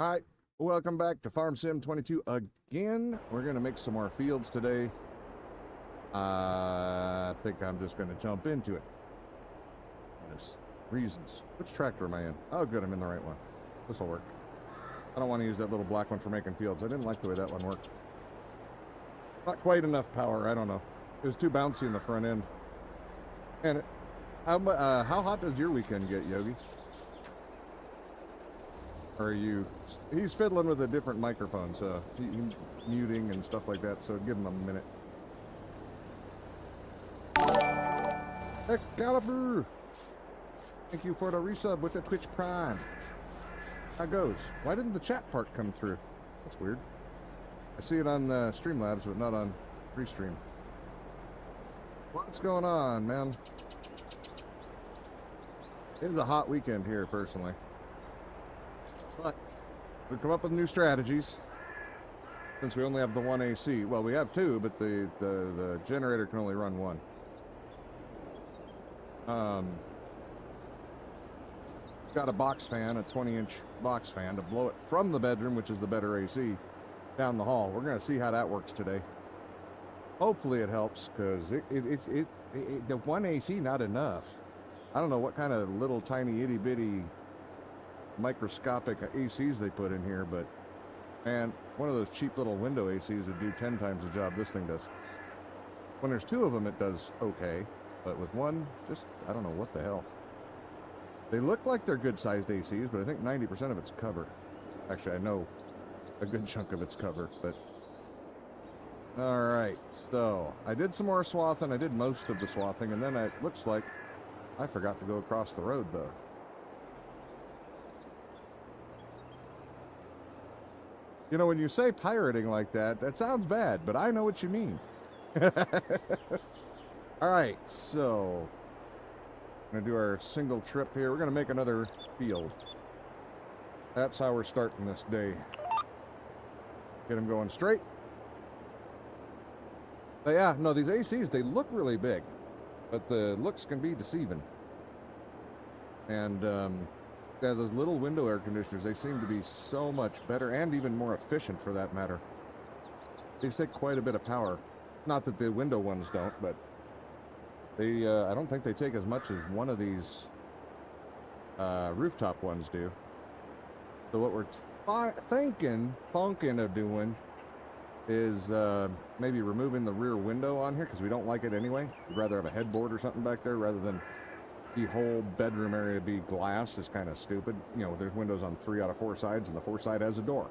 All right, welcome back to Farm Sim 22 again. We're going to make some more fields today. I think I'm just going to jump into it. Yes, reasons. Which tractor am I in? Oh, good, I'm in the right one. This will work. I don't want to use that little black one for making fields. I didn't like the way that one worked. Not quite enough power, I don't know. It was too bouncy in the front end. And how hot does your weekend get, Yogi? Or are you... He's fiddling with a different microphone, so he's muting and stuff like that, so give him a minute. Excalibur! Thank you for the resub with the Twitch Prime. How goes? Why didn't the chat part come through? That's weird. I see it on Streamlabs, but not on Restream. What's going on, man? It is a hot weekend here, personally. But we've come up with new strategies. Since we only have the one AC. Well, we have two, but the generator can only run one. Got a box fan, a 20-inch box fan, to blow it from the bedroom, which is the better AC, down the hall. We're going to see how that works today. Hopefully it helps, because the one AC not enough. I don't know what kind of little tiny itty-bitty microscopic ACs they put in here, but man, one of those cheap little window ACs would do 10 times the job this thing does. When there's two of them, it does okay, but with one, just, I don't know what the hell. They look like they're good-sized ACs, but I think 90% of it's cover. Actually, I know a good chunk of it's cover, but... Alright, so, I did some more swathing, I did most of the swathing, and then it looks like I forgot to go across the road, though. You know, when you say pirating like that, that sounds bad, but I know what you mean. Alright, so... We're going to do our single trip here. We're going to make another field. That's how we're starting this day. Get them going straight. But yeah, no, these ACs, they look really big. But the looks can be deceiving. And, yeah, those little window air conditioners, they seem to be so much better and even more efficient for that matter. These take quite a bit of power. Not that the window ones don't, but they, I don't think they take as much as one of these rooftop ones do. So what we're thinking of doing is maybe removing the rear window on here, because we don't like it anyway. We'd rather have a headboard or something back there rather than the whole bedroom area be glass. Is kind of stupid. You know, there's windows on 3 out of 4 sides, and the 4th side has a door.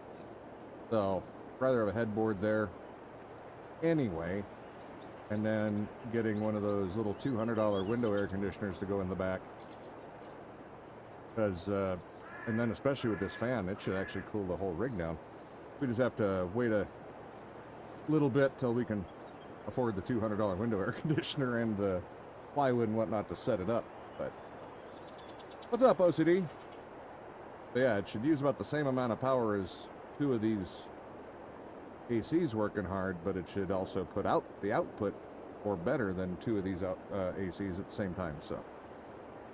So, rather have a headboard there anyway, and then getting one of those little $200 window air conditioners to go in the back. Because, and then especially with this fan, it should actually cool the whole rig down. We just have to wait a little bit till we can afford the $200 window air conditioner and the plywood and whatnot to set it up. But what's up, OCD? But yeah, it should use about the same amount of power as 2 of these ACs working hard, but it should also put out the output or better than 2 of these ACs at the same time. So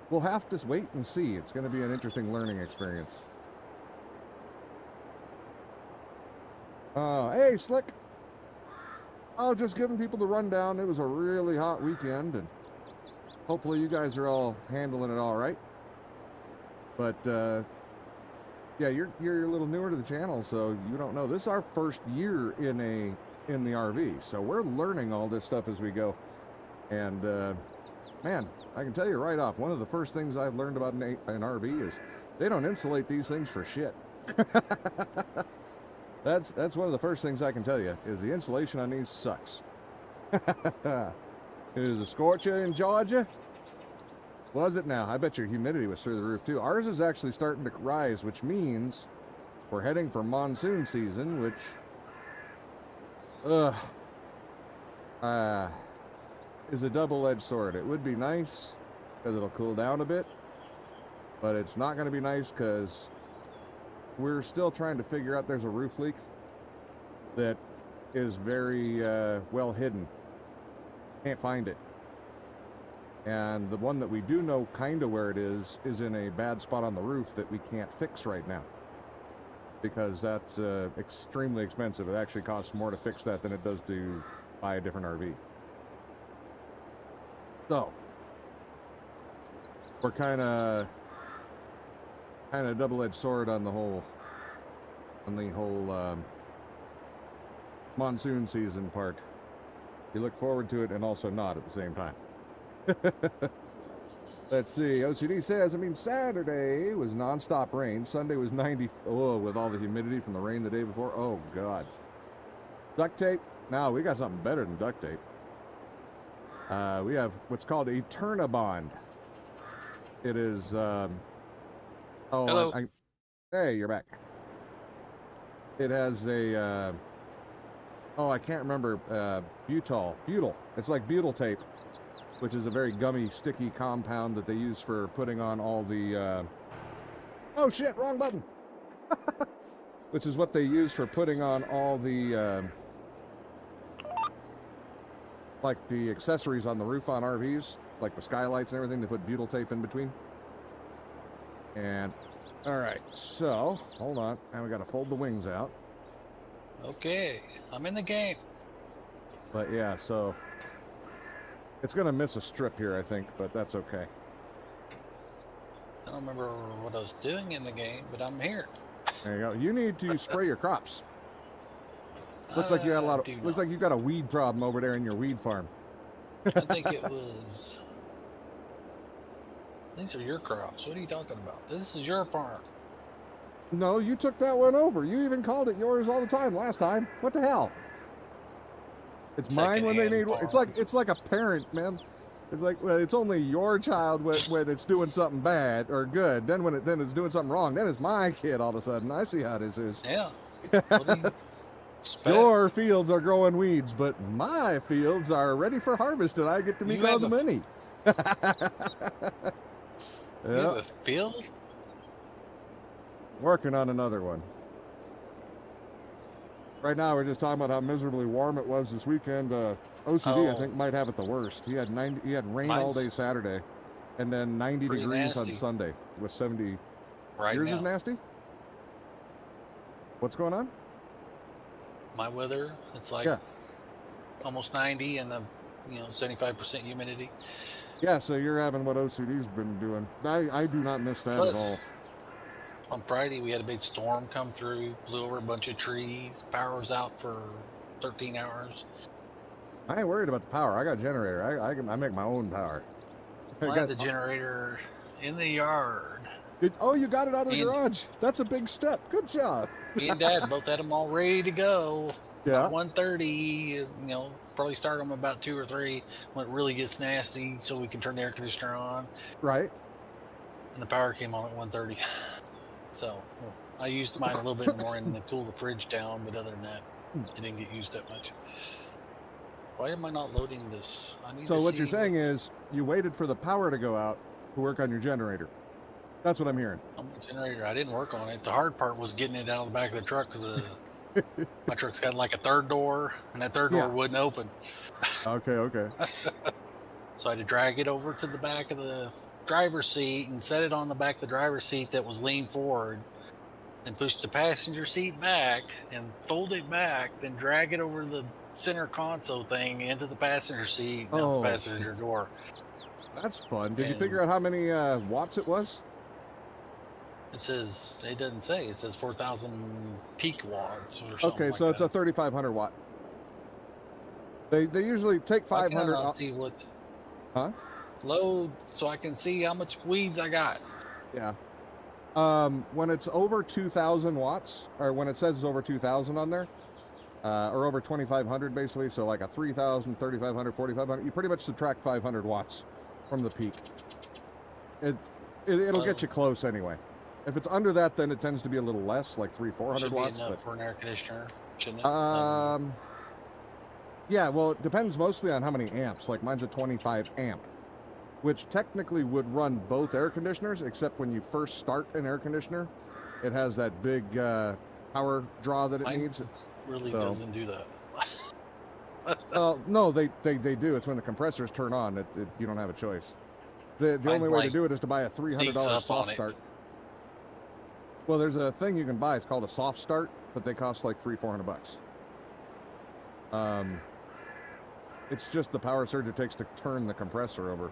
we'll have to wait and see. It's going to be an interesting learning experience. Hey, Slick. I was just giving people the rundown. It was a really hot weekend, and hopefully you guys are all handling it all right. But, yeah, you're a little newer to the channel, so you don't know. This is our first year in the RV, so we're learning all this stuff as we go. And, man, I can tell you right off, one of the first things I've learned about an RV is they don't insulate these things for shit. That's one of the first things I can tell you, is the insulation on these sucks. Is a scorcher in Georgia? Was it now? I bet your humidity was through the roof too. Ours is actually starting to rise, which means we're heading for monsoon season, which is a double-edged sword. It would be nice because it'll cool down a bit, but it's not going to be nice because we're still trying to figure out. There's a roof leak that is very well hidden. Can't find it. And the one that we do know kind of where it is in a bad spot on the roof that we can't fix right now. because that's extremely expensive. It actually costs more to fix that than it does to buy a different RV. So we're kind of double-edged sword on the whole monsoon season part. You look forward to it and also not at the same time. Let's see. OCD says, Saturday was nonstop rain. Sunday was 90. Oh, with all the humidity from the rain the day before. Oh, God. Duct tape? No, we got something better than duct tape. We have what's called a Turnabond. It is, Hello. Hey, you're back. It has a, I can't remember, butyl. It's like butyl tape, which is a very gummy, sticky compound that they use for putting on all the, oh shit, wrong button! Which is what they use for putting on all the, like the accessories on the roof on RVs, like the skylights and everything. They put butyl tape in between. And, alright, so, hold on. Now we gotta fold the wings out. Okay, I'm in the game. But yeah, so it's gonna miss a strip here, I think, but that's okay. I don't remember what I was doing in the game, but I'm here. There you go. You need to spray your crops. Looks like you got a lot of. Looks like you got a weed problem over there in your weed farm. I think it was. These are your crops. What are you talking about? This is your farm. No, you took that one over. You even called it yours all the time last time. What the hell? It's mine when they need. It's like a parent, man. It's like, well, it's only your child when it's doing something bad or good. Then when it's doing something wrong, then it's my kid all of a sudden. I see how this is. Yeah. What do you expect? Your fields are growing weeds, but my fields are ready for harvest, and I get to meet all the money. You have a field? Working on another one. Right now, we're just talking about how miserably warm it was this weekend. OCD, I think, might have it the worst. He had rain all day Saturday, and then 90 degrees on Sunday with 70. Right Yours now. is nasty? What's going on? My weather, it's like almost 90 and 75% humidity. Yeah, so you're having what OCD's been doing. I do not miss that at all. On Friday, we had a big storm come through, blew over a bunch of trees. Power was out for 13 hours. I ain't worried about the power. I got a generator. I make my own power. I got the generator in the yard. You got it out of the garage. That's a big step. Good job. Me and Dad both had them all ready to go. Yeah. 1:30, probably start them about 2 or 3 when it really gets nasty, so we can turn the air conditioner on. Right. And the power came on at 1:30. So I used mine a little bit more and to cool the fridge down, but other than that, it didn't get used that much. Why am I not loading this? So what you're saying is you waited for the power to go out to work on your generator. That's what I'm hearing. On my generator, I didn't work on it. The hard part was getting it out of the back of the truck because my truck's got like a third door, and that third door wouldn't open. Okay. So I had to drag it over to the back of the driver's seat and set it on the back of the driver's seat that was leaned forward, and push the passenger seat back and fold it back, then drag it over the center console thing into the passenger seat and out the passenger door. That's fun. Did you figure out how many watts it was? It doesn't say. It says 4,000 peak watts or something. Okay, so it's a 3,500 watt. They usually take 500. I'll see what. Huh? Load so I can see how much weeds I got. Yeah. When it's over 2,000 watts, or when it says it's over 2,000 on there, or over 2,500 basically, so like a 3,000, 3,500, 4,500, you pretty much subtract 500 watts from the peak. It'll get you close anyway. If it's under that, then it tends to be a little less, like 300-400 watts. Be enough for an air conditioner, shouldn't it? Yeah, well, it depends mostly on how many amps. Like mine's a 25 amp, which technically would run both air conditioners, except when you first start an air conditioner, it has that big power draw that it needs. Really doesn't do that. No, they do. It's when the compressors turn on. You don't have a choice. The only way to do it is to buy a $300 soft start. Well, there's a thing you can buy. It's called a soft start, but they cost like $300-400. It's just the power surge it takes to turn the compressor over.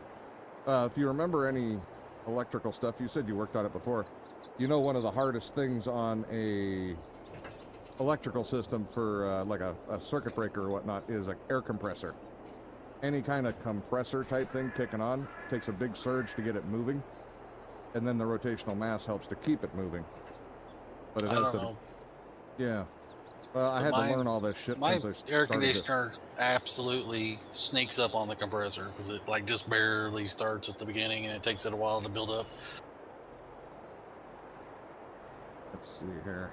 If you remember any electrical stuff, you said you worked on it before. You know, one of the hardest things on a electrical system for like a circuit breaker or whatnot is an air compressor. Any kind of compressor type thing kicking on takes a big surge to get it moving, and then the rotational mass helps to keep it moving. But it has to. Yeah. Well, I had to learn all this shit. My since I air started conditioner absolutely sneaks up on the compressor because it like just barely starts at the beginning and it takes it a while to build up. Let's see here.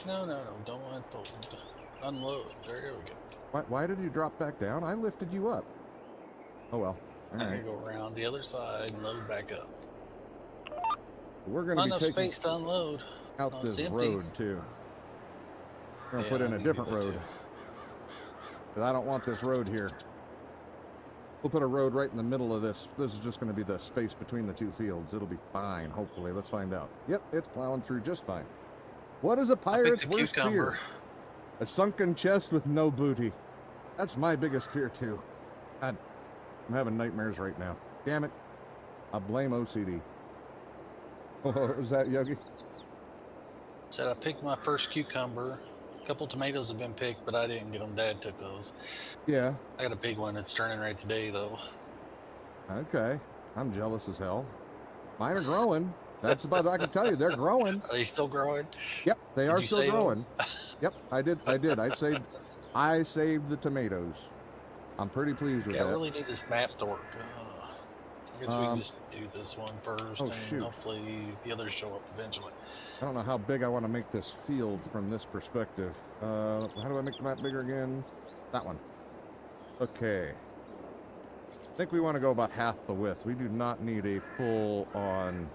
No, don't unfold. Unload. There we go. Why did you drop back down? I lifted you up. Oh well. All I right. go around the other side and load back up. We're going Not to be enough taking space to unload. out this empty. road too. We're going to Yeah, put in I a need to do different that road. too. Because I don't want this road here. We'll put a road right in the middle of this. This is just going to be the space between the two fields. It'll be fine, hopefully. Let's find out. Yep, it's plowing through just fine. What is a pirate's worst fear? A sunken chest with no booty. That's my biggest fear too. God, I'm having nightmares right now. Damn it. I blame OCD. What was that, Yogi? Said I picked my first cucumber. A couple tomatoes have been picked, but I didn't get them. Dad took those. Yeah. I got a big one that's turning right today, though. Okay. I'm jealous as hell. Mine are growing. That's about I can tell you. They're growing. Are they still growing? Yep, they are you still save 'em? growing. Yep, I did. I saved the tomatoes. I'm pretty pleased with Okay, I that. really need this map to work. I guess we can just do this one first, oh, and shoot. hopefully the others show up eventually. I don't know how big I want to make this field from this perspective. How do I make the map bigger again? That one. Okay. I think we want to go about half the width. We do not need a full-on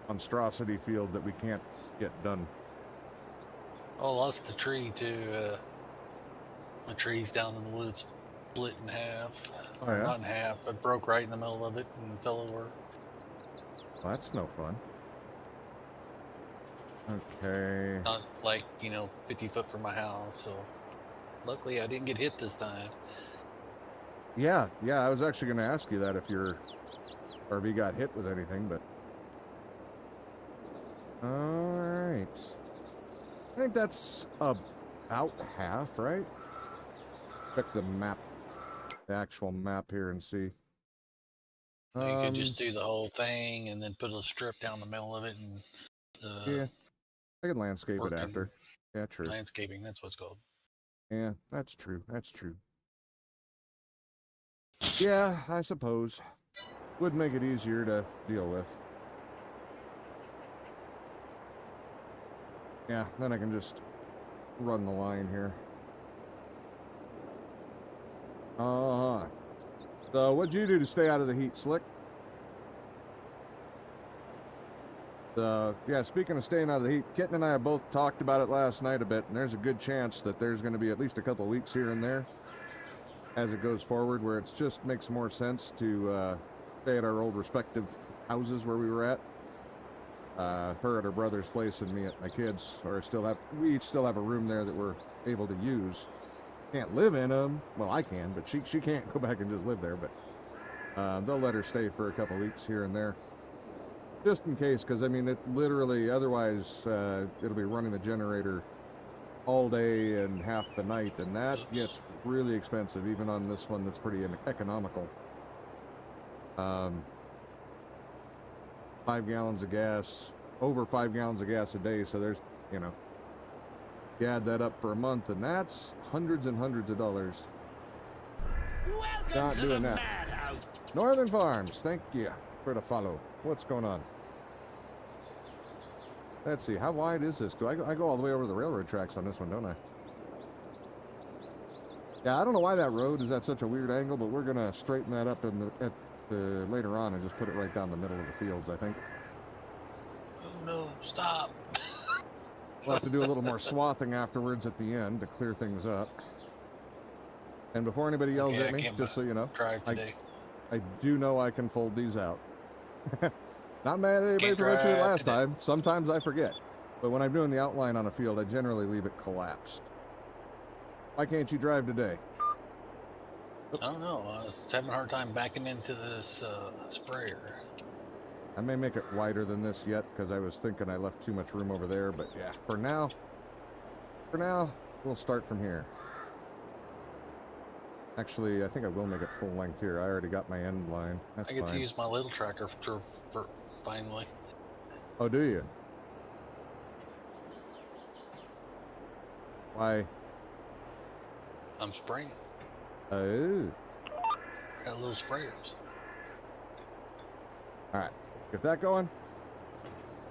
monstrosity field that we can't get done. Oh, I lost the tree too. My tree's down in the woods, split in half. Oh, yeah? Not in half, but broke right in the middle of it and fell over. Well, that's no fun. Okay. Not like, 50 foot from my house, so luckily I didn't get hit this time. Yeah, I was actually going to ask you that if your RV got hit with anything, but... Alright. I think that's about half, right? Check the map, the actual map here and see. You could just do the whole thing and then put a strip down the middle of it and... yeah, I could landscape it after. Yeah, true. Landscaping, that's what it's called. Yeah, that's true. That's true. Yeah, I suppose. Would make it easier to deal with. Yeah, then I can just run the line here. So, what'd you do to stay out of the heat, Slick? Yeah, speaking of staying out of the heat, Kitten and I have both talked about it last night a bit, and there's a good chance that there's going to be at least a couple weeks here and there as it goes forward where it just makes more sense to stay at our old respective houses where we were at. Her at her brother's place and me at my kids, we each still have a room there that we're able to use. Can't live in them. Well, I can, but she can't go back and just live there, but they'll let her stay for a couple weeks here and there. Just in case, because I mean, it literally, otherwise, it'll be running the generator all day and half the night, and that gets really expensive, even on this one that's pretty economical. 5 gallons of gas, over 5 gallons of gas a day, so there's, you add that up for a month, and that's hundreds and hundreds of dollars. Welcome Not to doing the that. madhouse. Northern Farms, thank you for the follow. What's going on? Let's see, how wide is this? I go all the way over the railroad tracks on this one, don't I? Yeah, I don't know why that road is at such a weird angle, but we're going to straighten that up later on and just put it right down the middle of the fields, I think. Oh no, stop. We'll have to do a little more swathing afterwards at the end to clear things up. And before anybody yells at me, just so you know, Drive today. I do know I can fold these out. Not mad at anybody Can't for mentioning it drive last today. time. Sometimes I forget. But when I'm doing the outline on a field, I generally leave it collapsed. Why can't you drive today? I don't know. I was having a hard time backing into this sprayer. I may make it wider than this yet because I was thinking I left too much room over there. But yeah, for now, we'll start from here. Actually, I think I will make it full length here. I already got my end line. That's I get fine. to use my little tracker for finally. Oh, do you? Why? I'm spraying. Oh. Got little sprayers. All right, get that going.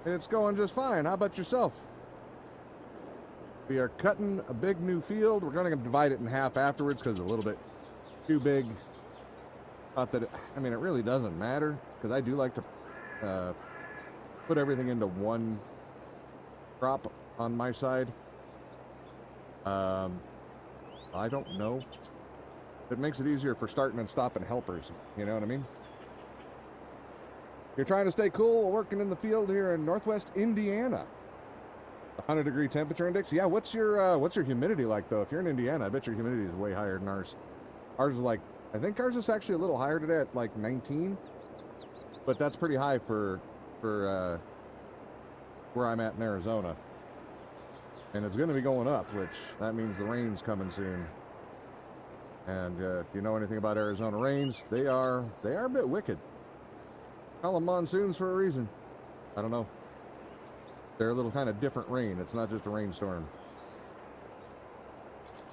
It's going just fine. How about yourself? We are cutting a big new field. We're going to divide it in half afterwards because it's a little bit too big. Not that I mean, it really doesn't matter because I do like to put everything into one crop on my side. I don't know. It makes it easier for starting and stopping helpers. You know what I mean? You're trying to stay cool working in the field here in Northwest Indiana. 100-degree temperature index. Yeah, what's your humidity like though? If you're in Indiana, I bet your humidity is way higher than ours. Ours is like, I think ours is actually a little higher today at like 19, but that's pretty high for where I'm at in Arizona. And it's going to be going up, which that means the rain's coming soon. And if you know anything about Arizona rains, they are a bit wicked. Call them monsoons for a reason. I don't know. They're a little kind of different rain. It's not just a rainstorm.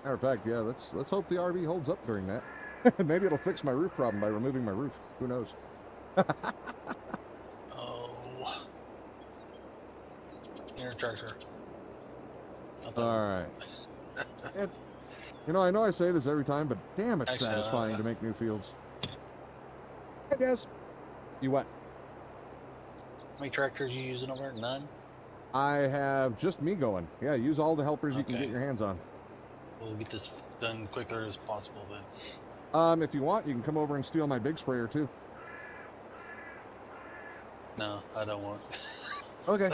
Matter of fact, yeah, let's hope the RV holds up during that. Maybe it'll fix my roof problem by removing my roof. Who knows? Oh. Inner tractor. All right. And, you know I say this every time, but damn, it's Actually, satisfying to make new fields. Hey, Des. You what? How many tractors you using over there? None? I have just me going. Yeah, use all the helpers you can Okay. get your hands on. We'll get this done quicker as possible then. If you want, you can come over and steal my big sprayer too. No, I don't want. Okay.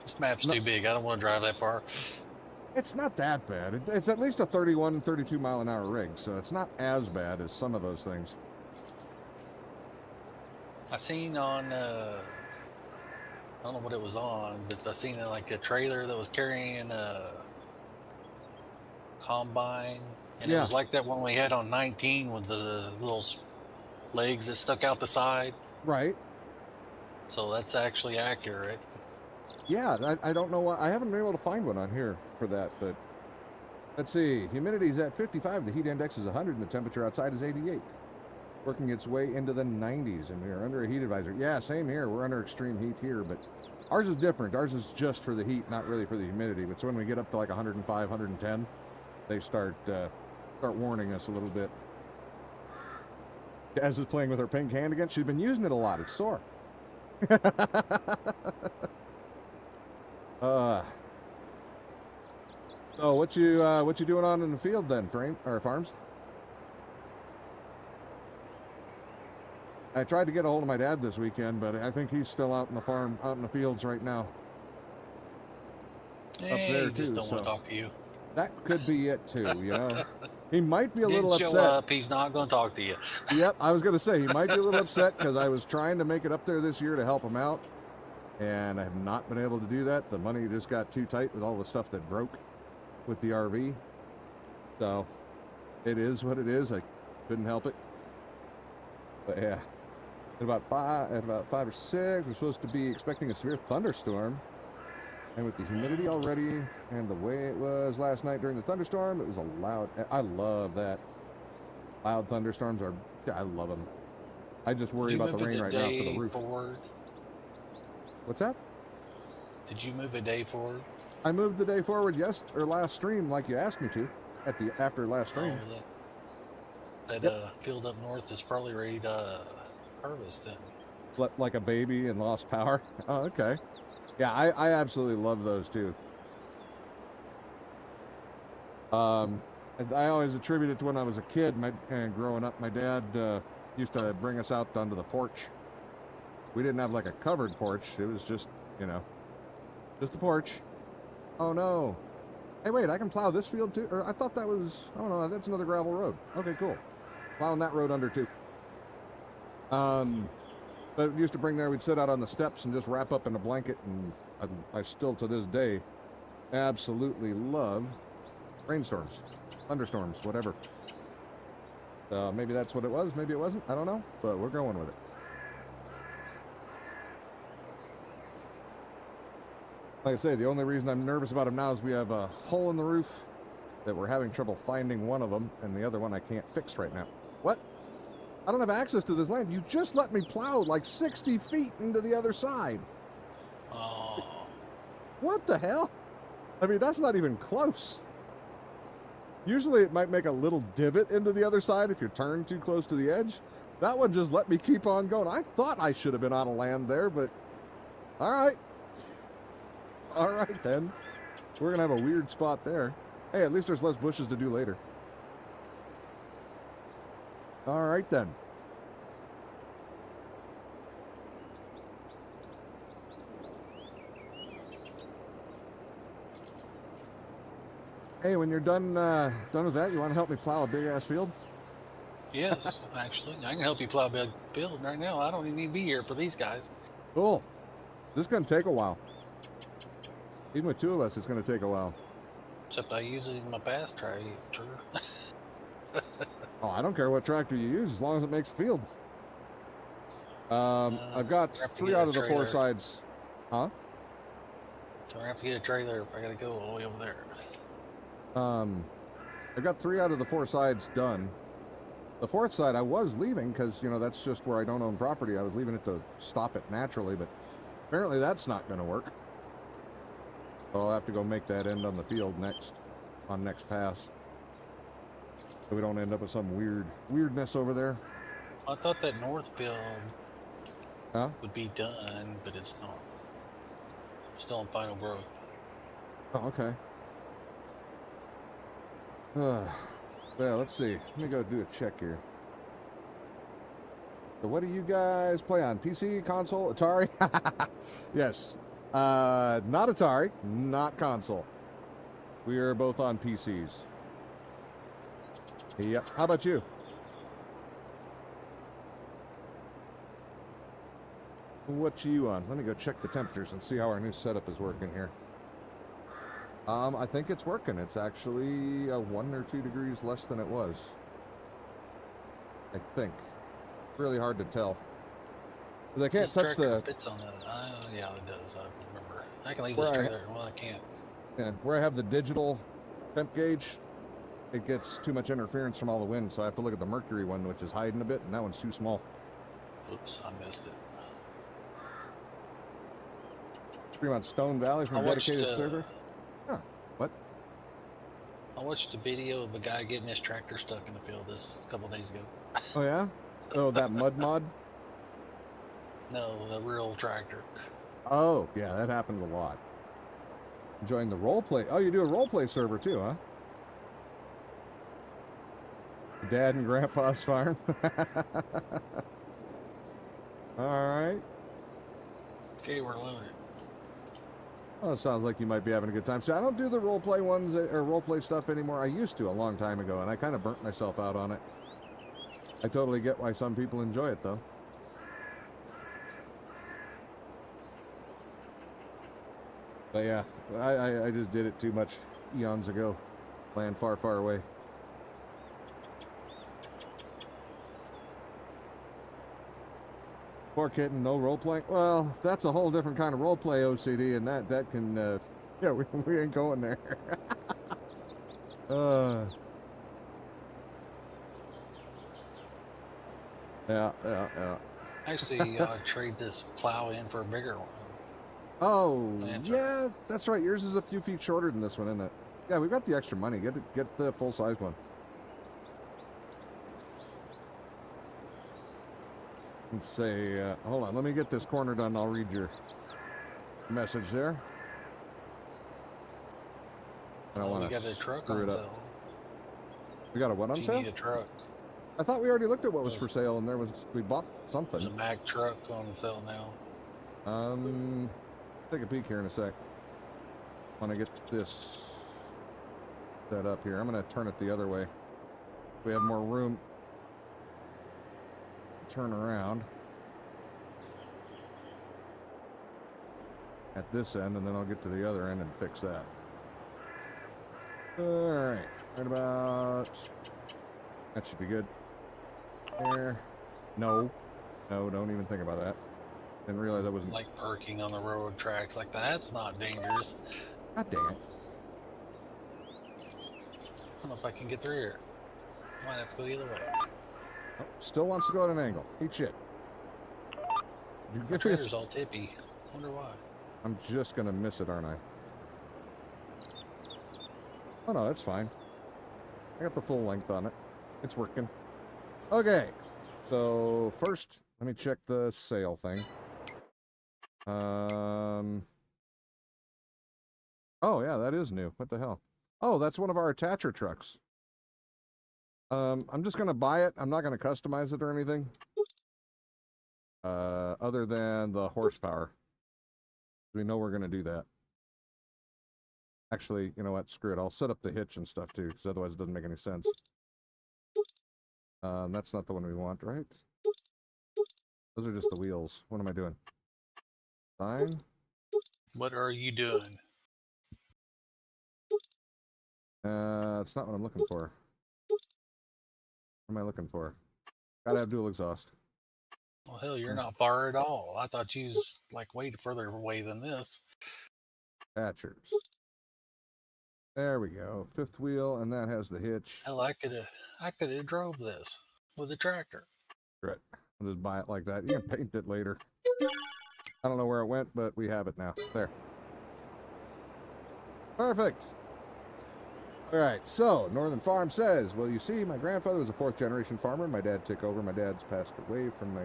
This map's No. too big. I don't want to drive that far. It's not that bad. It's at least a 31, 32 mile an hour rig, so it's not as bad as some of those things. I seen on, I don't know what it was on, but I seen like a trailer that was carrying a combine. And it Yeah. was like that one we had on 19 with the little legs that stuck out the side. Right. So that's actually accurate. Yeah, I don't know why. I haven't been able to find one on here for that, but let's see. Humidity's at 55, the heat index is 100, and the temperature outside is 88. Working its way into the 90s, and we are under a heat advisory. Yeah, same here. We're under extreme heat here, but ours is different. Ours is just for the heat, not really for the humidity. But so when we get up to like 105, 110, they start warning us a little bit. Jazz is playing with her pink hand again. She's been using it a lot. It's sore. So what you doing on in the field then, farms? I tried to get a hold of my dad this weekend, but I think he's still out in the fields right now. There He just too, don't want so- to talk to you. That could be it too, you know. He might be a Didn't little show upset. up. He's not going to talk to you. Yep, I was gonna say he might be a little upset because I was trying to make it up there this year to help him out, and I have not been able to do that. The money just got too tight with all the stuff that broke with the RV. So it is what it is. I couldn't help it. But yeah, at about 5 or 6, we're supposed to be expecting a severe thunderstorm. And with the humidity already and the way it was last night during the thunderstorm, it was a loud. I love that. Loud thunderstorms I love them. I just worry Did you about move the it rain a right now for day the roof. forward? What's that? Did you move a day forward? I moved the day forward last stream like you asked me to after last stream. Oh, that Yep. field up north is probably ready to harvest then. Slept like a baby and lost power. Oh, okay. Yeah, I absolutely love those too. I always attribute it to when I was a kid. Growing up, my dad Used to bring us out onto the porch. We didn't have like a covered porch. It was just, you know, just the porch. Oh no. Hey, wait, I can plow this field too? Or I thought that was, oh no, that's another gravel road. Okay, cool. Plowing that road under too. But we used to bring there, we'd sit out on the steps and just wrap up in a blanket, and I still to this day absolutely love rainstorms, thunderstorms, whatever. Maybe that's what it was, maybe it wasn't, I don't know, but we're going with it. Like I say, the only reason I'm nervous about them now is we have a hole in the roof that we're having trouble finding one of them, and the other one I can't fix right now. What? I don't have access to this land. You just let me plow like 60 feet into the other side. Oh. What the hell? I mean, that's not even close. Usually it might make a little divot into the other side if you're turned too close to the edge. That one just let me keep on going. I thought I should have been on a land there, but all right. All right, then. We're going to have a weird spot there. Hey, at least there's less bushes to do later. All right, then. Hey, when you're done with that, you want to help me plow a big-ass field? Yes, actually. I can help you plow a big field right now. I don't even need to be here for these guys. Cool. This is going to take a while. Even with two of us, it's going to take a while. Except I use it in my past tractor. Oh, I don't care what tractor you use as long as it makes the field. I've got have to 3 get out a of the 4 trailer. sides. Huh? So I have to get a trailer if I gotta go all the way over there. I've got 3 out of the 4 sides done. The 4th side I was leaving because, you know, that's just where I don't own property. I was leaving it to stop it naturally, but apparently that's not going to work. So I'll have to go make that end on the field next pass. So we don't end up with some weirdness over there. I thought that north field Huh? would be done, but it's not. Still in final growth. Oh, okay. Well, let's see. Let me go do a check here. So what do you guys play on? PC, console, Atari? Yes. Not Atari, not console. We are both on PCs. Yep. How about you? What you on? Let me go check the temperatures and see how our new setup is working here. I think it's working. It's actually 1 or 2 degrees less than it was. I think. Really hard to tell. But I can't This touch tractor the... fits on that. Yeah, it does. I remember. I can leave Where this I- trailer. Well, I can't. Yeah, where I have the digital temp gauge, it gets too much interference from all the wind, so I have to look at the mercury one, which is hiding a bit, and that one's too small. Oops, I missed it. Stream on Stone Valley from I a watched, dedicated server. Huh. What? I watched a video of a guy getting his tractor stuck in the field this a couple days ago. Oh, yeah? Oh, that mud mod? No, a real tractor. Oh, yeah, that happens a lot. Enjoying the roleplay. Oh, you do a roleplay server too, huh? Dad and Grandpa's farm. All right. Okay, we're loaded. Well, it sounds like you might be having a good time. See, I don't do the roleplay ones or roleplay stuff anymore. I used to a long time ago, and I kind of burnt myself out on it. I totally get why some people enjoy it, though. But yeah, I just did it too much eons ago. Land far, far away. Poor kitten, no role playing. Well, that's a whole different kind of role play OCD, and that can, yeah, we ain't going there. Yeah. Actually, trade this plow in for a bigger one. Oh, That's yeah, that's right. Yours is a few feet shorter than this one, isn't it? Yeah, we've got the extra money. Get the full-size one. Let's say, hold on, let me get this corner done. I'll read your message there. I don't Oh, want we to got a truck screw on it up. sale. We got a what on Do you sale? need a truck? I thought we already looked at what was for sale, and we bought something. There's a Mack truck on sale now. Take a peek here in a sec. Want to get this set up here. I'm going to turn it the other way. We have more room to turn around at this end, and then I'll get to the other end and fix that. All right, right about. That should be good. There. No, don't even think about that. Didn't realize I wasn't. Like parking on the railroad tracks like that. That's not dangerous. God damn it. I don't know if I can get through here. Might have to go either way. Oh, still wants to go at an angle. Eat shit. You My get trailer's all tippy. Wonder why. I'm just gonna miss it, aren't I? Oh no, that's fine. I got the full length on it. It's working. Okay. So first, let me check the sale thing. Oh yeah, that is new. What the hell? Oh, that's one of our attacher trucks. I'm just gonna buy it. I'm not gonna customize it or anything. Other than the horsepower. We know we're gonna do that. Actually, you know what? Screw it. I'll set up the hitch and stuff too, because otherwise it doesn't make any sense. That's not the one we want, right? Those are just the wheels. What am I doing? Fine. What are you doing? It's not what I'm looking for. What am I looking for? Gotta have dual exhaust. Well, hell, you're not far at all. I thought you was like way further away than this. Attachers. There we go. Fifth wheel, and that has the hitch. Hell, I could have drove this with a tractor. Great. I'll just buy it like that. You can paint it later. I don't know where it went, but we have it now. There. Perfect. All right, so Northern Farm says, well, you see, my grandfather was a fourth-generation farmer. My dad took over. My dad's passed away from my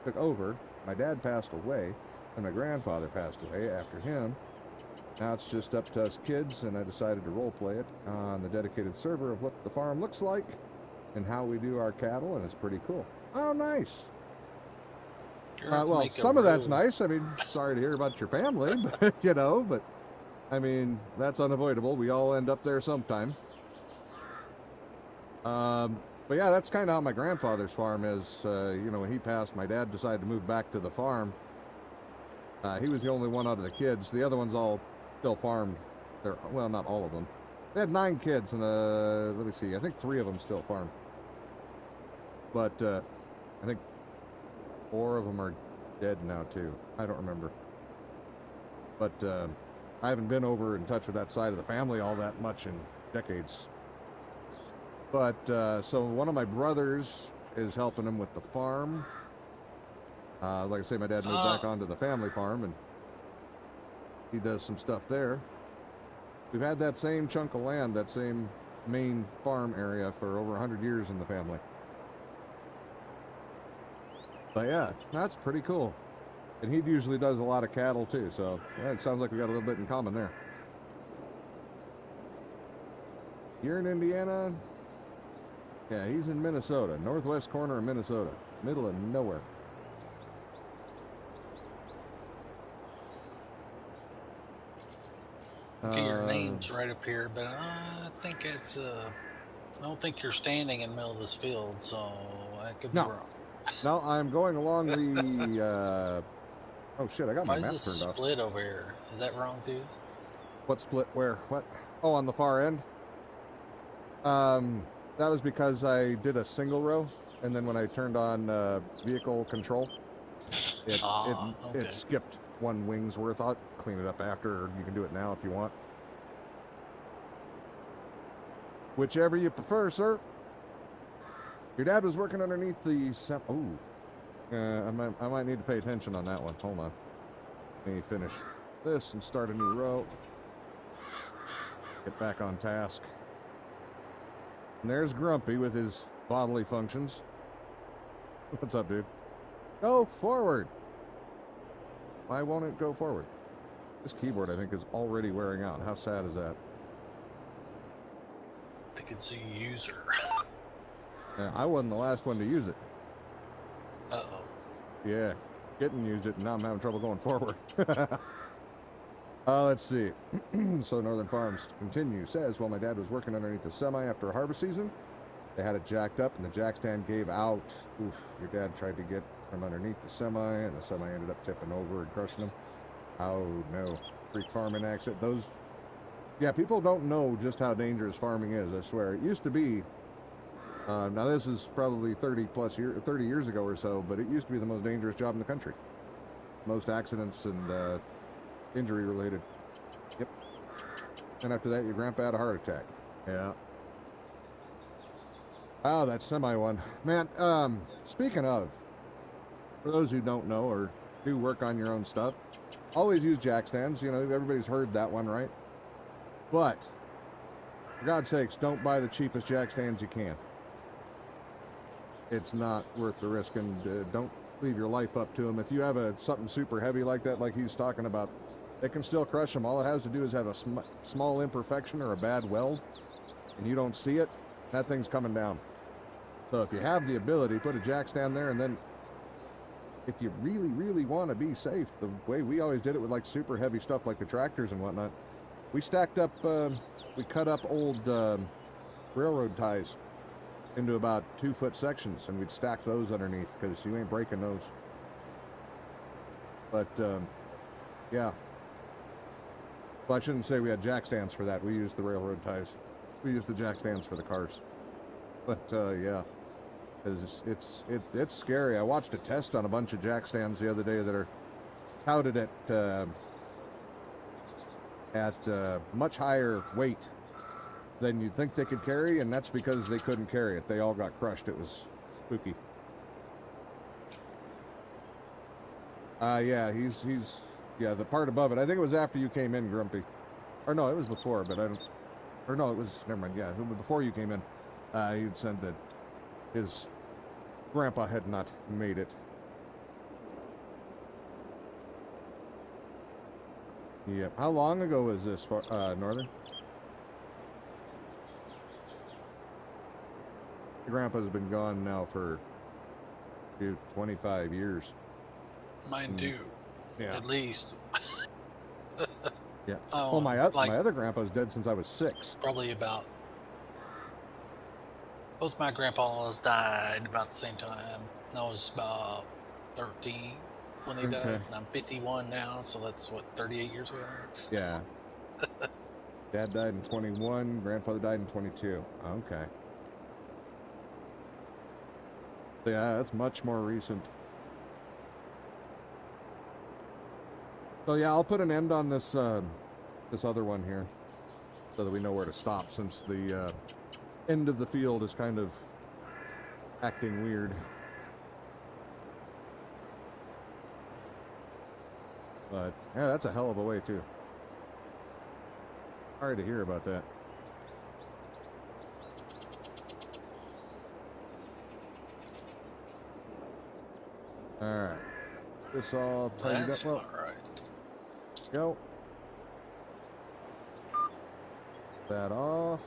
took over. My dad passed away, and my grandfather passed away after him. Now it's just up to us kids, and I decided to role-play it on the dedicated server of what the farm looks like and how we do our cattle, and it's pretty cool. Oh, nice. Well, some of that's nice. I mean, sorry to hear about your family, but, you know, but... I mean, that's unavoidable. We all end up there sometime. But yeah, that's kind of how my grandfather's farm is. You know, when he passed, my dad decided to move back to the farm. He was the only one out of the kids. The other ones all still farmed. Well, not all of them. They had 9 kids, and let me see. I think 3 of them still farm. But I think 4 of them are dead now too. I don't remember. But I haven't been over in touch with that side of the family all that much in decades. But, so one of my brothers is helping him with the farm. Like I say, my dad moved back onto the family farm, and he does some stuff there. We've had that same chunk of land, that same main farm area for over 100 years in the family. But yeah, that's pretty cool. And he usually does a lot of cattle too, so yeah, it sounds like we got a little bit in common there. You're in Indiana? Yeah, he's in Minnesota, northwest corner of Minnesota, middle of nowhere. Okay, your name's right up here, but I think it's I don't think you're standing in the middle of this field, so I could be wrong. No, I'm going along the oh shit, I got my map turned off. Why is this split over here? Is that wrong too? What split where? What? Oh, on the far end? That was because I did a single row, and then when I turned on vehicle control, it skipped one wing's worth. I'll clean it up after, or you can do it now if you want. Whichever you prefer, sir. Your dad was working underneath the... Ooh. I might need to pay attention on that one. Hold on. Let me finish this and start a new row. Get back on task. And there's Grumpy with his bodily functions. What's up, dude? Go forward. Why won't it go forward? This keyboard, I think, is already wearing out. How sad is that? I think it's a user. I wasn't the last one to use it. Uh-oh. Yeah, getting used it, and now I'm having trouble going forward. Let's see. So Northern Farms continues, says, while my dad was working underneath the semi after a harvest season, they had it jacked up and the jack stand gave out. Oof, your dad tried to get from underneath the semi and the semi ended up tipping over and crushing him. Oh no, freak farming accident. Those, yeah, people don't know just how dangerous farming is, I swear. It used to be, now this is probably 30 years ago or so, but it used to be the most dangerous job in the country. Most accidents and injury related. Yep. And after that, your grandpa had a heart attack. Yeah. Oh, that semi one. Man, speaking of, for those who don't know or do work on your own stuff, always use jack stands. You know, everybody's heard that one, right? But, for God's sakes, don't buy the cheapest jack stands you can. It's not worth the risk, and don't leave your life up to them. If you have something super heavy like that, like he's talking about, it can still crush them. All it has to do is have a small imperfection or a bad weld, and you don't see it, that thing's coming down. So if you have the ability, put a jack stand there, and then if you really, really want to be safe, the way we always did it with like super heavy stuff like the tractors and whatnot, we stacked up, we cut up old railroad ties into about 2-foot sections, and we'd stack those underneath because you ain't breaking those. But yeah. Well, I shouldn't say we had jack stands for that. We used the railroad ties. We used the jack stands for the cars. But yeah, it's scary. I watched a test on a bunch of jack stands the other day that are touted at much higher weight than you'd think they could carry, and that's because they couldn't carry it. They all got crushed. It was spooky. Yeah, he's yeah, the part above it. I think it was after you came in, Grumpy. Or no, it was before, but I don't. Or no, it was, never mind. Yeah, before you came in, he'd said that his grandpa had not made it. Yep. How long ago was this, for, Northern? Your grandpa's been gone now for 25 years. Mine too. Yeah. At least. Yeah. Oh, Well, my like other grandpa's dead since I was 6. probably about. Both my grandpas died about the same time. I was about 13 when they died. Okay. And I'm 51 now, so that's what, 38 years ago. Yeah. Dad died in 21. Grandfather died in 22. Okay. So yeah, that's much more recent. So yeah, I'll put an end on this this other one here, so that we know where to stop, since the end of the field is kind of acting weird. But yeah, that's a hell of a way too. Sorry to hear about that. All right, this all tidied That's up well. all right. Go. That off.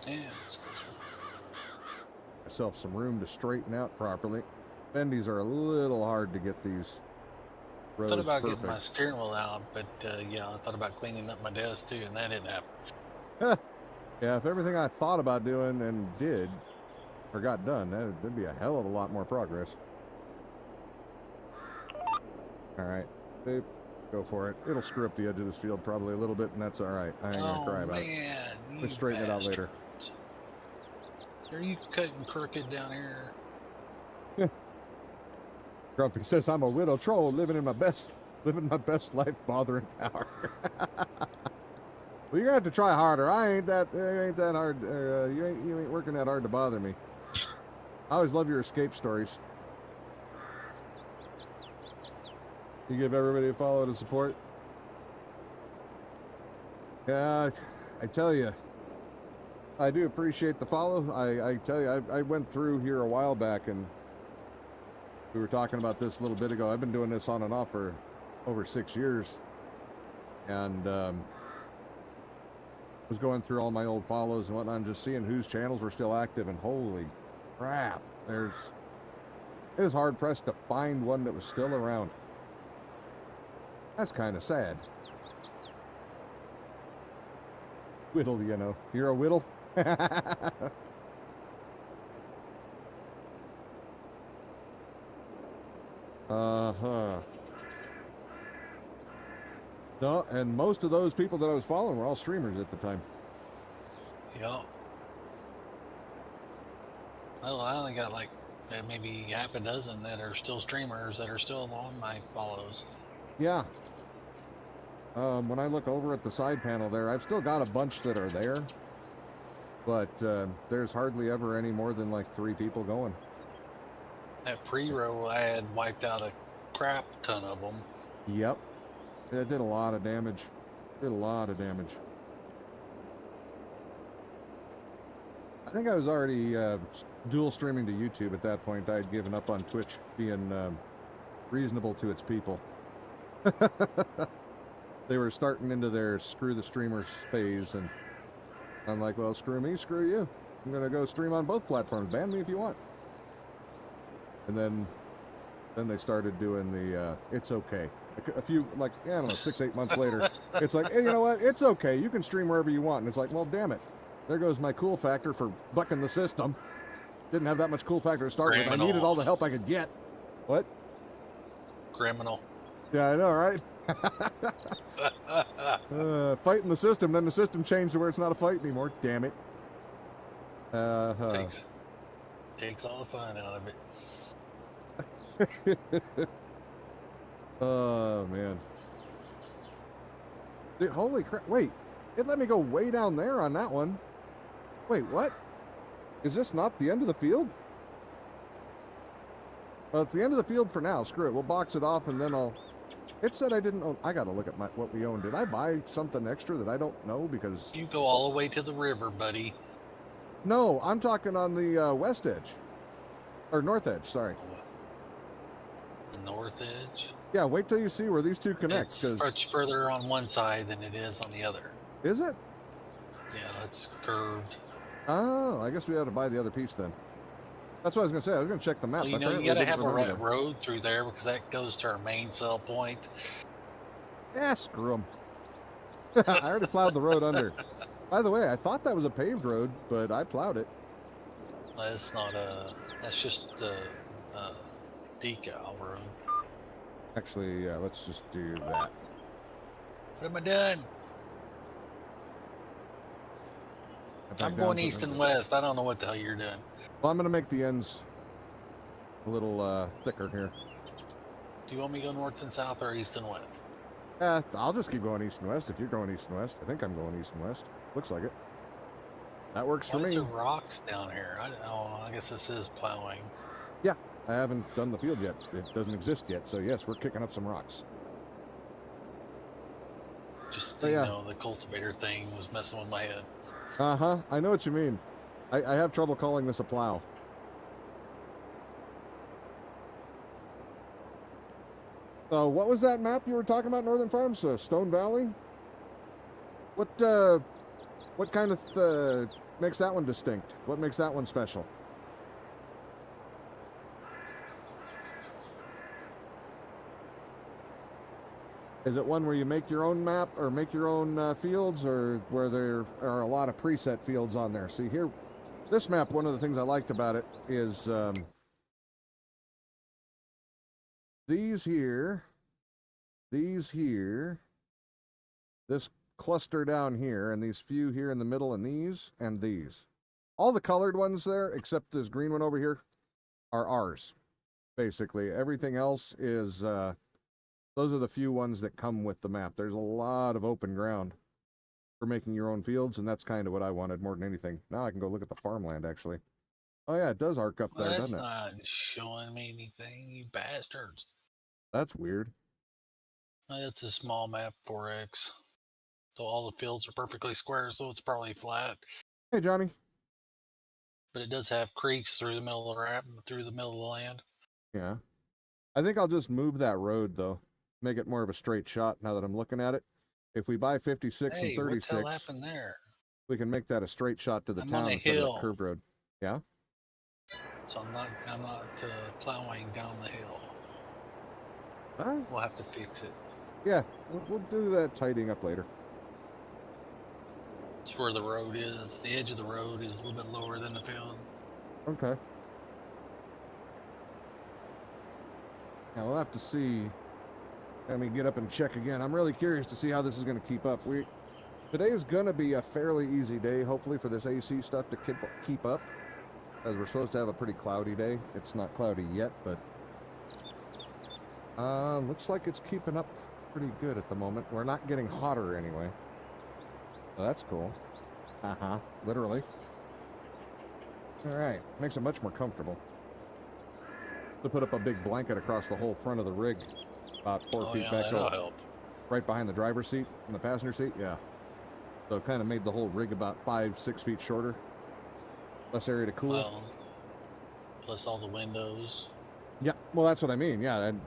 And it's closer. Myself some room to straighten out properly. Bendies are a little hard to get these I rows thought about perfect. getting my steering wheel out, but yeah, I thought about cleaning up my desk too, and that didn't happen. Yeah, if everything I thought about doing and did or got done, that'd be a hell of a lot more progress. All right, babe, go for it. It'll screw up the edge of this field probably a little bit, and that's all right. I ain't gonna cry about it. Man, We'll straighten it out later. Are you cutting crooked down here? Grumpy says I'm a widow troll living my best life, bothering power. Well, you're gonna have to try harder. I ain't that hard. You ain't working that hard to bother me. I always love your escape stories. You give everybody a follow to support. Yeah, I tell you, I do appreciate the follow. I tell you, I went through here a while back, and we were talking about this a little bit ago. I've been doing this on and off for over 6 years, and was going through all my old follows and whatnot, and just seeing whose channels were still active, and holy crap, it was hard pressed to find one that was still around. That's kind of sad. Whittle, you know. You're a whittle? Uh-huh. No, and most of those people that I was following were all streamers at the time. Yeah. Well, I only got like maybe half a dozen that are still streamers that are still on my follows. Yeah. When I look over at the side panel there, I've still got a bunch that are there, but there's hardly ever any more than like 3 people going. That pre-row, I had wiped out a crap ton of them. Yep. It did a lot of damage. Did a lot of damage. I think I was already dual streaming to YouTube at that point. I had given up on Twitch being reasonable to its people. They were starting into their screw the streamers phase, and I'm like, well, screw me, screw you. I'm going to go stream on both platforms. Ban me if you want. And then they started doing the it's okay. A few, like, I don't know, 6-8 months later, it's like, hey, you know what? It's okay. You can stream wherever you want. And it's like, well, damn it. There goes my cool factor for bucking the system. Didn't have that much cool factor to start with. I needed all the help I could get. What? Criminal. Yeah, I know, right? Fighting the system, then the system changed to where it's not a fight anymore. Damn it. Takes all the fun out of it. Oh, man. Dude, holy crap. Wait, it let me go way down there on that one. Wait, what? Is this not the end of the field? Well, it's the end of the field for now. Screw it. We'll box it off, and then I'll... It said I didn't own... I gotta look at what we own. Did I buy something extra that I don't know? Because... You go all the way to the river, buddy. No, I'm talking on the west edge. Or north edge, sorry. The north edge? Yeah, wait till you see where these two connect. It's much further on one side than it is on the other. Is it? Yeah, it's curved. Oh, I guess we had to buy the other piece then. That's what I was going to say. I was going to check the map. Well, you know, you got to have a road through there because that goes to our main sell point. Yeah, screw them. I already plowed the road under. By the way, I thought that was a paved road, but I plowed it. That's not a... That's just the decal road. Actually, yeah, let's just do that. What am I doing? I'm going east and west. I don't know what the hell you're doing. Well, I'm going to make the ends a little thicker here. Do you want me to go north and south or east and west? I'll just keep going east and west if you're going east and west. I think I'm going east and west. Looks like it. That works for me. Why is there rocks down here? I guess this is plowing. Yeah, I haven't done the field yet. It doesn't exist yet, so yes, we're kicking up some rocks. Just, you know, the cultivator thing was messing with my head. Uh-huh, I know what you mean. I have trouble calling this a plow. What was that map you were talking about, Northern Farms? Stone Valley? What kind of makes that one distinct? What makes that one special? Is it one where you make your own map or make your own fields, or where there are a lot of preset fields on there? See here, this map, one of the things I liked about it is these here, this cluster down here, and these few here in the middle, and these, and these. All the colored ones there, except this green one over here, are ours, basically. Everything else is, those are the few ones that come with the map. There's a lot of open ground for making your own fields, and that's kind of what I wanted more than anything. Now I can go look at the farmland, actually. Oh yeah, it does arc up there, doesn't it? That's not showing me anything, you bastards. That's weird. It's a small map 4X. So all the fields are perfectly square, so it's probably flat. Hey, Johnny. But it does have creeks through the middle of the through the middle of the land. Yeah. I think I'll just move that road, though. Make it more of a straight shot now that I'm looking at it. If we buy 56 and 36... What the hell happened there? We can make that a straight shot to the I'm town on a instead of hill. that curved road. Yeah. So I'm not plowing down the hill. We'll have to fix it. Yeah, we'll do that tidying up later. It's where the road is. The edge of the road is a little bit lower than the field. Okay. Now we'll have to see. Let me get up and check again. I'm really curious to see how this is going to keep up. Today is going to be a fairly easy day, hopefully, for this AC stuff to keep up, as we're supposed to have a pretty cloudy day. It's not cloudy yet, but looks like it's keeping up pretty good at the moment. We're not getting hotter anyway. So that's cool. Literally. All right, makes it much more comfortable. To put up a big blanket across the whole front of the rig, about 4 feet back that'll up, help. right behind the driver's seat and the passenger seat. Yeah. So it kind of made the whole rig about 5-6 feet shorter. Less area to cool. Well, plus all the windows. Yeah, well, that's what I mean. Yeah, and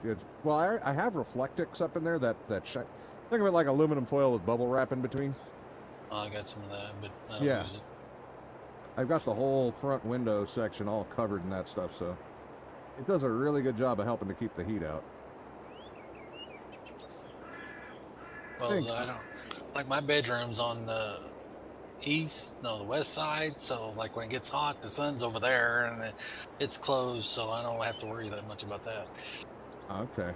I have Reflectix up in there. Think of it like aluminum foil with bubble wrap in between. Oh, I got some of that, but I don't Yeah. use it. I've got the whole front window section all covered in that stuff, so it does a really good job of helping to keep the heat out. Well, I don't like my bedroom's on the the west side. So like when it gets hot, the sun's over there and it's closed, so I don't have to worry that much about that. Okay.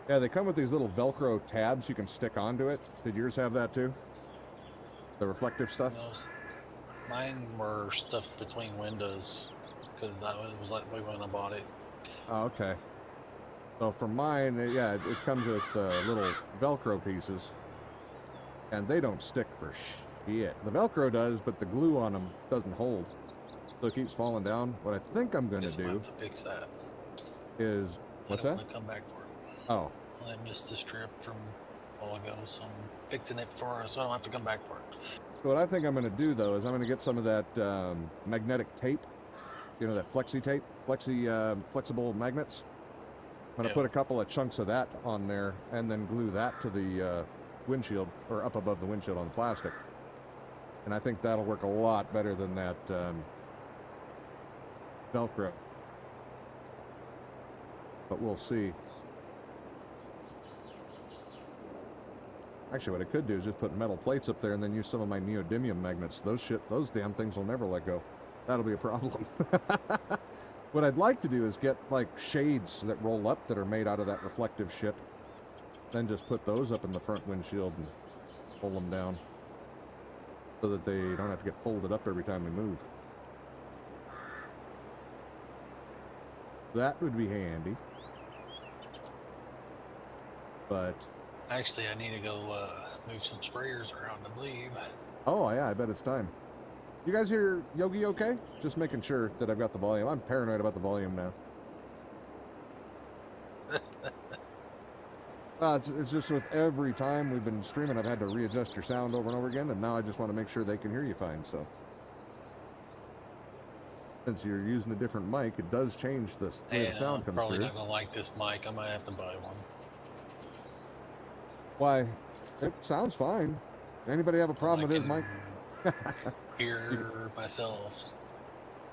Yeah, they come with these little Velcro tabs you can stick onto it. Did yours have that too? The reflective stuff? Mine were stuffed between windows because it was like way when I bought it. Oh, okay. So for mine, yeah, it comes with little Velcro pieces, and they don't stick for shit. The Velcro does, but the glue on them doesn't hold, so it keeps falling down. What I think I'm going to do to fix that is what's that? I want to come back for it. Oh, I missed the strip from a while ago, so I'm fixing it so I don't have to come back for it. so what I think I'm going to do though is I'm going to get some of that magnetic tape, you know, that flexible magnets. I'm going to put a couple of chunks of that on there and then glue that to the windshield, or up above the windshield on the plastic. And I think that'll work a lot better than that Velcro. But we'll see. Actually, what I could do is just put metal plates up there and then use some of my neodymium magnets. Those damn things will never let go. That'll be a problem. What I'd like to do is get like shades that roll up that are made out of that reflective shit. Then just put those up in the front windshield and pull them down so that they don't have to get folded up every time we move. That would be handy. But Actually, I need to go move some sprayers around, I believe. oh yeah, I bet it's time. You guys hear Yogi okay? Just making sure that I've got the volume. I'm paranoid about the volume now. It's just with every time we've been streaming, I've had to readjust your sound over and over again, and now I just want to make sure they can hear you fine, so. Since you're using a different mic, it does change the way the sound comes probably through. not going to like this mic. I might have to buy one. Why? It sounds fine. Anybody have a problem with his mic? Hear myself.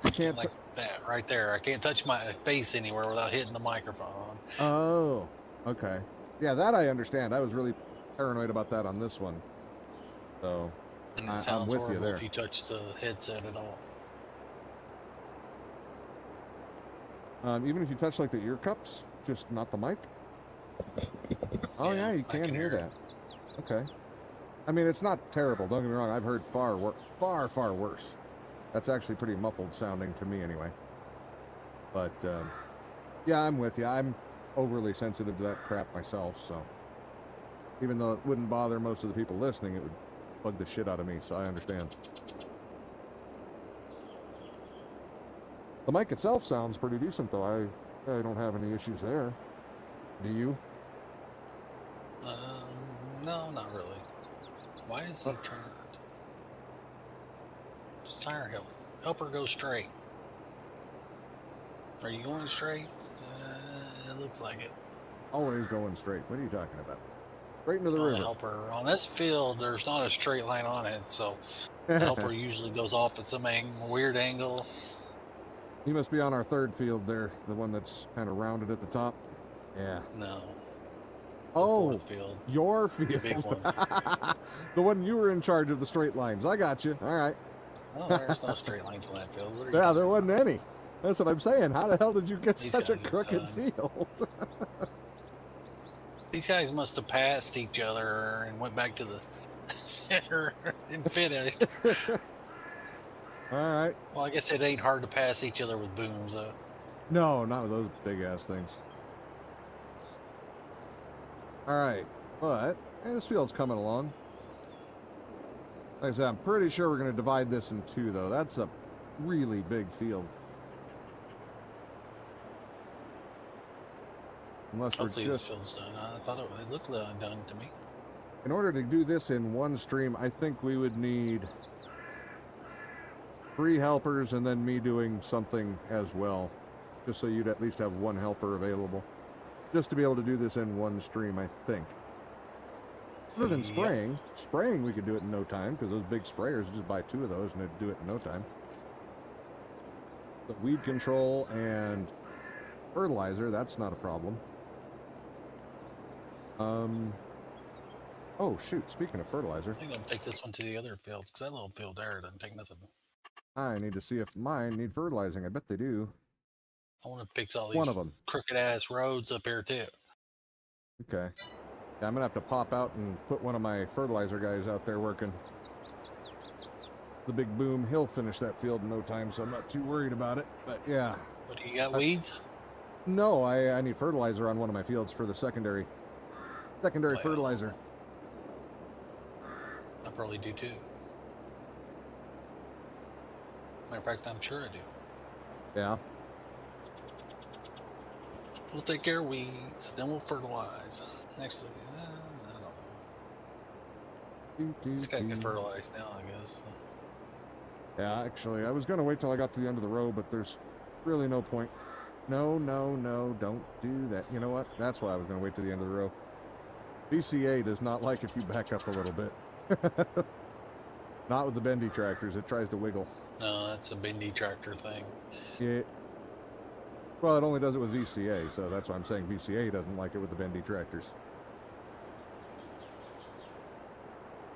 You can't. Like that right there. I can't touch my face anywhere without hitting the microphone. Oh, okay. Yeah, that I understand. I was really paranoid about that on this one. So, And it I'm sounds with you horrible there. if you touch the headset at all. Even if you touch like the ear cups, just not the mic. Oh yeah, you I can hear it. that. Okay. I mean, it's not terrible. Don't get me wrong. I've heard far worse. That's actually pretty muffled sounding to me, anyway. But yeah, I'm with you. I'm overly sensitive to that crap myself. So even though it wouldn't bother most of the people listening, it would bug the shit out of me. So I understand. The mic itself sounds pretty decent, though. I don't have any issues there. Do you? No, not really. Why is he turned? Just tire help her go straight. Are you going straight? It looks like it. Always going straight. What are you talking about? Right into the I'll river. help her. On this field, there's not a straight line on it, so The helper usually goes off at some weird angle. He must be on our third field there, the one that's kind of rounded at the top. Yeah. No. Oh, Fourth field. your The field. big one. The one you were in charge of the straight lines. I got you. All right. Well, there's no straight lines on that field. What are you Yeah, talking there about? wasn't any. That's what I'm saying. How the hell did you get These such a guys are crooked done. field? These guys must have passed each other and went back to the center and finished. All right. Well, I guess it ain't hard to pass each other with booms, though. No, not with those big ass things. All right, but hey, this field's coming along. Like I said, I'm pretty sure we're going to divide this in two, though. That's a really big field. Unless Hopefully we're this just... field's done. I thought it looked done to me. In order to do this in one stream, I think we would need 3 helpers and then me doing something as well. Just so you'd at least have 1 helper available. Just to be able to do this in one stream, I think. Other than spraying. Spraying, we could do it in no time, because those big sprayers, just buy 2 of those and it'd do it in no time. But weed control and fertilizer, that's not a problem. Oh, shoot, speaking of fertilizer. I think I'll take this one to the other field, because that little field there doesn't take nothing. I need to see if mine need fertilizing. I bet they do. I want to fix all One these of them. crooked-ass roads up here, too. Okay. Yeah, I'm going to have to pop out and put one of my fertilizer guys out there working. The big boom, he'll finish that field in no time, so I'm not too worried about it. But yeah. What do you got, weeds? No, I need fertilizer on one of my fields for the secondary Well, fertilizer. I probably do, too. Matter of fact, I'm sure I do. Yeah. We'll take care of weeds, then we'll fertilize. Next, I don't know. This guy can fertilize now, I guess. Yeah, actually, I was going to wait till I got to the end of the row, but there's really no point. No, don't do that. You know what? That's why I was going to wait to the end of the row. BCA does not like if you back up a little bit. Not with the bendy tractors. It tries to wiggle. No, that's a bendy tractor thing. Yeah. Well, it only does it with VCA, so that's why I'm saying VCA doesn't like it with the bendy tractors.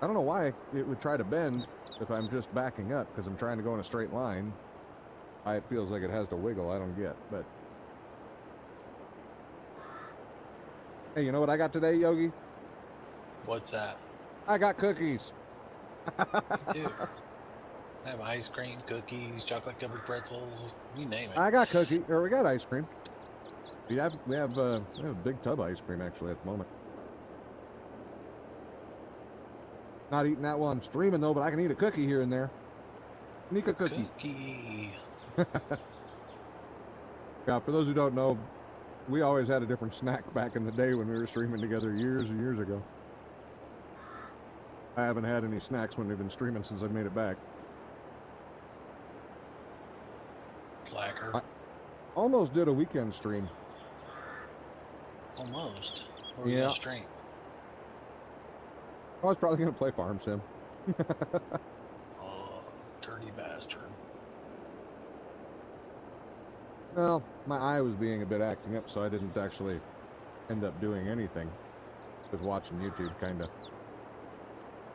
I don't know why it would try to bend if I'm just backing up, because I'm trying to go in a straight line. Why it feels like it has to wiggle, I don't get, but... Hey, you know what I got today, Yogi? What's that? I got cookies. Dude. I have ice cream, cookies, chocolate covered pretzels, you name it. I got we got ice cream. We have a big tub of ice cream actually at the moment. Not eating that while I'm streaming though, but I can eat a cookie here and there. Sneak a cookie. Yeah, for those who don't know, we always had a different snack back in the day when we were streaming together years and years ago. I haven't had any snacks when we've been streaming since I made it back. Slacker. I almost did a weekend stream. Almost. What were you Yeah. gonna stream? I was probably going to play Farm Sim. Oh, dirty bastard. Well, my eye was being a bit acting up, so I didn't actually end up doing anything. Just watching YouTube, kind of.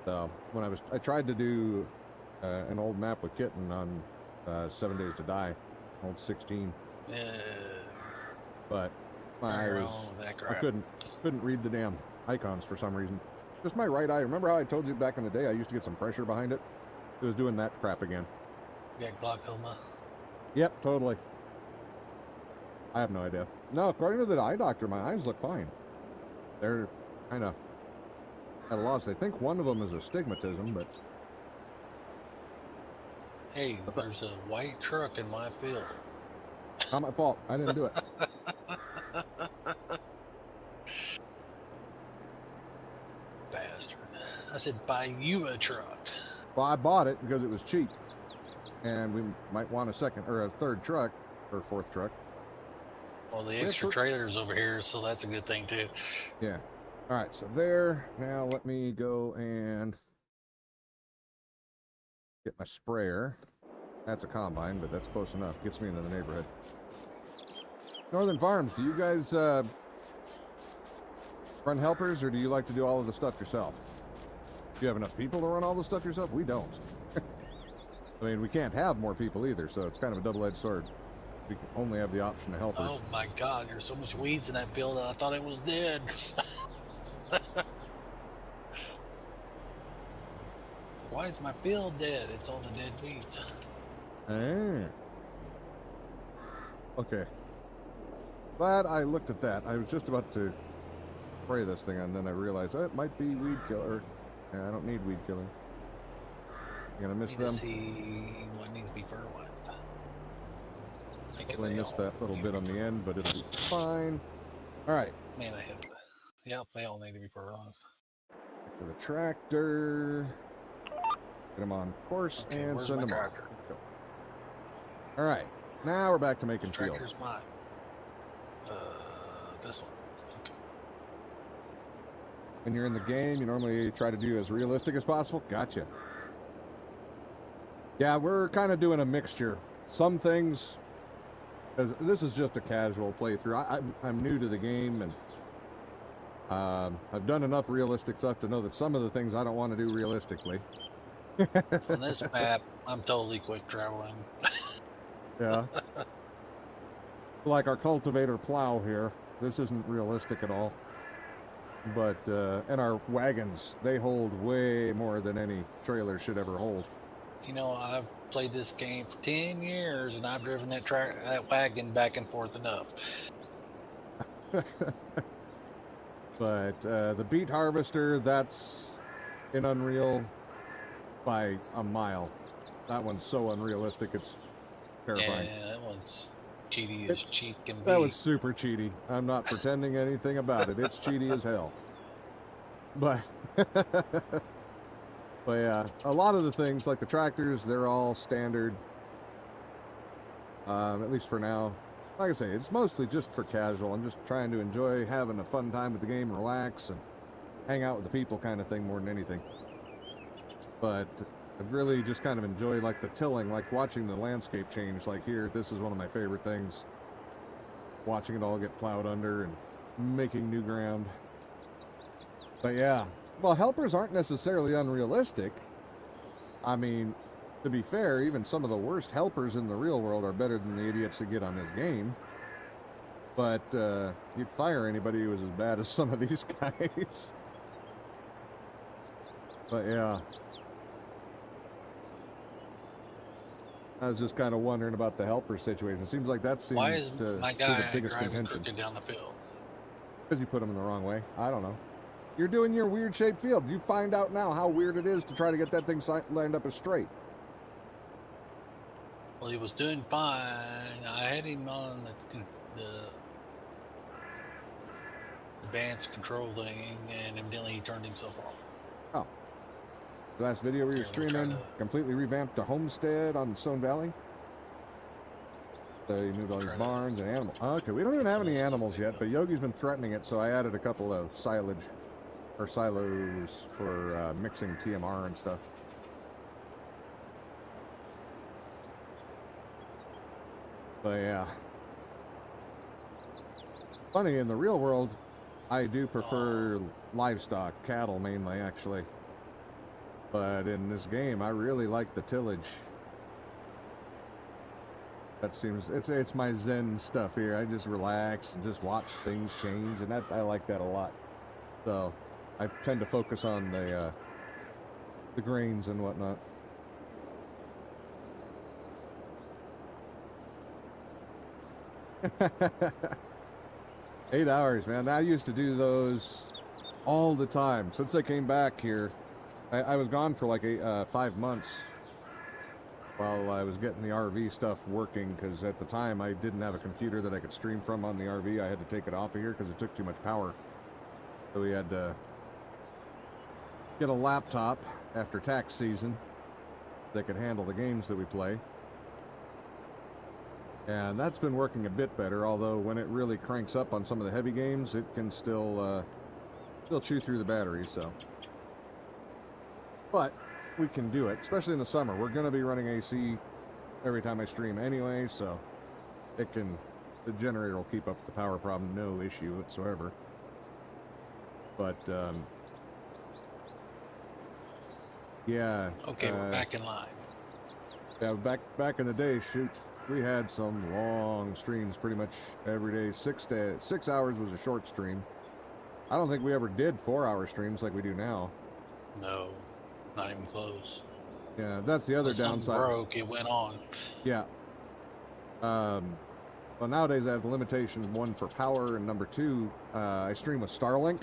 So, when I tried to do an old map with Kitten on 7 Days to Die, old 16. Yeah. But my eye was... That I crap. couldn't read the damn icons for some reason. Just my right eye. Remember how I told you back in the day I used to get some pressure behind it? It was doing that crap again. You got glaucoma. Yep, totally. I have no idea. No, according to the eye doctor, my eyes look fine. They're kind of at a loss. They think one of them is astigmatism, but... Hey, there's a white truck in my field. Not my fault. I didn't do it. Bastard. I said, buy you a truck. Well, I bought it because it was cheap. And we might want a second or a third truck or fourth truck. Well, the extra trailer's over here, so that's a good thing, too. Yeah. All right, so there. Now let me go and Get my sprayer. That's a combine, but that's close enough. Gets me into the neighborhood. Northern Farms, do you guys run helpers, or do you like to do all of the stuff yourself? Do you have enough people to run all the stuff yourself? We don't. I mean, we can't have more people either, so it's kind of a double-edged sword. We only have the option of helpers. Oh my God, there's so much weeds in that field that I thought it was dead. Why is my field dead? It's all the dead weeds. Hey. Okay. Glad I looked at that. I was just about to spray this thing, and then I realized it might be weed killer. Yeah, I don't need weed killer. You gonna miss Need them? to see what needs to be fertilized. I missed that little bit on the end, but it'll be fine. All right. Man, I hit it. Yep, they all need to be fertilized. Back to the tractor. Get them on course Okay, and where's send my them tractor? off. All right. Now we're back to making This field. tractor's mine. This one. Okay. When you're in the game, you normally try to do as realistic as possible. Gotcha. Yeah, we're kind of doing a mixture. Some things, as this is just a casual playthrough. I'm new to the game, and I've done enough realistic stuff to know that some of the things I don't want to do realistically. On this map, I'm totally quick traveling. Yeah. Like our cultivator plow here. This isn't realistic at all. But, and our wagons, they hold way more than any trailer should ever hold. You know, I've played this game for 10 years, and I've driven that wagon back and forth enough. But the beet harvester, that's in Unreal by a mile. That one's so unrealistic, it's terrifying. Yeah, that one's cheaty as cheat can be. That was super cheaty. I'm not pretending anything about it. It's cheaty as hell. But, but yeah, a lot of the things, like the tractors, they're all standard. At least for now. Like I say, it's mostly just for casual. I'm just trying to enjoy having a fun time with the game, relax, and hang out with the people kind of thing more than anything. But I really just kind of enjoy like the tilling, like watching the landscape change. Like here, this is one of my favorite things. Watching it all get plowed under and making new ground. But yeah, well, helpers aren't necessarily unrealistic. I mean, to be fair, even some of the worst helpers in the real world are better than the idiots that get on this game. But you'd fire anybody who was as bad as some of these guys. But yeah. I was just kind of wondering about the helper situation. It seems like that seems Why is to my be guy the biggest driving contention. crooked down the field? Because you put them in the wrong way. I don't know. You're doing your weird shaped field. You find out now how weird it is to try to get that thing lined up as straight. Well, he was doing fine. I had him on the advanced control thing, and evidently he turned himself off. Oh. The last video we were Okay, we'll try streaming, to- completely revamped a homestead on Stone Valley. So you moved all Try these to barns and animals. Okay, we don't even get have some of any this stuff animals made yet, up. but Yogi's been threatening it, so I added a couple of silage or silos for mixing TMR and stuff. But yeah. Funny, in the real world, I do prefer livestock, cattle mainly, actually. But in this game, I really like the tillage. That seems, it's my zen stuff here. I just relax and just watch things change, and that I like that a lot. So I tend to focus on the grains and whatnot. Eight hours, man. I used to do those all the time. Since I came back here, I was gone for like 5 months while I was getting the RV stuff working, because at the time I didn't have a computer that I could stream from on the RV. I had to take it off of here because it took too much power. So we had to get a laptop after tax season that could handle the games that we play. And that's been working a bit better, although when it really cranks up on some of the heavy games, it can still chew through the battery, so. But we can do it, especially in the summer. We're going to be running AC every time I stream anyway, so the generator will keep up with the power problem, no issue whatsoever. But, yeah. Okay, we're back in line. Yeah, back in the day, shoot, we had some long streams pretty much every day. 6 hours was a short stream. I don't think we ever did 4-hour streams like we do now. No, not even close. Yeah, that's the other Unless something downside. broke, it went on. Yeah. Well, nowadays I have the limitation, one for power, and number two, I stream with Starlink.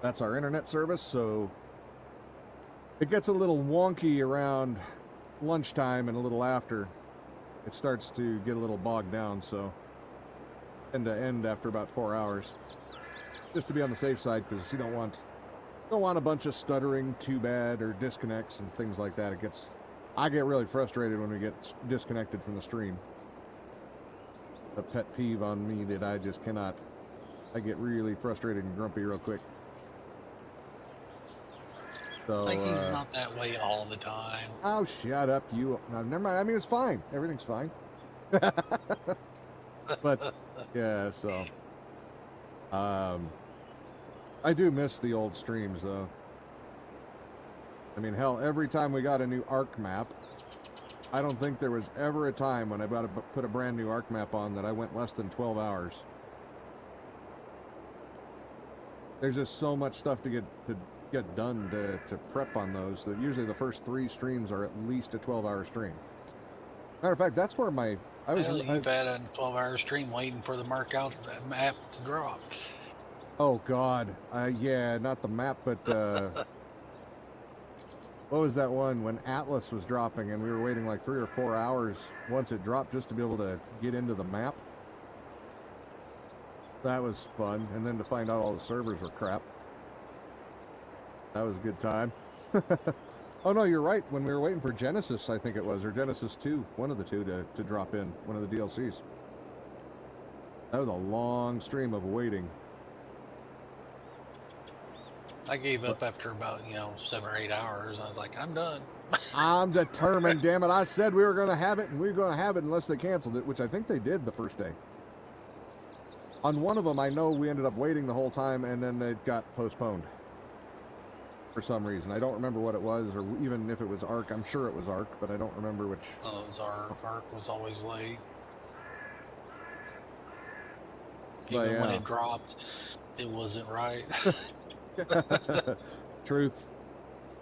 That's our internet service, so it gets a little wonky around lunchtime and a little after. It starts to get a little bogged down, so end to end after about 4 hours. Just to be on the safe side, because you don't want a bunch of stuttering too bad or disconnects and things like that. I get really frustrated when we get disconnected from the stream. A pet peeve on me that I just cannot. I get really frustrated and grumpy real quick. So, Like he's not that way all the time. Oh, shut up, you. No, never mind. I mean, it's fine. Everything's fine. But yeah, so I do miss the old streams, though. I mean, hell, every time we got a new ARC map, I don't think there was ever a time when I put a brand new ARC map on that I went less than 12 hours. There's just so much stuff to get done to prep on those that usually the first 3 streams are at least a 12-hour stream. Matter of fact, that's where You've had a 12-hour stream waiting for the mark out map to drop. Oh God, yeah, not the map, but what was that one when Atlas was dropping and we were waiting like 3 or 4 hours once it dropped just to be able to get into the map? That was fun, and then to find out all the servers were crap. That was a good time. Oh no, you're right. When we were waiting for Genesis, I think it was, or Genesis 2, one of the two to drop in, one of the DLCs. That was a long stream of waiting. I gave up after about 7 or 8 hours. I was like, I'm done. I'm determined, damn it. I said we were going to have it, and we were going to have it unless they canceled it, which I think they did the first day. On one of them, I know we ended up waiting the whole time, and then it got postponed. For some reason. I don't remember what it was, or even if it was ARC. I'm sure it was ARC, but I don't remember which. Oh, it was ARC was always late. But Even when yeah. it dropped, it wasn't right. Truth.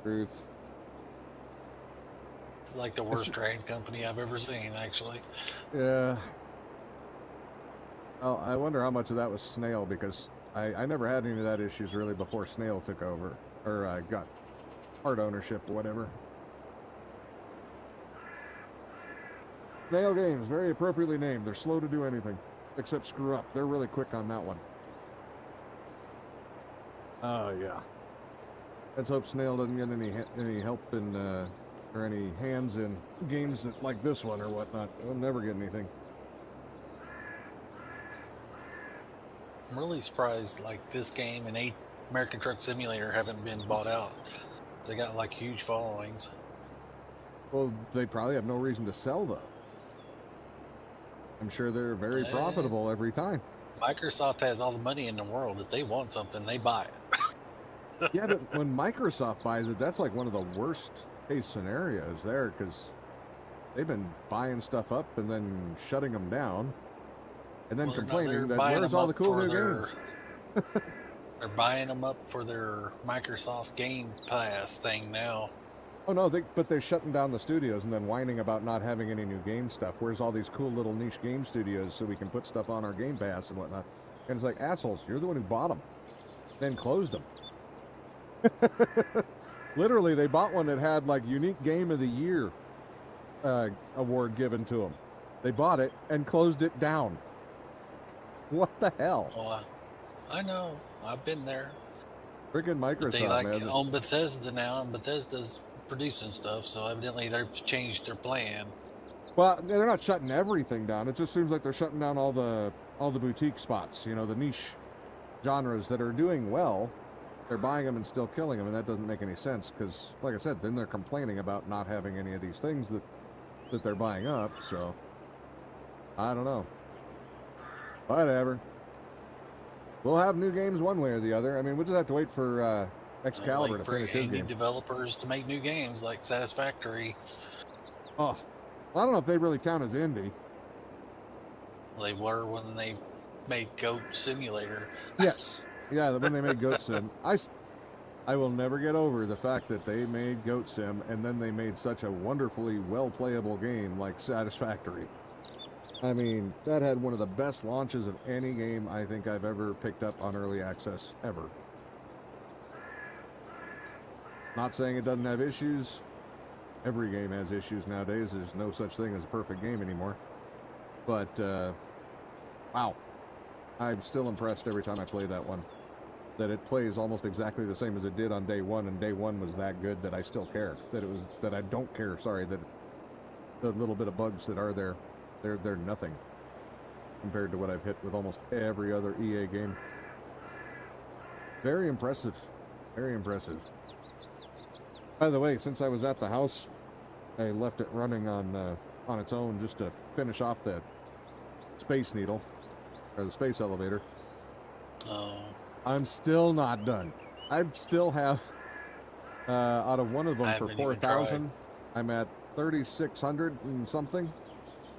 It's like the worst train company I've ever seen, actually. Yeah. Oh, I wonder how much of that was Snail, because I never had any of that issues really before Snail took over. Or got part ownership or whatever. Snail Games, very appropriately named. They're slow to do anything except screw up. They're really quick on that one. Oh yeah. Let's hope Snail doesn't get any help in or any hands in games like this one or whatnot. We'll never get anything. I'm really surprised, like this game and American Truck Simulator haven't been bought out. They got like huge followings. Well, they probably have no reason to sell though. I'm sure they're very profitable every time. Microsoft has all the money in the world. If they want something, they buy it. Yeah, but when Microsoft buys it, that's like one of the worst case scenarios there, because they've been buying stuff up and then shutting them down, and then complaining that where's all the cool new games. They're buying them up for their Microsoft Game Pass thing now. Oh no, but they're shutting down the studios and then whining about not having any new game stuff. Where's all these cool little niche game studios so we can put stuff on our Game Pass and whatnot? And it's like, assholes, you're the one who bought them, then closed them. Literally, they bought one that had like Unique Game of the Year award given to them. They bought it and closed it down. What the hell? Well, I know. I've been there. Freaking Microsoft, They like man. own Bethesda now, and Bethesda's producing stuff, so evidently they've changed their plan. Well, they're not shutting everything down. It just seems like they're shutting down all the boutique spots, the niche genres that are doing well. they're buying them and still killing them, and that doesn't make any sense because, like I said, then they're complaining about not having any of these things that they're buying up. So I don't know. Whatever. We'll have new games one way or the other. I mean, we'll just have to wait for Excalibur Like to for finish his indie game. developers to make new games like Satisfactory. Oh, well, I don't know if they really count as indie. They were when they made Goat Simulator. Yes. Yeah, when they made Goat Sim. I will never get over the fact that they made Goat Sim and then they made such a wonderfully well-playable game like Satisfactory. I mean, that had one of the best launches of any game I think I've ever picked up on early access, ever. Not saying it doesn't have issues. Every game has issues nowadays. There's no such thing as a perfect game anymore. But, wow. I'm still impressed every time I play that one. That it plays almost exactly the same as it did on day one, and day one was that good that I still care. That I don't care, sorry, that the little bit of bugs that are there, they're nothing compared to what I've hit with almost every other EA game. Very impressive. Very impressive. By the way, since I was at the house, I left it running on its own just to finish off that Space Needle, or the space elevator. Oh. I'm still not done. I still have, out of one of them for haven't even 4,000, I'm at 3,600 and something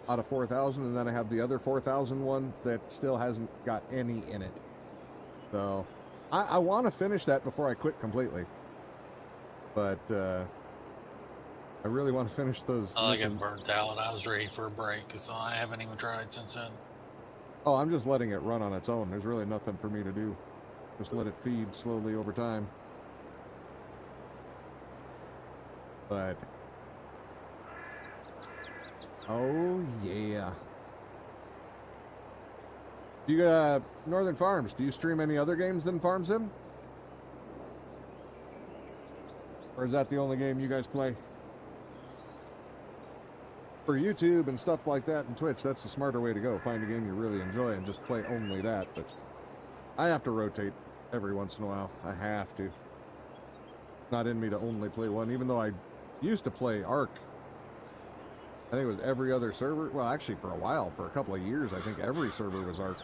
out of 4,000, and then I have the other 4,000 one that still hasn't got any in it. So, I want to finish that before I quit completely. But, I really want to finish those I got missions. burnt out. I was ready for a break, so I haven't even tried since then. Oh, I'm just letting it run on its own. There's really nothing for me to do. Just let it feed slowly over time. But... oh, yeah. You got Northern Farms. Do you stream any other games than Farm Sim? Or is that the only game you guys play? For YouTube and stuff like that and Twitch, that's the smarter way to go. Find a game you really enjoy and just play only that. But I have to rotate every once in a while. I have to. Not in me to only play one, even though I used to play Ark. I think it was every other server. Well, actually, for a while, for a couple of years, I think every server was Ark.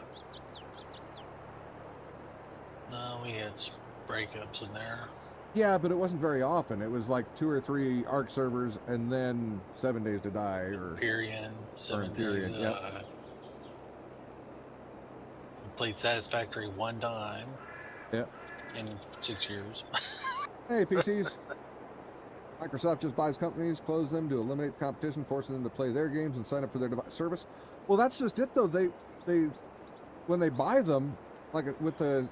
No, we had breakups in there. Yeah, but it wasn't very often. It was like 2 or 3 Ark servers, and then 7 Days to Die, or Period. 7 Period, days. yep. Played Satisfactory one time. Yep. In 6 years. Hey, PCs. Microsoft just buys companies, closes them to eliminate the competition, forcing them to play their games and sign up for their service. Well, that's just it, though. They when they buy them, like with the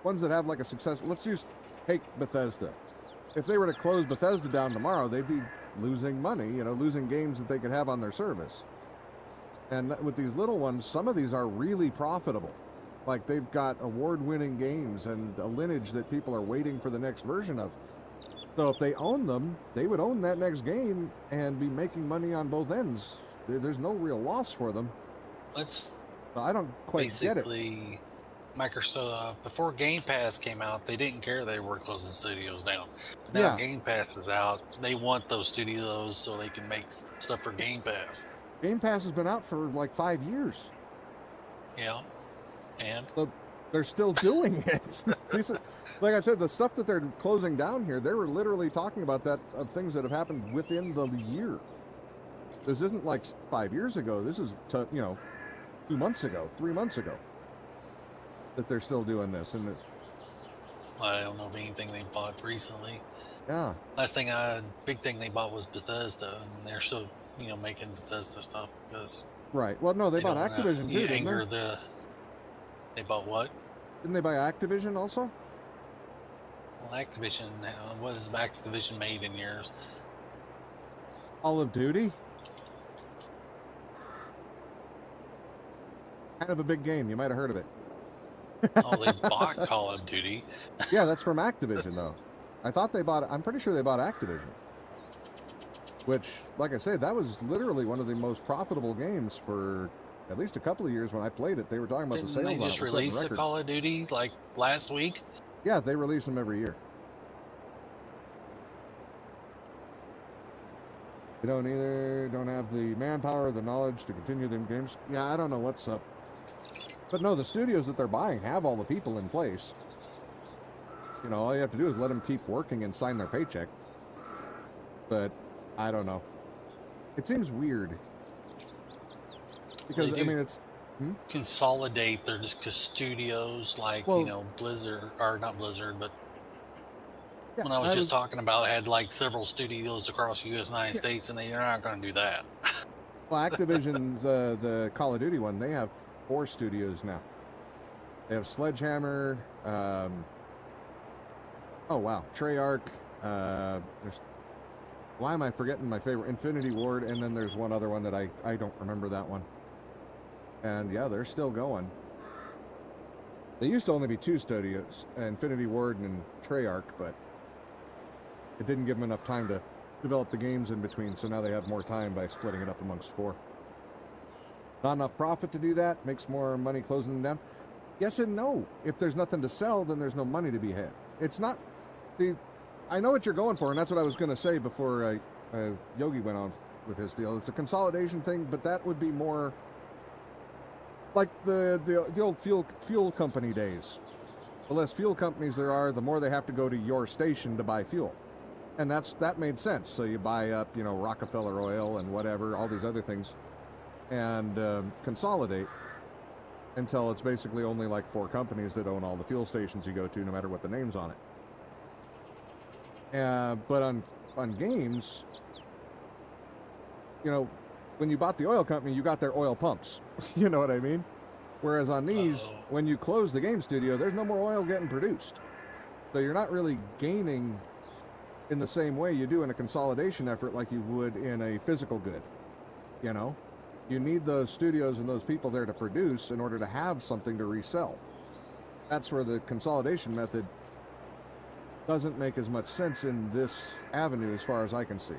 ones that have like a success. Let's take Bethesda. If they were to close Bethesda down tomorrow, they'd be losing money, losing games that they could have on their service. And with these little ones, some of these are really profitable. Like they've got award-winning games and a lineage that people are waiting for the next version of. So if they own them, they would own that next game and be making money on both ends. There's no real loss for them. Let's So I don't quite get it. basically Microsoft, before Game Pass came out, they didn't care they were closing studios down. Now Yeah. Game Pass is out. They want those studios so they can make stuff for Game Pass. Game Pass has been out for like 5 years. Yeah. And But they're still doing it. Like I said, the stuff that they're closing down here, they were literally talking about that, of things that have happened within the year. This isn't like 5 years ago. This is, 2 months ago, 3 months ago, that they're still doing this. And I don't know of anything they bought recently. yeah, Big thing they bought was Bethesda, and they're still, making Bethesda stuff because right. Well, no, they bought don't wanna Activision too, didn't anger they? They bought what? Didn't they buy Activision also? Well, Activision. What has Activision made in years? Call of Duty? Kind of a big game. You might have heard of it. Oh, they bought Call of Duty. Yeah, that's from Activision, though. I'm pretty sure they bought Activision. Which, like I said, that was literally one of the most profitable games for at least a couple of years when I played it. They were talking about the Didn't sales they on it. just were setting release the records. Call of Duty like last week? Yeah, they release them every year. They don't have the manpower or the knowledge to continue them games. Yeah, I don't know what's up. But no, the studios that they're buying have all the people in place. You know, all you have to do is let them keep working and sign their paycheck. But I don't know. It seems weird. Because, I mean, it's... Consolidate their just studios like, Well- you know, Blizzard, or not Blizzard, but Yeah, when I was just talking about had like several studios across the United States, and they're not going to do that. Well, Activision, the Call of Duty one, they have 4 studios now. They have Sledgehammer, oh wow, Treyarch, there's, why am I forgetting my favorite, Infinity Ward, and then there's one other one that I don't remember that one. And yeah, they're still going. They used to only be 2 studios, Infinity Ward and Treyarch, but it didn't give them enough time to develop the games in between, so now they have more time by splitting it up amongst 4. Not enough profit to do that, makes more money closing them down. Yes and no. If there's nothing to sell, then there's no money to be had. It's not the... I know what you're going for, and that's what I was going to say before Yogi went on with his deal. It's a consolidation thing, but that would be more like the old fuel company days. The less fuel companies there are, the more they have to go to your station to buy fuel. And that made sense. So you buy up, you know, Rockefeller Oil and whatever, all these other things, and consolidate until it's basically only like 4 companies that own all the fuel stations you go to, no matter what the name's on it. But on games, you know, when you bought the oil company, you got their oil pumps. You know what I mean? Whereas on these, when you close the game studio, there's no more oil getting produced. So you're not really gaining in the same way you do in a consolidation effort like you would in a physical good. You know? You need those studios and those people there to produce in order to have something to resell. That's where the consolidation method doesn't make as much sense in this avenue as far as I can see.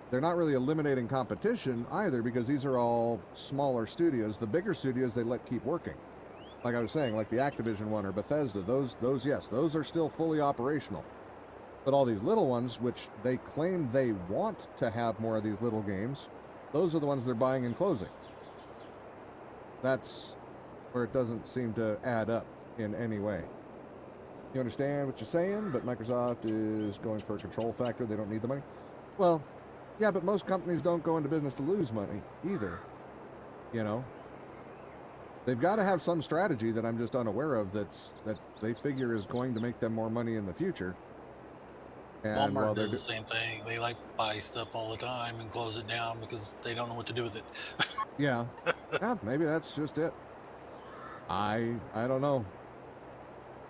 They're not really eliminating competition either, because these are all smaller studios. The bigger studios they let keep working. Like I was saying, like the Activision one or Bethesda, those yes, those are still fully operational. But all these little ones, which they claim they want to have more of these little games, those are the ones they're buying and closing. That's where it doesn't seem to add up in any way. You understand what you're saying, but Microsoft is going for a control factor. They don't need the money. Well, yeah, but most companies don't go into business to lose money either. You know? They've got to have some strategy that I'm just unaware of that they figure is going to make them more money in the future. And Walmart does the same thing. They like buy stuff all the time and close it down because they don't know what to do with it. Yeah. Yeah, maybe that's just it. I don't know.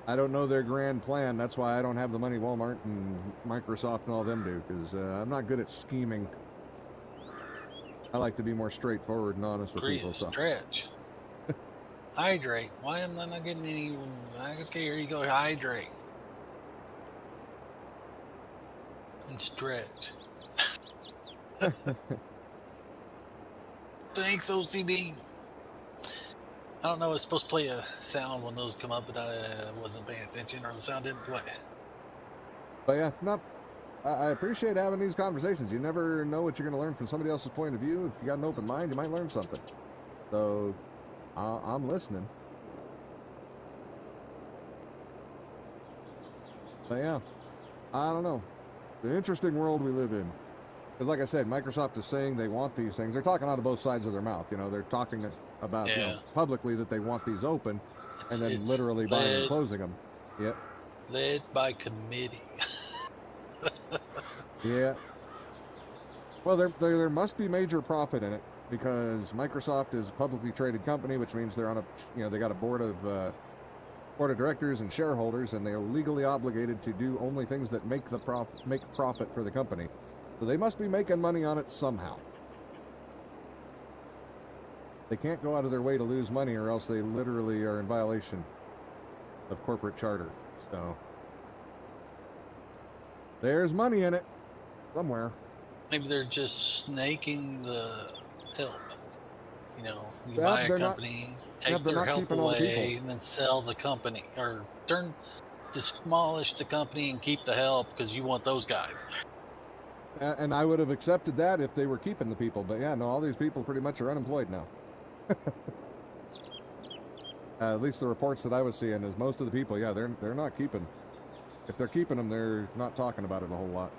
I don't know their grand plan. That's why I don't have the money Walmart and Microsoft and all them do, because I'm not good at scheming. I like to be more straightforward and honest with people. So. Stretch. Hydrate. Why am I not getting any? Okay, here you go. Hydrate. And stretch. Thanks, OCD. I don't know. It's supposed to play a sound when those come up, but I wasn't paying attention, or the sound didn't play. But yeah, no, I appreciate having these conversations. You never know what you're going to learn from somebody else's point of view. If you got an open mind, you might learn something. So, I'm listening. But yeah, I don't know. It's an interesting world we live in. Because like I said, Microsoft is saying they want these things. They're talking out of both sides of their mouth. You know, they're talking about you know, publicly that they want these open, and then literally buying and closing them. Yep. Led by committee. Yeah. Well, there must be major profit in it, because Microsoft is a publicly traded company, which means they're on a, you know, they got a board of directors and shareholders, and they are legally obligated to do only things that make profit for the company. So they must be making money on it somehow. They can't go out of their way to lose money, or else they literally are in violation of corporate charter. So there's money in it somewhere. Maybe they're just snaking the help. You know, you Yeah, buy a they're not. company, Yeah, take they're their not help keeping all the people. away, and then sell the company, or demolish the company and keep the help because you want those guys. And I would have accepted that if they were keeping the people. But yeah, no, all these people pretty much are unemployed now. At least the reports that I was seeing is most of the people, yeah, they're not keeping. If they're keeping them, they're not talking about it a whole lot.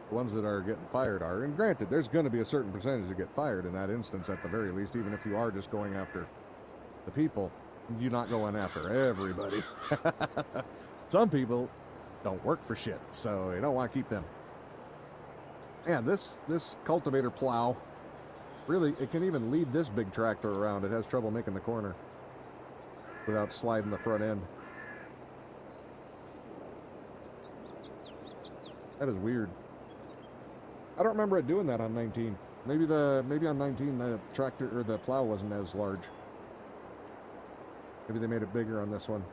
The ones that are getting fired are, and granted, there's going to be a certain percentage that get fired in that instance at the very least, even if you are just going after the people. You're not going after everybody. Some people don't work for shit, so you don't want to keep them. Man, this cultivator plow, really, it can even lead this big tractor around. It has trouble making the corner without sliding the front end. That is weird. I don't remember it doing that on 19. Maybe on 19 the tractor or the plow wasn't as large. Maybe they made it bigger on this one.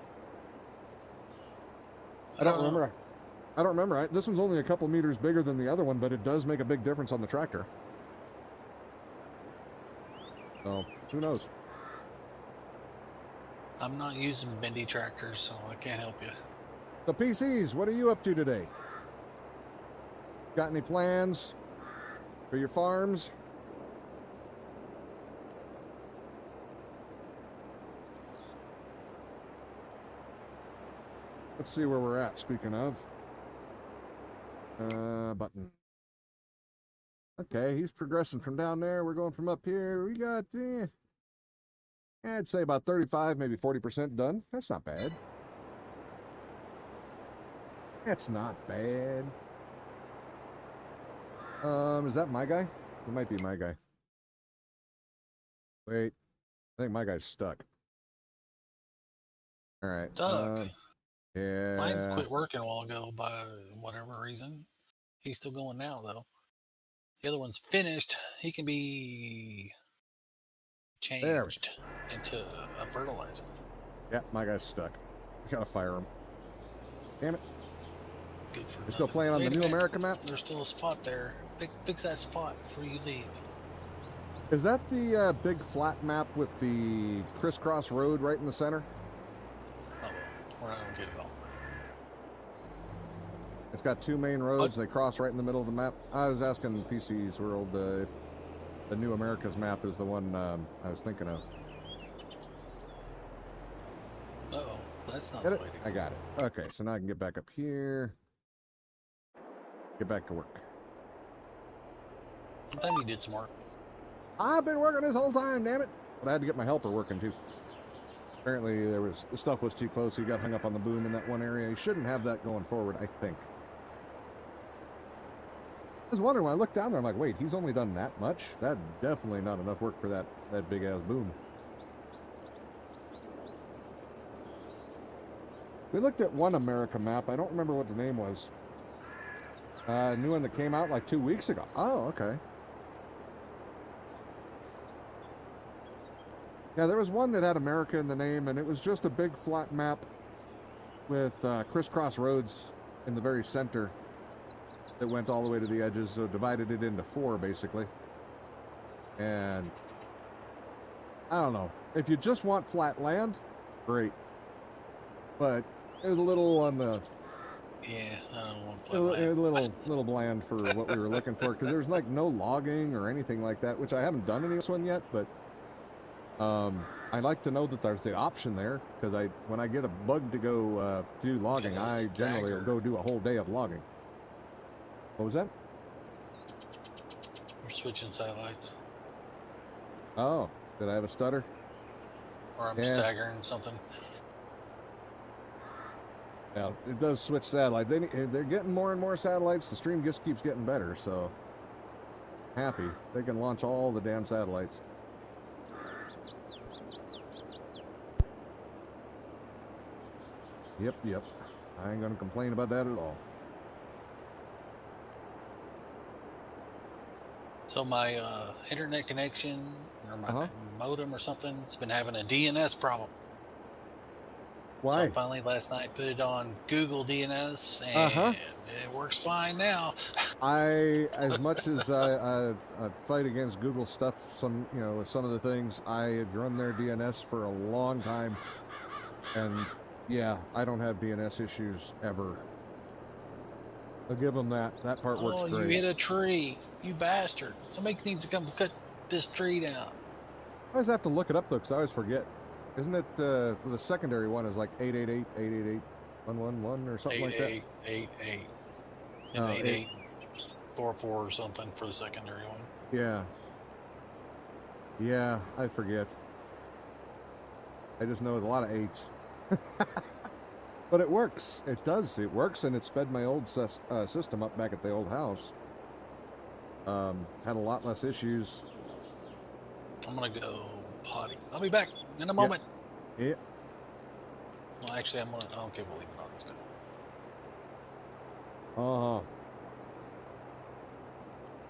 I don't remember. I don't remember. This one's only a couple meters bigger than the other one, but it does make a big difference on the tractor. So, who knows? I'm not using bendy tractors, so I can't help you. The PCs, what are you up to today? Got any plans for your farms? Let's see where we're at, speaking of. Button. Okay, he's progressing from down there. We're going from up here. We got, I'd say about 35, maybe 40% done. That's not bad. That's not bad. Is that my guy? It might be my guy. Wait, I think my guy's stuck. All right. Doug. Yeah. Mine quit working a while ago by whatever reason. He's still going now, though. The other one's finished. He can be changed into a fertilizer. Yeah, my guy's stuck. We gotta fire him. Damn it. Good for You're still playing on the New America map? There's still a spot there. Fix that spot before you leave. Is that the big flat map with the crisscross road right in the center? Oh, well, we're not going to get it all. It's got two main roads. They cross right in the middle of the map. I was asking PC's World if the New America's map is the one I was thinking of. Uh-oh, that's not Get the it? way to go. I got it. Okay, so now I can get back up here. Get back to work. One time you did some work. I've been working this whole time, damn it. But I had to get my helper working too. Apparently the stuff was too close. He got hung up on the boom in that one area. He shouldn't have that going forward, I think. I was wondering when I looked down there, I'm like, wait, he's only done that much? That's definitely not enough work for that big ass boom. We looked at one America map. I don't remember what the name was. New one that came out like 2 weeks ago. Oh, okay. Yeah, there was one that had America in the name, and it was just a big flat map with crisscross roads in the very center that went all the way to the edges, so divided it into 4, basically. And I don't know. If you just want flat land, great. But it was a little on the... Yeah, I don't want flat land. A little bland for what we were looking for, because there's like no logging or anything like that, which I haven't done in this one yet, but I like to know that there's the option there, because when I get a bug to go do logging, I generally will go do a whole day of logging. What was that? We're switching satellites. Oh, did I have a stutter? Or I'm staggering something. Yeah, it does switch satellite. They're getting more and more satellites. The stream just keeps getting better, so happy. They can launch all the damn satellites. Yep. I ain't gonna complain about that at all. So my internet connection, or my modem or something, it's been having a DNS problem. So I Why? finally last night put it on Google DNS, Uh-huh. and it works fine now. As much as I fight against Google stuff, with some of the things, I have run their DNS for a long time, and yeah, I don't have DNS issues ever. I'll give them that. That part works Oh, you great. hit a tree, you bastard! Somebody needs to come cut this tree down. I always have to look it up though, because I always forget. Isn't it the secondary one is like 888-888-111 or something like that? 8888 Oh, and 8844 or something for the secondary one. Yeah. Yeah, I forget. I just know a lot of eights. But it works. It does. It works, and it sped my old system up back at the old house. Had a lot less issues. I'm gonna go potty. I'll be back in a moment. Yeah. Well, actually, I'm gonna. Okay, we'll leave it on this guy. Uh-huh.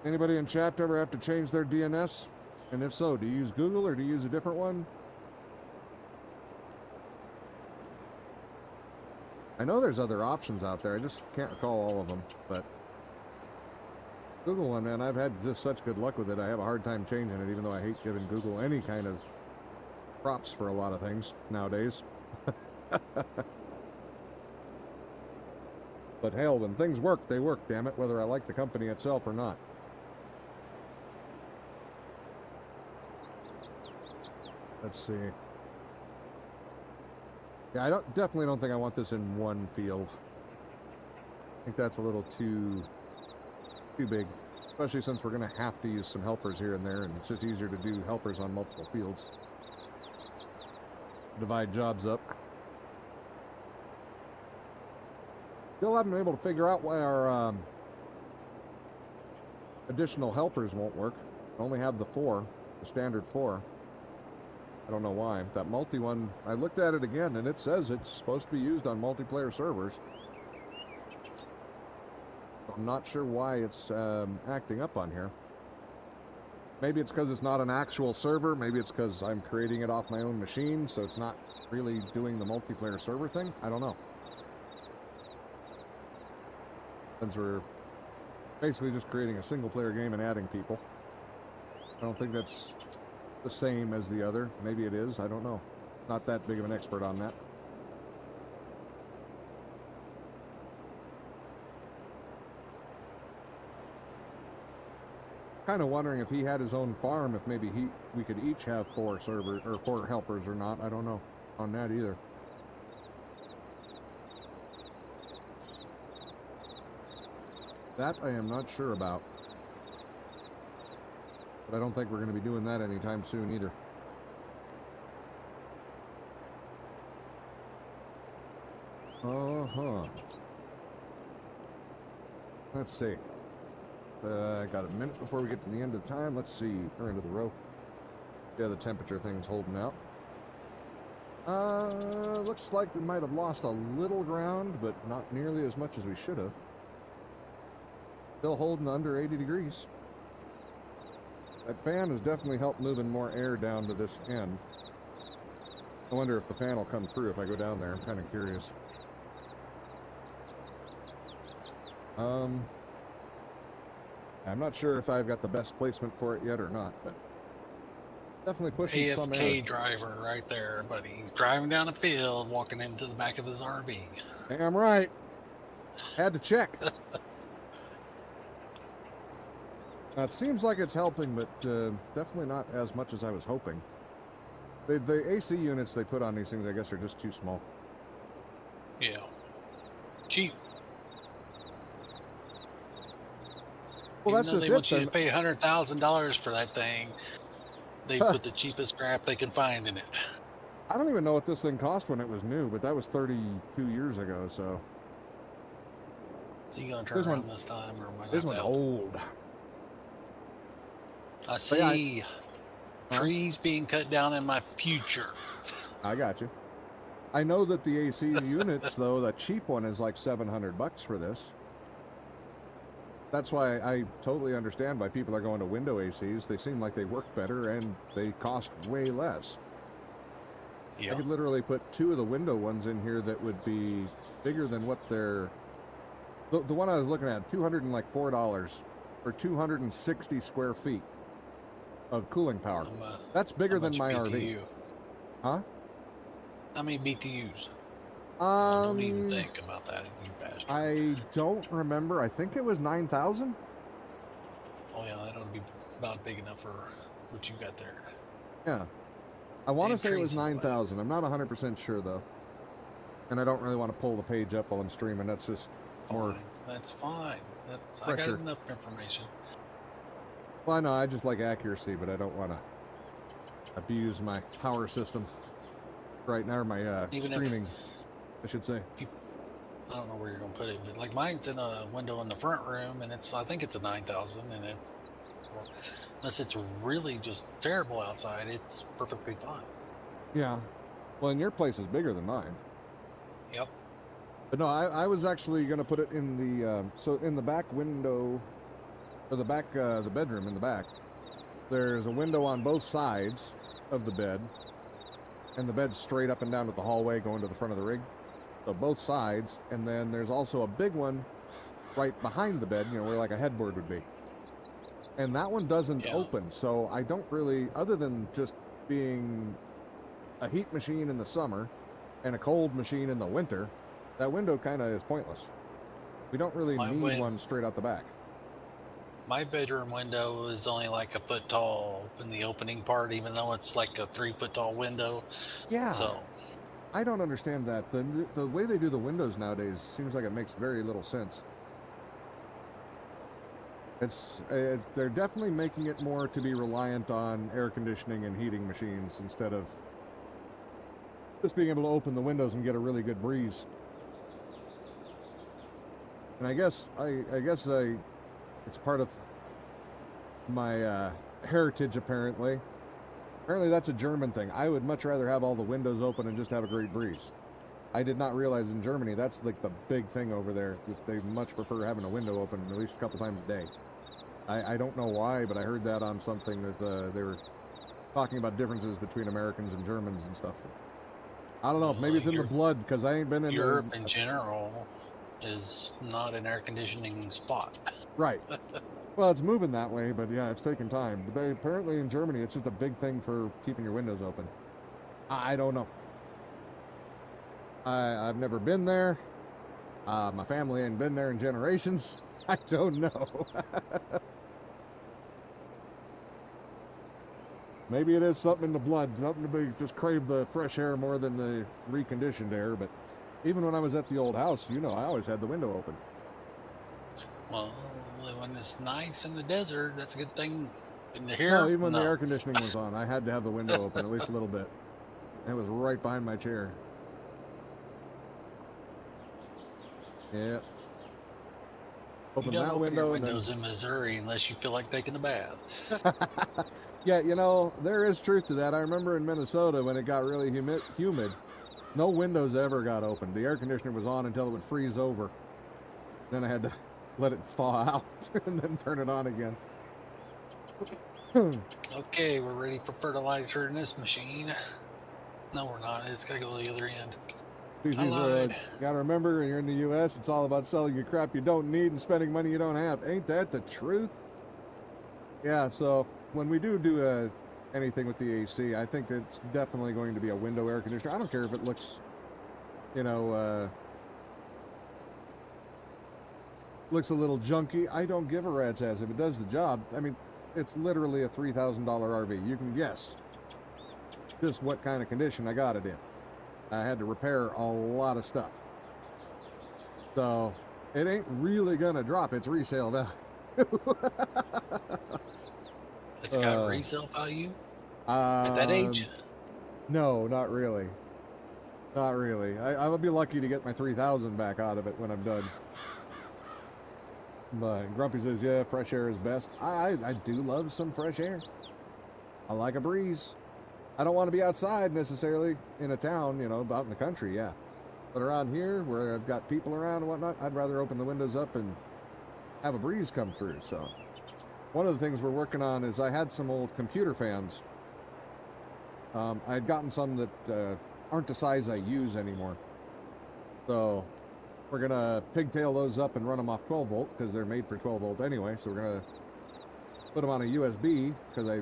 Anybody in chat ever have to change their DNS? And if so, do you use Google or do you use a different one? I know there's other options out there. I just can't recall all of them. But Google one, man, I've had just such good luck with it. I have a hard time changing it, even though I hate giving Google any kind of props for a lot of things nowadays. But hell, when things work, they work, damn it, whether I like the company itself or not. Let's see. Yeah, definitely don't think I want this in one field. I think that's a little too big, especially since we're going to have to use some helpers here and there, and it's just easier to do helpers on multiple fields. Divide jobs up. Still haven't been able to figure out why our additional helpers won't work. I only have the standard 4. I don't know why. That multi one, I looked at it again, and it says it's supposed to be used on multiplayer servers. I'm not sure why it's acting up on here. Maybe it's because it's not an actual server. Maybe it's because I'm creating it off my own machine, so it's not really doing the multiplayer server thing. I don't know. Since we're basically just creating a single-player game and adding people. I don't think that's the same as the other. Maybe it is. I don't know. Not that big of an expert on that. Kind of wondering if he had his own farm, if maybe we could each have 4 servers or 4 helpers or not. I don't know on that either. That I am not sure about. But I don't think we're going to be doing that anytime soon either. Uh-huh. Let's see. I got a minute before we get to the end of the time. Let's see. Or end of the row. Yeah, the temperature thing's holding out. Looks like we might have lost a little ground, but not nearly as much as we should have. Still holding under 80 degrees. That fan has definitely helped moving more air down to this end. I wonder if the fan will come through if I go down there. I'm kind of curious. I'm not sure if I've got the best placement for it yet or not, but definitely pushing some air. AFK driver right there, buddy. He's driving down the field, walking into the back of his RV. Damn right. Had to check. Now, it seems like it's helping, but definitely not as much as I was hoping. The AC units they put on these things, I guess, are just too small. Yeah. Cheap. Well, Even that's though just they want it. you to pay $100,000 for that thing, they put the cheapest crap they can find in it. I don't even know what this thing cost when it was new, but that was 32 years ago, so. Is he going to turn This around one- this time, or am I This going one's to old. I see trees being cut down in my future. I got you. I know that the AC units, though, the cheap one is like $700 for this. That's why I totally understand why people are going to window ACs. They seem like they work better and they cost way less. Yeah. I could literally put 2 of the window ones in here that would be bigger than what they're... The one I was looking at, $204 for 260 square feet of cooling power. That's bigger than my RV. Huh? How many BTUs? Don't even think about that, you bastard. I don't remember. I think it was 9,000. Oh yeah, that'll be about big enough for what you got there. Yeah. I want to Damn say it was trees in the way. 9,000. I'm not 100% sure, though. And I don't really want to pull the page up while I'm streaming. That's just more... Fine. That's fine. I pressure. got enough information. Well, I know. I just like accuracy, but I don't want to abuse my power system right now, or my Even if- streaming, I should say. I don't know where you're gonna put it, but like mine's in a window in the front room, and I think it's a 9,000, and well, unless it's really just terrible outside, it's perfectly fine. Yeah. Well, and your place is bigger than mine. Yep. But no, I was actually going to put it in the, so in the back window, or the back, the bedroom in the back, there's a window on both sides of the bed, and the bed's straight up and down with the hallway going to the front of the rig. So both sides, and then there's also a big one right behind the bed, you know, where like a headboard would be. And that one doesn't open, so I don't really, other than just being a heat machine in the summer and a cold machine in the winter, that window kind of is pointless. We don't really need one straight out the back. My bedroom window is only like a foot tall in the opening part, even though it's like a 3-foot tall window. Yeah. So I don't understand that. The way they do the windows nowadays seems like it makes very little sense. It's they're definitely making it more to be reliant on air conditioning and heating machines instead of just being able to open the windows and get a really good breeze. And I guess it's part of my heritage, apparently. Apparently that's a German thing. I would much rather have all the windows open and just have a great breeze. I did not realize in Germany that's like the big thing over there, that they much prefer having a window open at least a couple times a day. I don't know why, but I heard that on something that they were talking about differences between Americans and Germans and stuff. I don't know. Well, Maybe it's in the blood, because I ain't been in Europe in general is not an air conditioning spot. Right. Well, it's moving that way, but yeah, it's taking time. But they apparently in Germany, it's just a big thing for keeping your windows open. I don't know. I've never been there. My family ain't been there in generations. I don't know. Maybe it is something in the blood, something to be just crave the fresh air more than the reconditioned air. But even when I was at the old house, you know, I always had the window open. Well, when it's nice in the desert, that's a good thing. In the here, No, even when the air conditioning was on, I had to have the window open at least a little bit. It was right behind my chair. Yeah. Open you don't that open window. your windows in Missouri unless you feel like taking a bath. Yeah, you know, there is truth to that. I remember in Minnesota when it got really humid, no windows ever got opened. The air conditioner was on until it would freeze over. Then I had to let it thaw out and then turn it on again. Okay, we're ready for fertilizer in this machine. No, we're not. It's got to go to the other end. I lied. Gotta remember, you're in the U.S., it's all about selling you crap you don't need and spending money you don't have. Ain't that the truth? Yeah, so when we do anything with the AC, I think it's definitely going to be a window air conditioner. I don't care if it looks, you know, looks a little junky. I don't give a rat's ass if it does the job. I mean, it's literally a $3,000 RV. You can guess just what kind of condition I got it in. I had to repair a lot of stuff. So it ain't really gonna drop its resale value. It's got resale value at that age? No, not really. Not really. I would be lucky to get my 3,000 back out of it when I'm done. But Grumpy says, yeah, fresh air is best. I do love some fresh air. I like a breeze. I don't want to be outside necessarily in a town, you know, out in the country, yeah. But around here, where I've got people around and whatnot, I'd rather open the windows up and have a breeze come through. So one of the things we're working on is I had some old computer fans I had gotten some that aren't the size I use anymore. So we're going to pigtail those up and run them off 12 volt because they're made for 12 volt anyway. So we're going to put them on a USB because I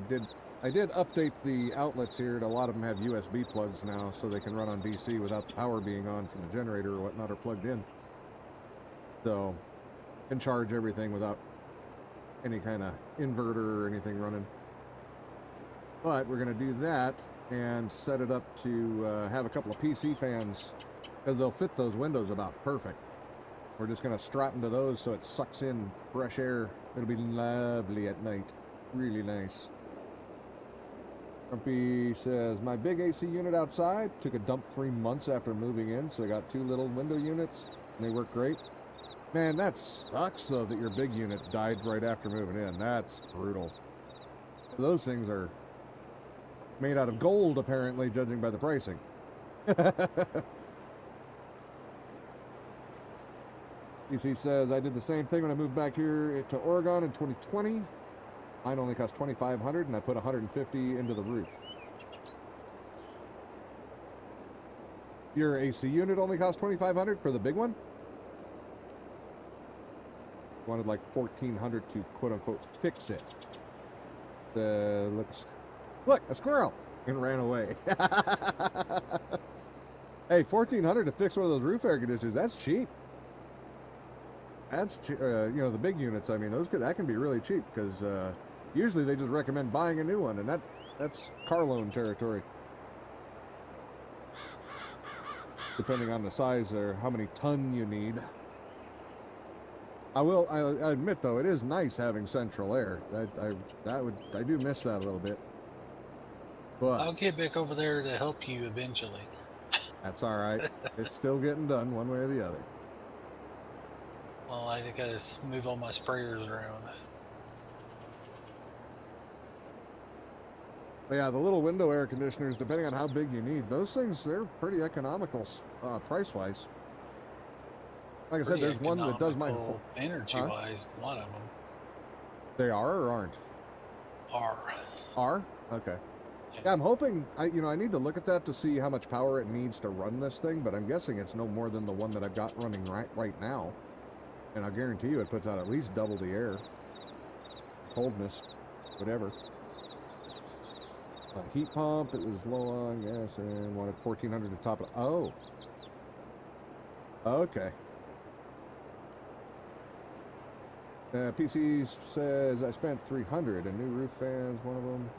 did update the outlets here. A lot of them have USB plugs now so they can run on DC without the power being on from the generator or whatnot or plugged in. So can charge everything without any kind of inverter or anything running. But we're going to do that and set it up to have a couple of PC fans because they'll fit those windows about perfect. We're just going to strap them to those so it sucks in fresh air. It'll be lovely at night. Really nice. Grumpy says, my big AC unit outside took a dump 3 months after moving in, so I got 2 little window units and they work great. Man, that sucks though that your big unit died right after moving in. That's brutal. Those things are made out of gold, apparently, judging by the pricing. PC says, I did the same thing when I moved back here to Oregon in 2020. Mine only cost $2,500 and I put $150 into the roof. Your AC unit only cost $2,500 for the big one? Wanted like $1,400 to quote unquote fix it. Look, a squirrel, and ran away. Hey, $1,400 to fix one of those roof air conditioners. That's cheap. That's you know, the big units. I mean, that can be really cheap because usually they just recommend buying a new one, and that's car loan territory. Depending on the size or how many ton you need. I admit though, it is nice having central air. I do miss that a little bit. But I'll get back over there to help you eventually. that's all right. It's still getting done one way or the other. Well, I gotta move all my sprayers around. But yeah, the little window air conditioners, depending on how big you need, those things, they're pretty economical price-wise. Like I said, there's one that does my energy-wise. A lot of them They are or aren't? are. Okay. Yeah, I'm hoping. I need to look at that to see how much power it needs to run this thing. But I'm guessing it's no more than the one that I've got running right now. And I guarantee you, it puts out at least double the air, coldness, whatever. Heat pump. It was low on gas and wanted $1,400 to top it. Oh. Okay. PC says I spent $300. A new roof fans, one of them.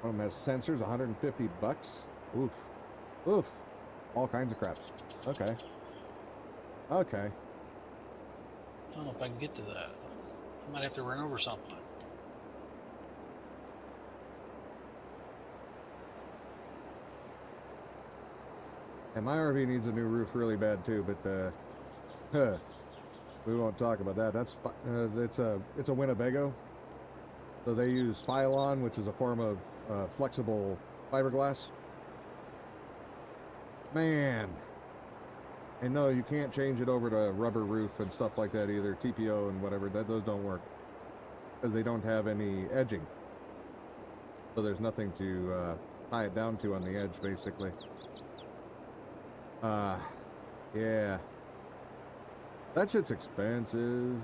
One of them has sensors, $150. Oof. Oof. All kinds of craps. Okay. Okay. I don't know if I can get to that. I might have to run over something. And my RV needs a new roof really bad too, but we won't talk about that. That's it's a Winnebago, so they use Phylon, which is a form of flexible fiberglass. Man, and no, you can't change it over to rubber roof and stuff like that either. TPO and whatever, those don't work because they don't have any edging, so there's nothing to tie it down to on the edge, basically. Yeah. That shit's expensive.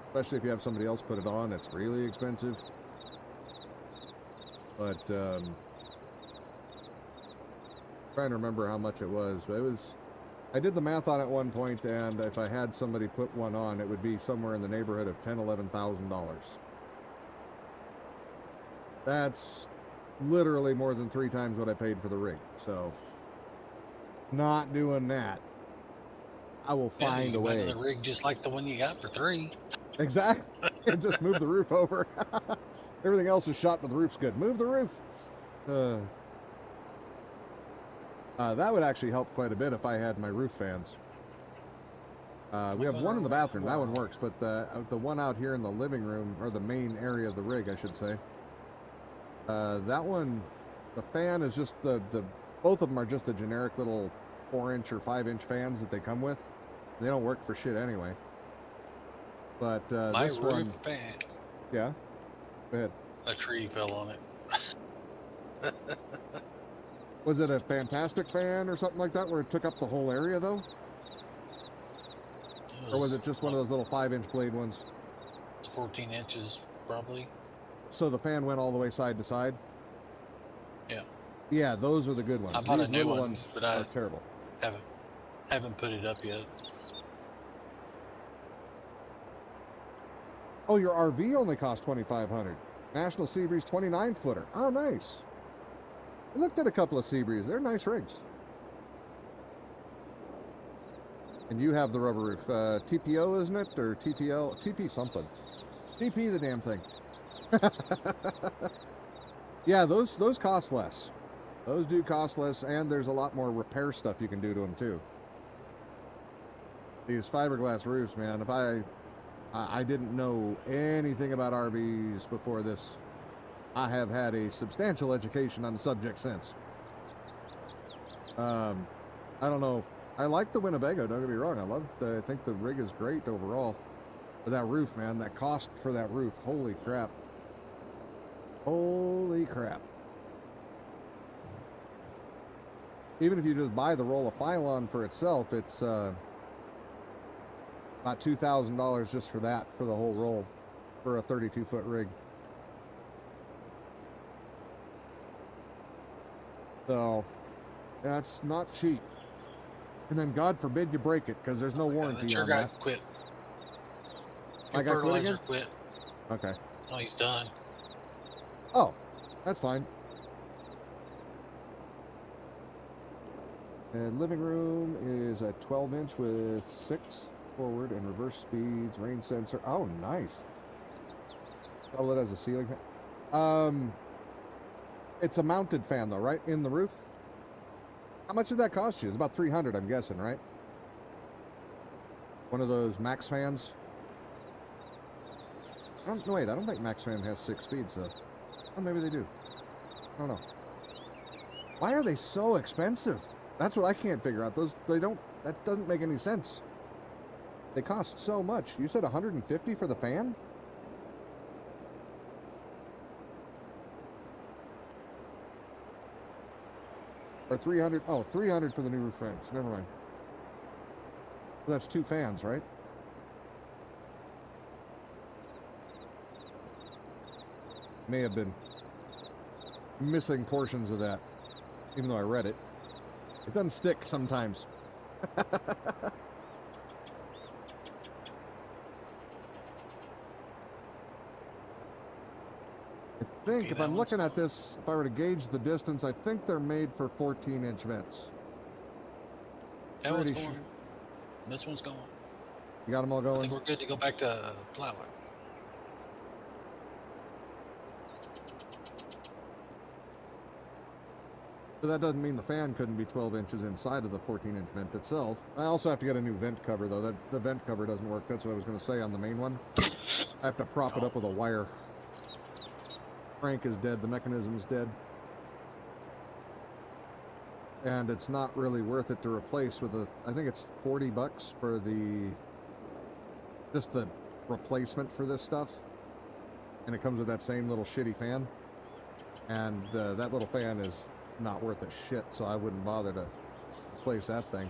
Especially if you have somebody else put it on, it's really expensive. But, trying to remember how much it was. But I did the math on it at one point, and if I had somebody put one on, it would be somewhere in the neighborhood of $10,000–11,000. That's literally more than 3 times what I paid for the rig, so not doing that. I will find a way. The rig just like the one you got for $3. Exactly. Just move the roof over. Everything else is shot, but the roof's good. Move the roof. That would actually help quite a bit if I had my roof fans. We have one in the bathroom. That one works, but the one out here in the living room, or the main area of the rig, I should say. That one, the fan is just both of them are just the generic little 4-inch or 5-inch fans that they come with. They don't work for shit anyway. But this one, fan. yeah. Go ahead. A tree fell on it. Was it a Fantastic fan or something like that where it took up the whole area though? Or was it just one of those little 5-inch blade ones? It's 14 inches, probably. So the fan went all the way side to side? Yeah. Yeah, those are the good ones. I bought These a new little one, ones but are terrible. Haven't put it up yet. Oh, your RV only cost $2,500. National Seabreeze 29-footer. Oh, nice. I looked at a couple of Seabreeze. They're nice rigs. And you have the rubber roof. TPO, isn't it? Or TPL? TP something. TP the damn thing. Yeah, those cost less. Those do cost less, and there's a lot more repair stuff you can do to them, too. These fiberglass roofs, man, if I didn't know anything about RVs before this. I have had a substantial education on the subject since. I don't know. I like the Winnebago, don't get me wrong. I think the rig is great overall. But that roof, man, that cost for that roof, holy crap. Holy crap. Even if you just buy the roll of Phylon for itself, it's about $2,000 just for that, for the whole roll, for a 32-foot rig. So, that's not cheap. And then God forbid you break it, because there's no warranty Your on guy that. quit. My Your guy quit fertilizer again? quit. Okay. Oh, he's done. Oh, that's fine. And living room is a 12-inch with 6 forward and reverse speeds, rain sensor. Oh, nice. Oh, it has a ceiling fan. It's a mounted fan, though, right? In the roof? How much did that cost you? It's about $300, I'm guessing, right? One of those Max fans? No, wait, I don't think Max fan has 6 speeds, though. Oh, maybe they do. I don't know. Why are they so expensive? That's what I can't figure out. That doesn't make any sense. They cost so much. You said $150 for the fan? Or $300? Oh, $300 for the new roof fans. Never mind. Well, that's 2 fans, right? May have been missing portions of that, even though I read it. It doesn't stick sometimes. I think Okay, if that I'm one's looking at gone. this, if I were to gauge the distance, I think they're made for 14-inch vents. That one's Pretty going. sure. This one's going. You got them all I going? think we're good to go back to plowing. But that doesn't mean the fan couldn't be 12 inches inside of the 14-inch vent itself. I also have to get a new vent cover, though. The vent cover doesn't work. That's what I was going to say on the main one. I have to prop it up with a wire. Crank is dead. The mechanism is dead. And it's not really worth it to replace with I think it's $40 for just the replacement for this stuff. And it comes with that same little shitty fan. And that little fan is not worth a shit, so I wouldn't bother to replace that thing.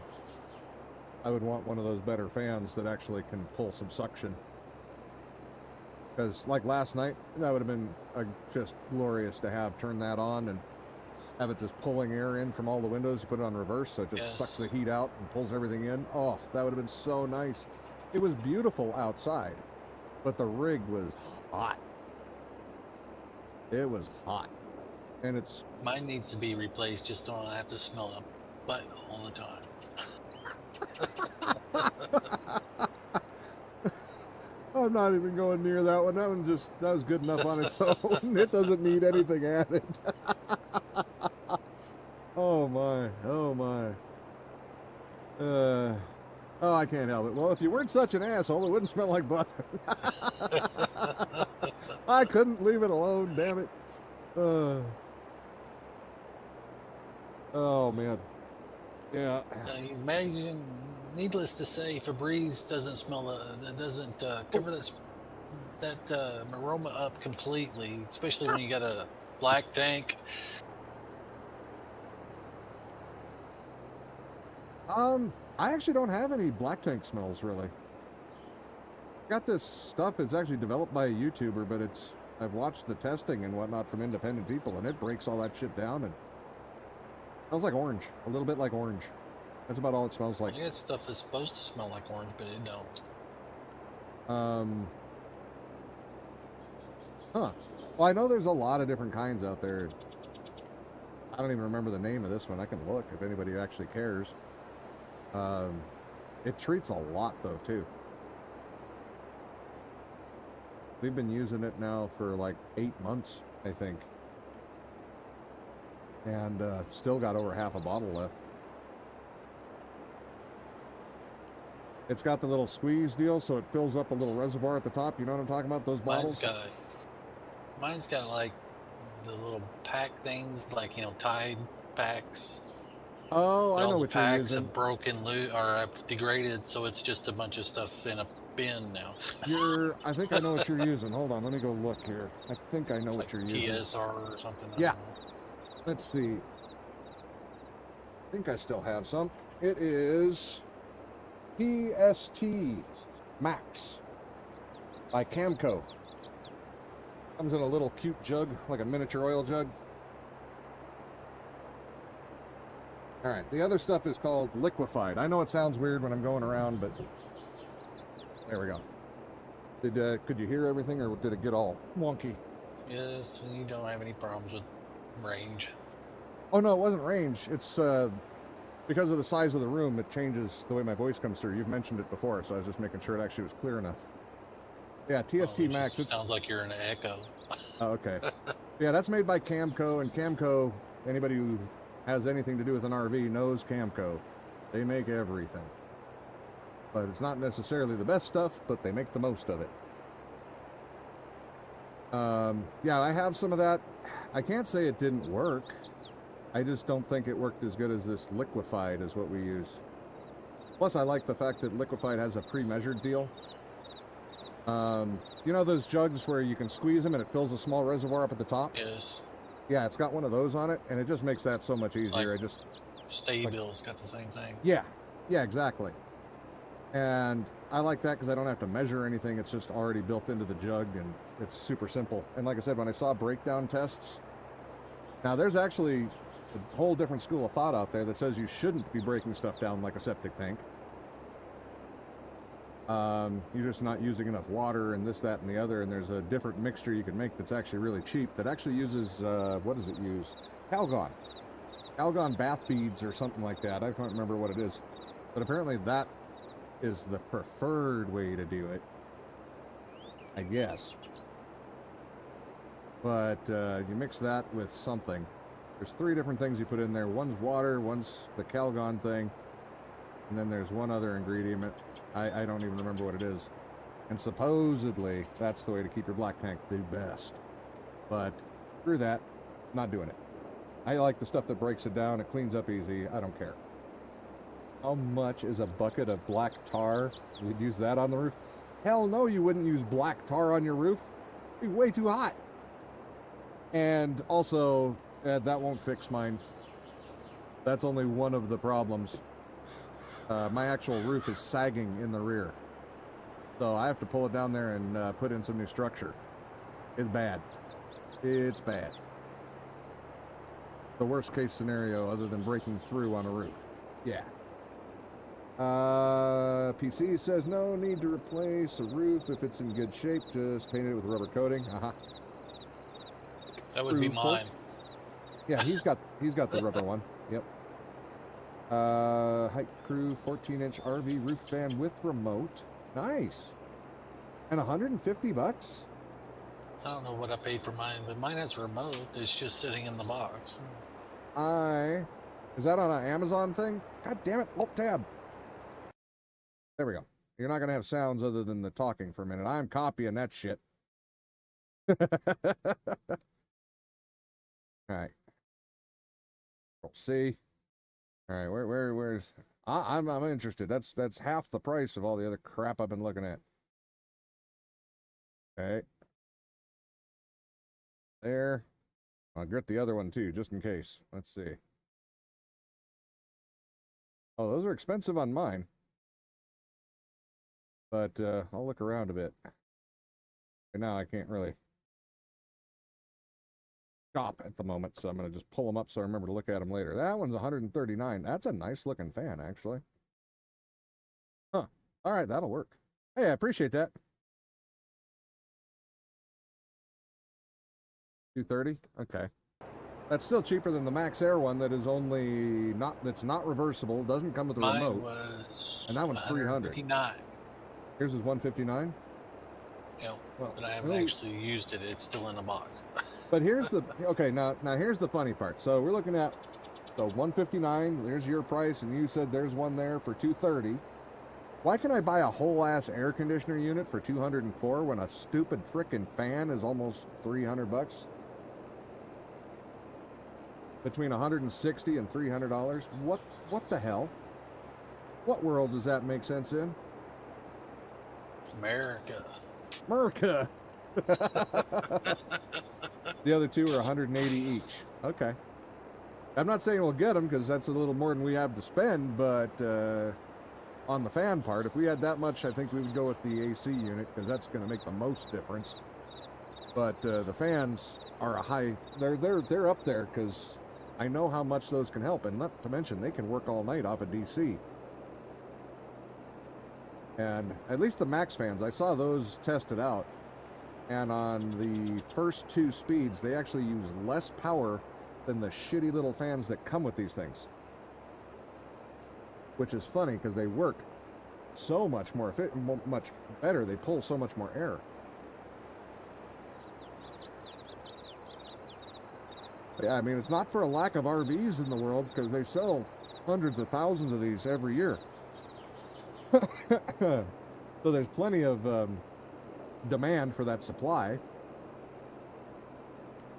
I would want one of those better fans that actually can pull some suction. Because like last night, that would have been just glorious to have. Turn that on and have it just pulling air in from all the windows. You put it on reverse, so it just sucks the heat out and pulls everything in. Oh, that would have been so nice. It was beautiful outside, but the rig was hot. It was hot. And it's... Mine needs to be replaced just so I don't have to smell a butt all the time. I'm not even going near that one. That was good enough on its own. It doesn't need anything added. Oh my, oh my. Oh, I can't help it. Well, if you weren't such an asshole, it wouldn't smell like butt. I couldn't leave it alone, damn it. Oh man. Yeah. Imagine, needless to say, Febreze doesn't smell. Doesn't cover that aroma up completely, especially when you got a black tank. I actually don't have any black tank smells really. Got this stuff. It's actually developed by a YouTuber, but I've watched the testing and whatnot from independent people, and it breaks all that shit down and smells like orange, a little bit like orange. That's about all it smells like. I got stuff that's supposed to smell like orange, but it don't. Huh. Well, I know there's a lot of different kinds out there. I don't even remember the name of this one. I can look if anybody actually cares. It treats a lot though too. We've been using it now for like 8 months, I think. And still got over half a bottle left. It's got the little squeeze deal, so it fills up a little reservoir at the top. You know what I'm talking about? Those bottles? Mine's got like the little pack things, like, you know, Tide packs. Oh, I But know all the what you're packs using. have broken loose or have degraded, so it's just a bunch of stuff in a bin now. I think I know what you're using. Hold on, let me go look here. I think I know It's what like you're using. TSR or something. I Yeah. don't know. Let's see. I think I still have some. It is PST Max by Camco. Comes in a little cute jug, like a miniature oil jug. All right, the other stuff is called liquefied. I know it sounds weird when I'm going around, but there we go. Could you hear everything, or did it get all wonky? Yes, you don't have any problems with range. Oh no, it wasn't range. It's because of the size of the room, it changes the way my voice comes through. You've mentioned it before, so I was just making sure it actually was clear enough. Yeah, TST It Max. just sounds like you're in an echo. Oh, okay. Yeah, that's made by Camco, and Camco, anybody who has anything to do with an RV knows Camco. They make everything. But it's not necessarily the best stuff, but they make the most of it. Yeah, I have some of that. I can't say it didn't work. I just don't think it worked as good as this liquefied is what we use. Plus, I like the fact that liquefied has a pre-measured deal. You know those jugs where you can squeeze them and it fills a small reservoir up at the top? Yes. Yeah, it's got one of those on it, and it just makes that so much easier. Like Staybill's got the same thing. Yeah, exactly. And I like that because I don't have to measure anything. It's just already built into the jug, and it's super simple. And like I said, when I saw breakdown tests, now there's actually a whole different school of thought out there that says you shouldn't be breaking stuff down like a septic tank. You're just not using enough water and this, that, and the other, and there's a different mixture you can make that's actually really cheap that actually uses, what does it use? Calgon. Calgon bath beads or something like that. I can't remember what it is. But apparently that is the preferred way to do it, I guess. But you mix that with something. There's 3 different things you put in there. One's water, one's the Calgon thing, and then there's one other ingredient. I don't even remember what it is. And supposedly, that's the way to keep your black tank the best. But through that, not doing it. I like the stuff that breaks it down. It cleans up easy. I don't care. How much is a bucket of black tar? You'd use that on the roof? Hell no, you wouldn't use black tar on your roof. It'd be way too hot. And also, that won't fix mine. That's only one of the problems. My actual roof is sagging in the rear. So I have to pull it down there and put in some new structure. It's bad. It's bad. The worst case scenario other than breaking through on a roof. Yeah. PC says no need to replace a roof if it's in good shape. Just paint it with rubber coating. That would be mine. Yeah, he's got the rubber one. Yep. Hike Crew 14-inch RV roof fan with remote. Nice. And $150? I don't know what I paid for mine, but mine has a remote. It's just sitting in the box. Is that on an Amazon thing? God damn it, Alt Tab. There we go. You're not going to have sounds other than the talking for a minute. I'm copying that shit. All right. See. All right, where's I'm interested. That's half the price of all the other crap I've been looking at. Okay. There. I'll grit the other one too, just in case. Let's see. Oh, those are expensive on mine. But I'll look around a bit. And now I can't really shop at the moment, so I'm going to just pull them up so I remember to look at them later. That one's 139. That's a nice looking fan, actually. Huh. All right, that'll work. Hey, I appreciate that. 230. Okay. That's still cheaper than the Max Air one that is only that's not reversible, doesn't come with a Mine remote. was And that one's 300. 159. Yours is 159. Yeah, Well, but I haven't actually used it. It's still in the box. But here's the okay. Now here's the funny part. So we're looking at the 159. There's your price, and you said there's one there for 230. Why can I buy a whole ass air conditioner unit for 204 when a stupid frickin' fan is almost 300 bucks? Between 160 and $300. What the hell? What world does that make sense in? America. The other two are 180 each. Okay. I'm not saying we'll get them because that's a little more than we have to spend, but on the fan part, if we had that much, I think we would go with the AC unit because that's going to make the most difference. But the fans are a high. They're up there because I know how much those can help, and not to mention they can work all night off of DC. And at least the Max fans, I saw those tested out. And on the first 2 speeds, they actually use less power than the shitty little fans that come with these things. Which is funny because they work so much more much better. They pull so much more air. Yeah, I mean, it's not for a lack of RVs in the world because they sell hundreds of thousands of these every year. So there's plenty of demand for that supply.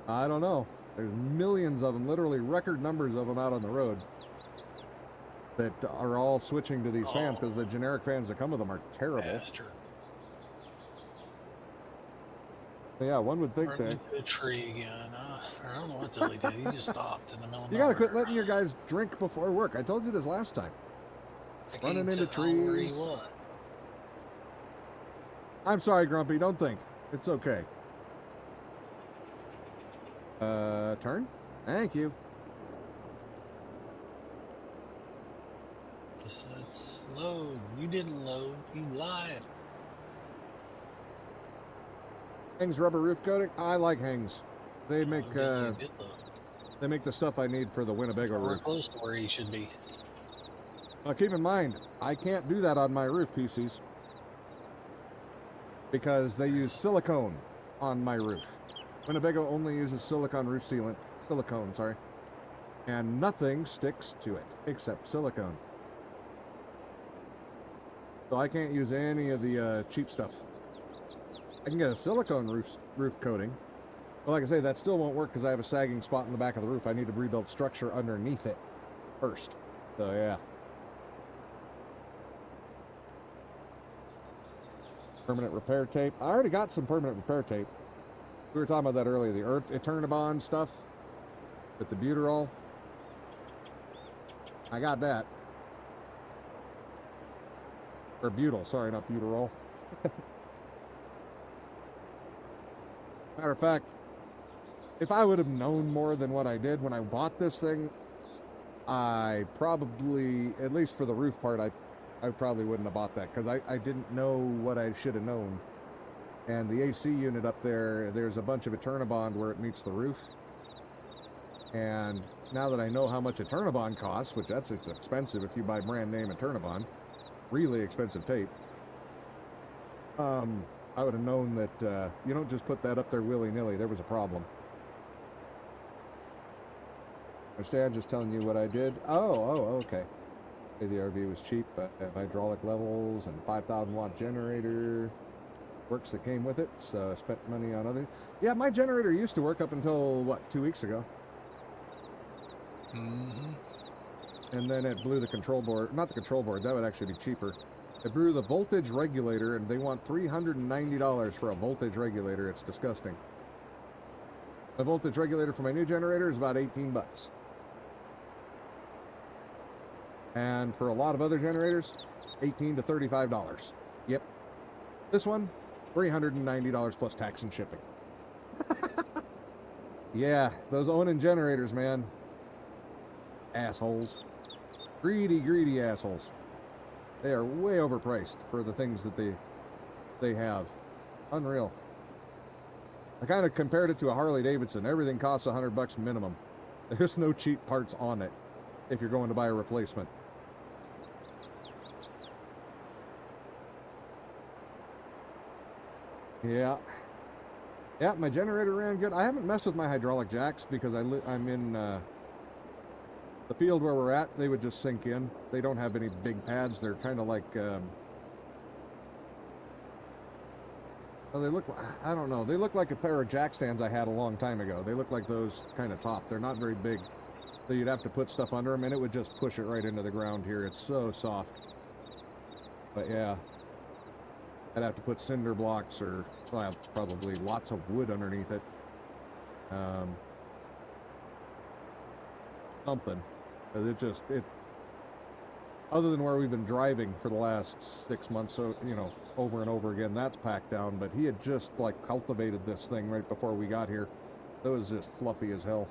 I don't know. There's millions of them, literally record numbers of them out on the road that are all switching to these fans because the generic fans that come with them are terrible. Bastard. Yeah, one would think Run that. into a tree again. I don't know what the hell he did. He just stopped in the middle of You gotta quit nowhere. letting your guys drink before work. I told you this last time. I can't Running into tell where he trees. was. I'm sorry, Grumpy. Don't think. It's okay. Turn? Thank you. Let's load. You didn't load. You lied. Hangs rubber roof coating. I like Hangs. They make You did load. they make the stuff I need for the Winnebago We're roof. close to where he should be. Now keep in mind, I can't do that on my roof PCs because they use silicone on my roof. Winnebago only uses silicone roof sealant. Silicone, sorry. And nothing sticks to it except silicone. So I can't use any of the cheap stuff. I can get a silicone roof coating. But like I say, that still won't work because I have a sagging spot in the back of the roof. I need to rebuild structure underneath it first. So yeah. Permanent repair tape. I already got some permanent repair tape. We were talking about that earlier. The Eternabond stuff with the butyrol. I got that. Or butyl, sorry, not butyrol. Matter of fact, if I would have known more than what I did when I bought this thing, I probably, at least for the roof part, I probably wouldn't have bought that because I didn't know what I should have known. And the AC unit up there, there's a bunch of Eternabond where it meets the roof. And now that I know how much Eternabond costs, which it's expensive if you buy brand name Eternabond, really expensive tape, I would have known that you don't just put that up there willy-nilly. There was a problem. Understand? Just telling you what I did. Oh, okay. The RV was cheap, but hydraulic levels and 5,000 watt generator works that came with it. So I spent money on other. Yeah, my generator used to work up until what, 2 weeks ago. Mm-hmm. And then it blew the control board. Not the control board. That would actually be cheaper. It blew the voltage regulator, and they want $390 for a voltage regulator. It's disgusting. The voltage regulator for my new generator is about 18 bucks. And for a lot of other generators, $18 to $35. Yep. This one, $390 plus tax and shipping. Yeah, those owning generators, man. Assholes. Greedy assholes. They are way overpriced for the things that they have. Unreal. I kind of compared it to a Harley Davidson. Everything costs $100 minimum. There's no cheap parts on it if you're going to buy a replacement. Yeah. Yeah, my generator ran good. I haven't messed with my hydraulic jacks because I'm in the field where we're at. They would just sink in. They don't have any big pads. They're kind of like, well, they look, I don't know. They look like a pair of jack stands I had a long time ago. They look like those kind of top. They're not very big. So you'd have to put stuff under them and it would just push it right into the ground here. It's so soft. But yeah. I'd have to put cinder blocks or, well, probably lots of wood underneath it. Something. It, other than where we've been driving for the last 6 months, so, you know, over and over again, that's packed down. But he had just, like, cultivated this thing right before we got here. It was just fluffy as hell.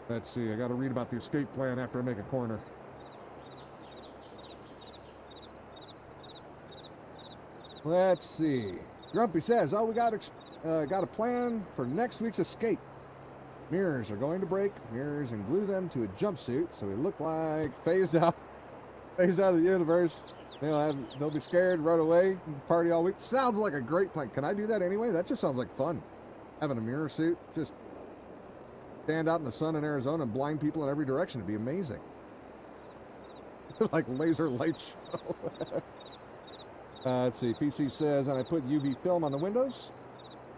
Let's see, I got to read about the escape plan after I make a corner. Let's see. Grumpy says, "Oh, we got a plan for next week's escape. Mirrors are going to break. Mirrors and glue them to a jumpsuit so we look like phased out of the universe. They'll be scared, run away, and party all week." Sounds like a great plan. Can I do that anyway? That just sounds like fun. Having a mirror suit, just stand out in the sun in Arizona and blind people in every direction. It'd be amazing. Like laser light show. Let's see. PC says, and I put UV film on the windows.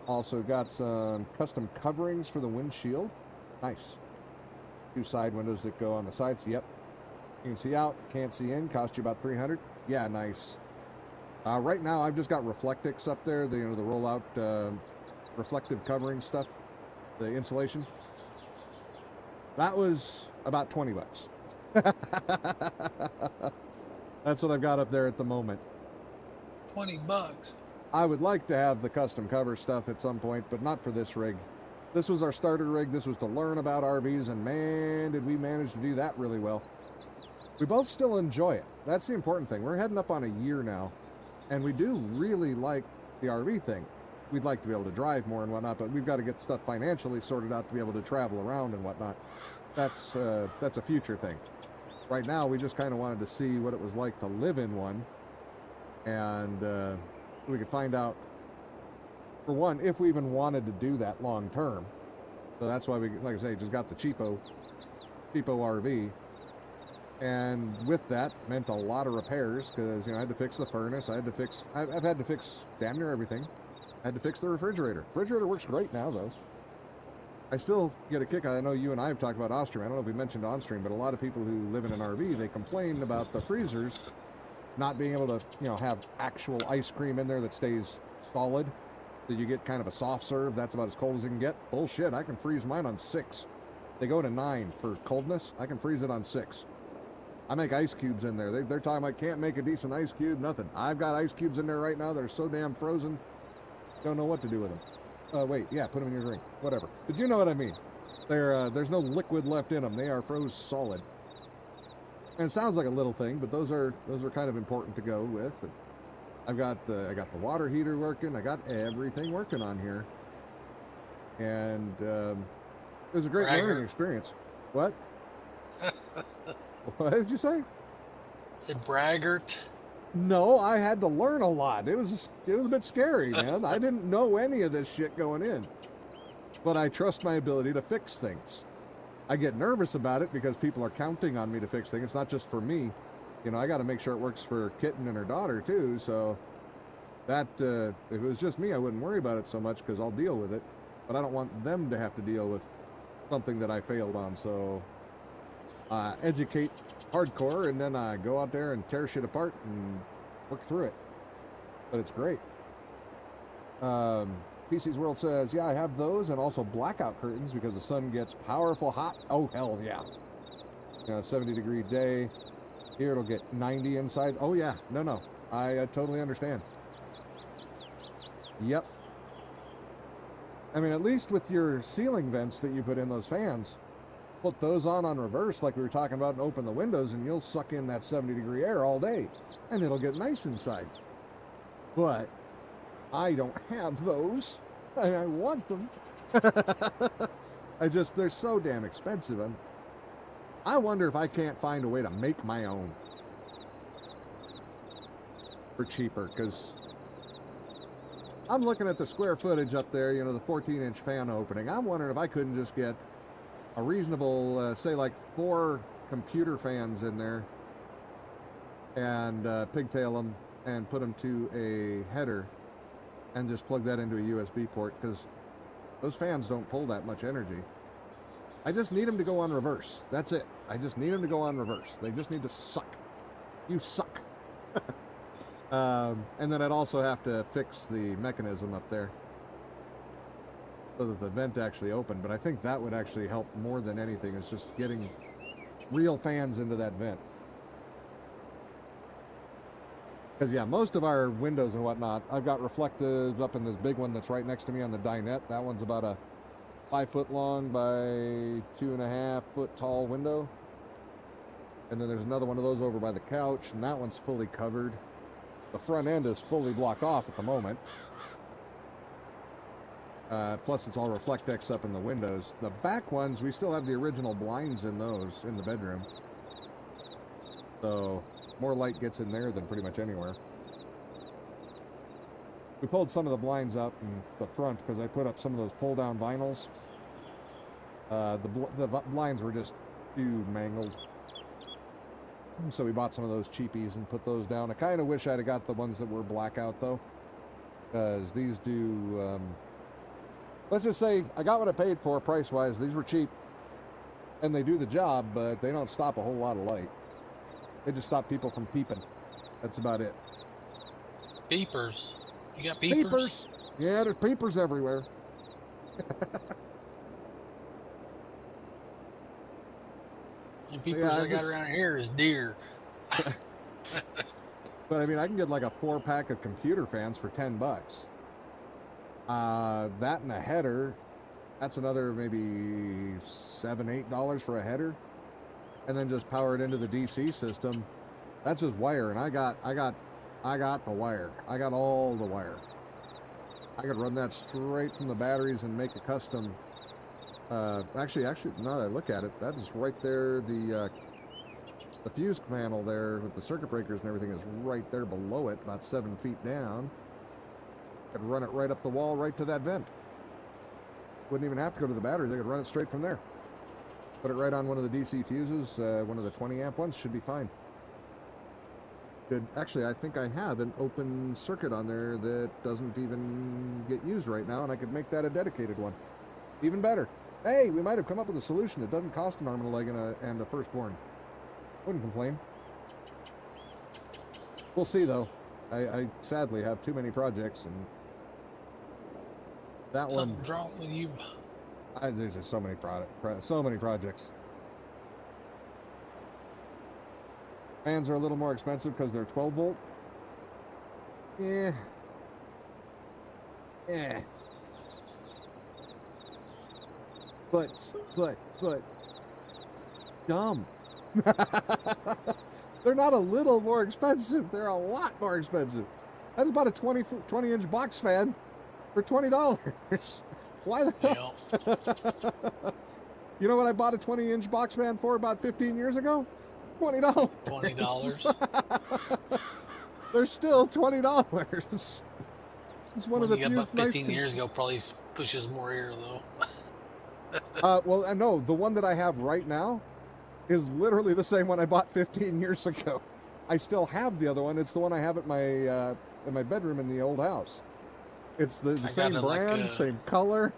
Also got some custom coverings for the windshield. Nice. 2 side windows that go on the sides. Yep. You can see out, can't see in. Cost you about $300. Yeah, nice. Right now, I've just got Reflectix up there. The rollout reflective covering stuff. The insulation. That was about $20. That's what I've got up there at the moment. $20. I would like to have the custom cover stuff at some point, but not for this rig. This was our starter rig. This was to learn about RVs, and man, did we manage to do that really well. We both still enjoy it. That's the important thing. We're heading up on a year now, and we do really like the RV thing. We'd like to be able to drive more and whatnot, but we've got to get stuff financially sorted out to be able to travel around and whatnot. That's a future thing. Right now, we just kind of wanted to see what it was like to live in one. And we could find out, for one, if we even wanted to do that long term. So that's why we, like I say, just got the cheapo RV. And with that, meant a lot of repairs because, you know, I had to fix the furnace. I've had to fix damn near everything. I had to fix the refrigerator. Refrigerator works great now, though. I still get a kick. I know you and I have talked about on-stream. I don't know if we mentioned on-stream, but a lot of people who live in an RV, they complain about the freezers not being able to, you know, have actual ice cream in there that stays solid. So you get kind of a soft serve. That's about as cold as it can get. Bullshit. I can freeze mine on 6. They go to 9 for coldness. I can freeze it on 6. I make ice cubes in there. They're talking I can't make a decent ice cube. Nothing. I've got ice cubes in there right now that are so damn frozen. Don't know what to do with them. Wait, yeah, put them in your drink. Whatever. But you know what I mean. There's no liquid left in them. They are froze solid. And it sounds like a little thing, but those are kind of important to go with. And I got the water heater working. I got everything working on here. And it was a great learning experience. What? What did you say? Said braggart. No, I had to learn a lot. It was a bit scary, man. I didn't know any of this shit going in. But I trust my ability to fix things. I get nervous about it because people are counting on me to fix things. It's not just for me. You know, I got to make sure it works for Kitten and her daughter, too. So that, if it was just me, I wouldn't worry about it so much because I'll deal with it. But I don't want them to have to deal with something that I failed on. So educate hardcore, and then I go out there and tear shit apart and work through it. But it's great. PC's World says, yeah, I have those and also blackout curtains because the sun gets powerful hot. Oh, hell yeah. 70-degree day. Here it'll get 90 inside. Oh, yeah. No. I totally understand. Yep. I mean, at least with your ceiling vents that you put in those fans, put those on reverse like we were talking about and open the windows and you'll suck in that 70-degree air all day and it'll get nice inside. But I don't have those. I want them. They're so damn expensive. I wonder if I can't find a way to make my own for cheaper, because I'm looking at the square footage up there, the 14-inch fan opening. I'm wondering if I couldn't just get a reasonable, say like 4 computer fans in there and pigtail them and put them to a header and just plug that into a USB port, because those fans don't pull that much energy. I just need them to go on reverse. That's it. I just need them to go on reverse. They just need to suck. You suck. And then I'd also have to fix the mechanism up there so that the vent actually opened. But I think that would actually help more than anything, is just getting real fans into that vent. Because, yeah, most of our windows and whatnot, I've got reflectives up in this big one that's right next to me on the dinette. That one's about a 5 foot long by 2.5 foot tall window. And then there's another one of those over by the couch, and that one's fully covered. The front end is fully blocked off at the moment. Plus it's all Reflectex up in the windows. The back ones, we still have the original blinds in those in the bedroom. So more light gets in there than pretty much anywhere. We pulled some of the blinds up in the front because I put up some of those pull down vinyls. The blinds were just too mangled. So we bought some of those cheapies and put those down. I kind of wish I'd have got the ones that were blackout though, because these do, let's just say I got what I paid for price wise. These were cheap and they do the job, but they don't stop a whole lot of light. They just stop people from peeping. That's about it. Peepers. You got peepers? Peepers. Yeah, there's peepers everywhere. The peepers I got around here is deer. But I mean, I can get like a 4-pack of computer fans for $10. That and a header, that's another maybe $7-8 for a header, and then just power it into the DC system. That's just wire, and I got the wire. I got all the wire. I could run that straight from the batteries and make a custom. Actually, now that I look at it, that is right there. The fuse panel there with the circuit breakers and everything is right there below it, about 7 feet down. Could run it right up the wall, right to that vent. Wouldn't even have to go to the batteries. I could run it straight from there. Put it right on one of the DC fuses. One of the 20 amp ones should be fine. Good. Actually, I think I have an open circuit on there that doesn't even get used right now, and I could make that a dedicated one. Even better. Hey, we might have come up with a solution that doesn't cost an arm and a leg and a firstborn. Wouldn't complain. We'll see, though. I sadly have too many projects, and that Something's wrong with you. there's just so many projects. Fans are a little more expensive because they're 12 volt. Yeah. But dumb. They're not a little more expensive. They're a lot more expensive. I just bought a 20-inch box fan for $20. Why the hell? You know what I bought a 20-inch box fan for about 15 years ago? $20. $20. They're still $20. It's one of the you got few about 15 years ago probably pushes more air though. Well, no, the one that I have right now is literally the same one I bought 15 years ago. I still have the other one. It's the one I have at my in my bedroom in the old house. It's the same brand, like same color.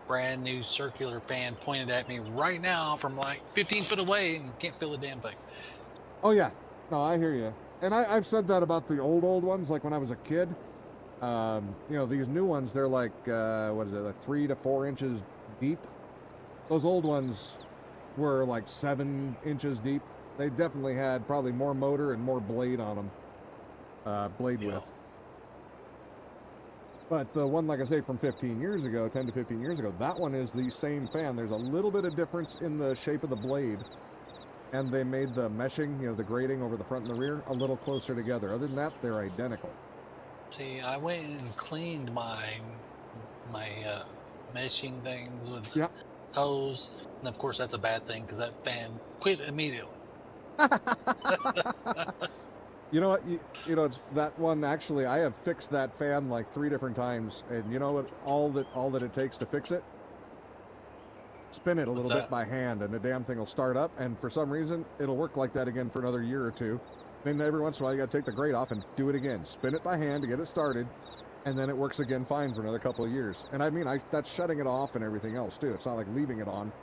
Brand new circular fan pointed at me right now from like 15 foot away and can't feel a damn thing. Oh yeah, no, I hear you. And I've said that about the old ones, like when I was a kid. You know, these new ones, they're like, what is it, like 3 to 4 inches deep. Those old ones were like 7 inches deep. They definitely had probably more motor and more blade on them, blade width. But the one, like I say, from 15 years ago, 10 to 15 years ago, that one is the same fan. There's a little bit of difference in the shape of the blade. And they made the meshing, you know, the grating over the front and the rear, a little closer together. Other than that, they're identical. See, I went and cleaned my meshing things with Yep. hose, and of course that's a bad thing because that fan quit immediately. You know what? You know, it's that one. Actually, I have fixed that fan like 3 different times, and you know what? All that it takes to fix it, spin it a What's little bit that? by hand, and the damn thing will start up. And for some reason, it'll work like that again for another year or two. Then every once in a while, you got to take the grate off and do it again. Spin it by hand to get it started, and then it works again fine for another couple of years. And I mean, that's shutting it off and everything else too. It's not like leaving it on.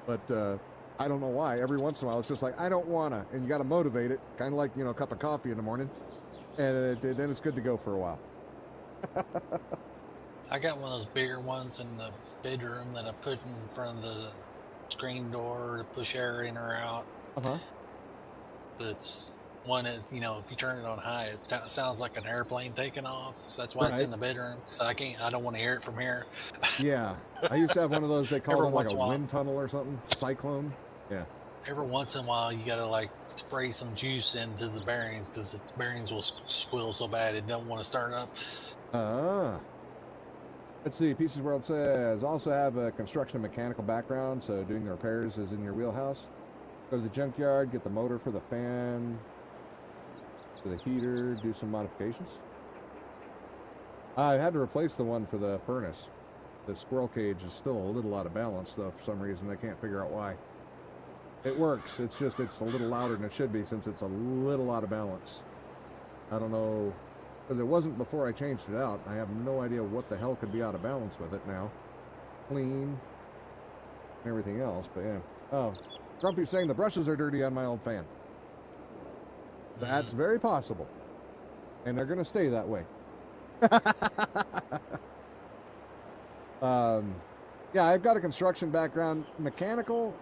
But I don't know why. Every once in a while, it's just like, I don't wanna, and you got to motivate it, kind of like, you know, a cup of coffee in the morning, and then it's good to go for a while. I got one of those bigger ones in the bedroom that I put in front of the screen door to push air in or out. Uh-huh. But it's one that, you know, if you turn it on high, it sounds like an airplane taking off. So that's why it's in Right. the bedroom. So I don't want to hear it from here. Yeah. I used to have one of those, they call Every them like once a in a while. wind tunnel or something. Cyclone. Yeah. Every once in a while, you got to like spray some juice into the bearings because the bearings will squill so bad it don't want to start up. Let's see. Pieces World says, also have a construction and mechanical background, so doing the repairs is in your wheelhouse. Go to the junkyard, get the motor for the fan, for the heater, do some modifications. I had to replace the one for the furnace. The squirrel cage is still a little out of balance, though, for some reason. I can't figure out why. It works. It's just, it's a little louder than it should be since it's a little out of balance. I don't know. Because it wasn't before I changed it out. I have no idea what the hell could be out of balance with it now. Clean. And everything else, but yeah. Oh, Grumpy's saying the brushes are dirty on my old fan. That's very possible. And they're going to stay that way. Yeah, I've got a construction background. Mechanical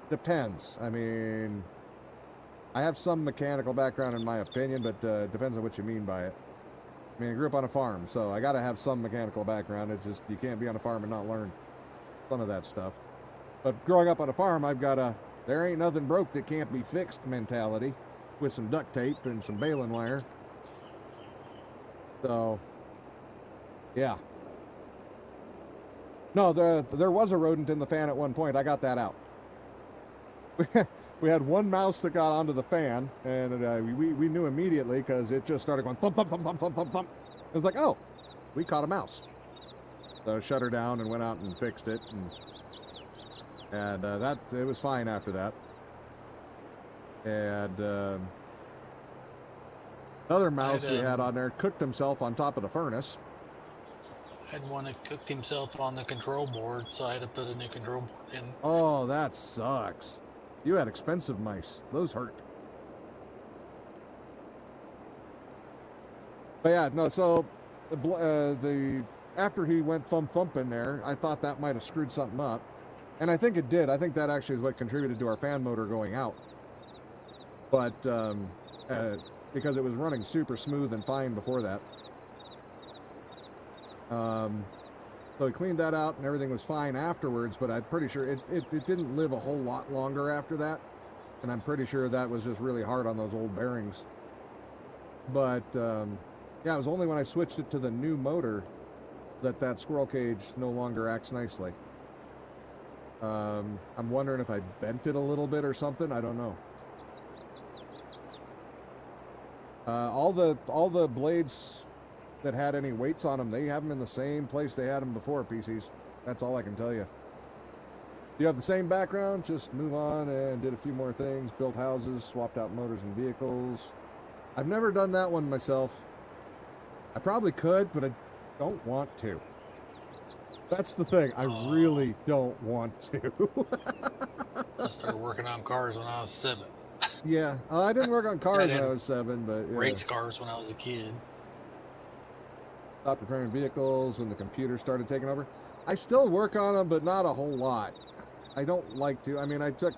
depends. I mean, I have some mechanical background in my opinion, but depends on what you mean by it. I mean, I grew up on a farm, so I got to have some mechanical background. It's just, you can't be on a farm and not learn some of that stuff. But growing up on a farm, I've got a, there ain't nothing broke that can't be fixed mentality with some duct tape and some baling wire. So, yeah. No, there was a rodent in the fan at one point. I got that out. We had one mouse that got onto the fan, and we knew immediately because it just started going thump, thump, thump, thump, thump, thump, thump. It was like, oh, we caught a mouse. So I shut her down and went out and fixed it, and that, it was fine after that. And another mouse we had on there cooked himself on top of the furnace. I had one that cooked himself on the control board, so I had to put a new control board in. Oh, that sucks. You had expensive mice. Those hurt. But yeah, no, so the after he went thump in there, I thought that might have screwed something up. And I think it did. I think that actually is what contributed to our fan motor going out. But because it was running super smooth and fine before that. So we cleaned that out and everything was fine afterwards, but I'm pretty sure it didn't live a whole lot longer after that. And I'm pretty sure that was just really hard on those old bearings. But yeah, it was only when I switched it to the new motor that squirrel cage no longer acts nicely. I'm wondering if I bent it a little bit or something. I don't know. All the blades that had any weights on them, they have them in the same place they had them before, PCs. That's all I can tell you. You have the same background, just move on and did a few more things, built houses, swapped out motors and vehicles. I've never done that one myself. I probably could, but I don't want to. That's the thing. I really don't want to. I started working on cars when I was 7. Yeah, I didn't work on cars when I was 7, but yeah. Race cars when I was a kid. Stopped repairing vehicles when the computer started taking over. I still work on them, but not a whole lot. I don't like to. I mean, I took,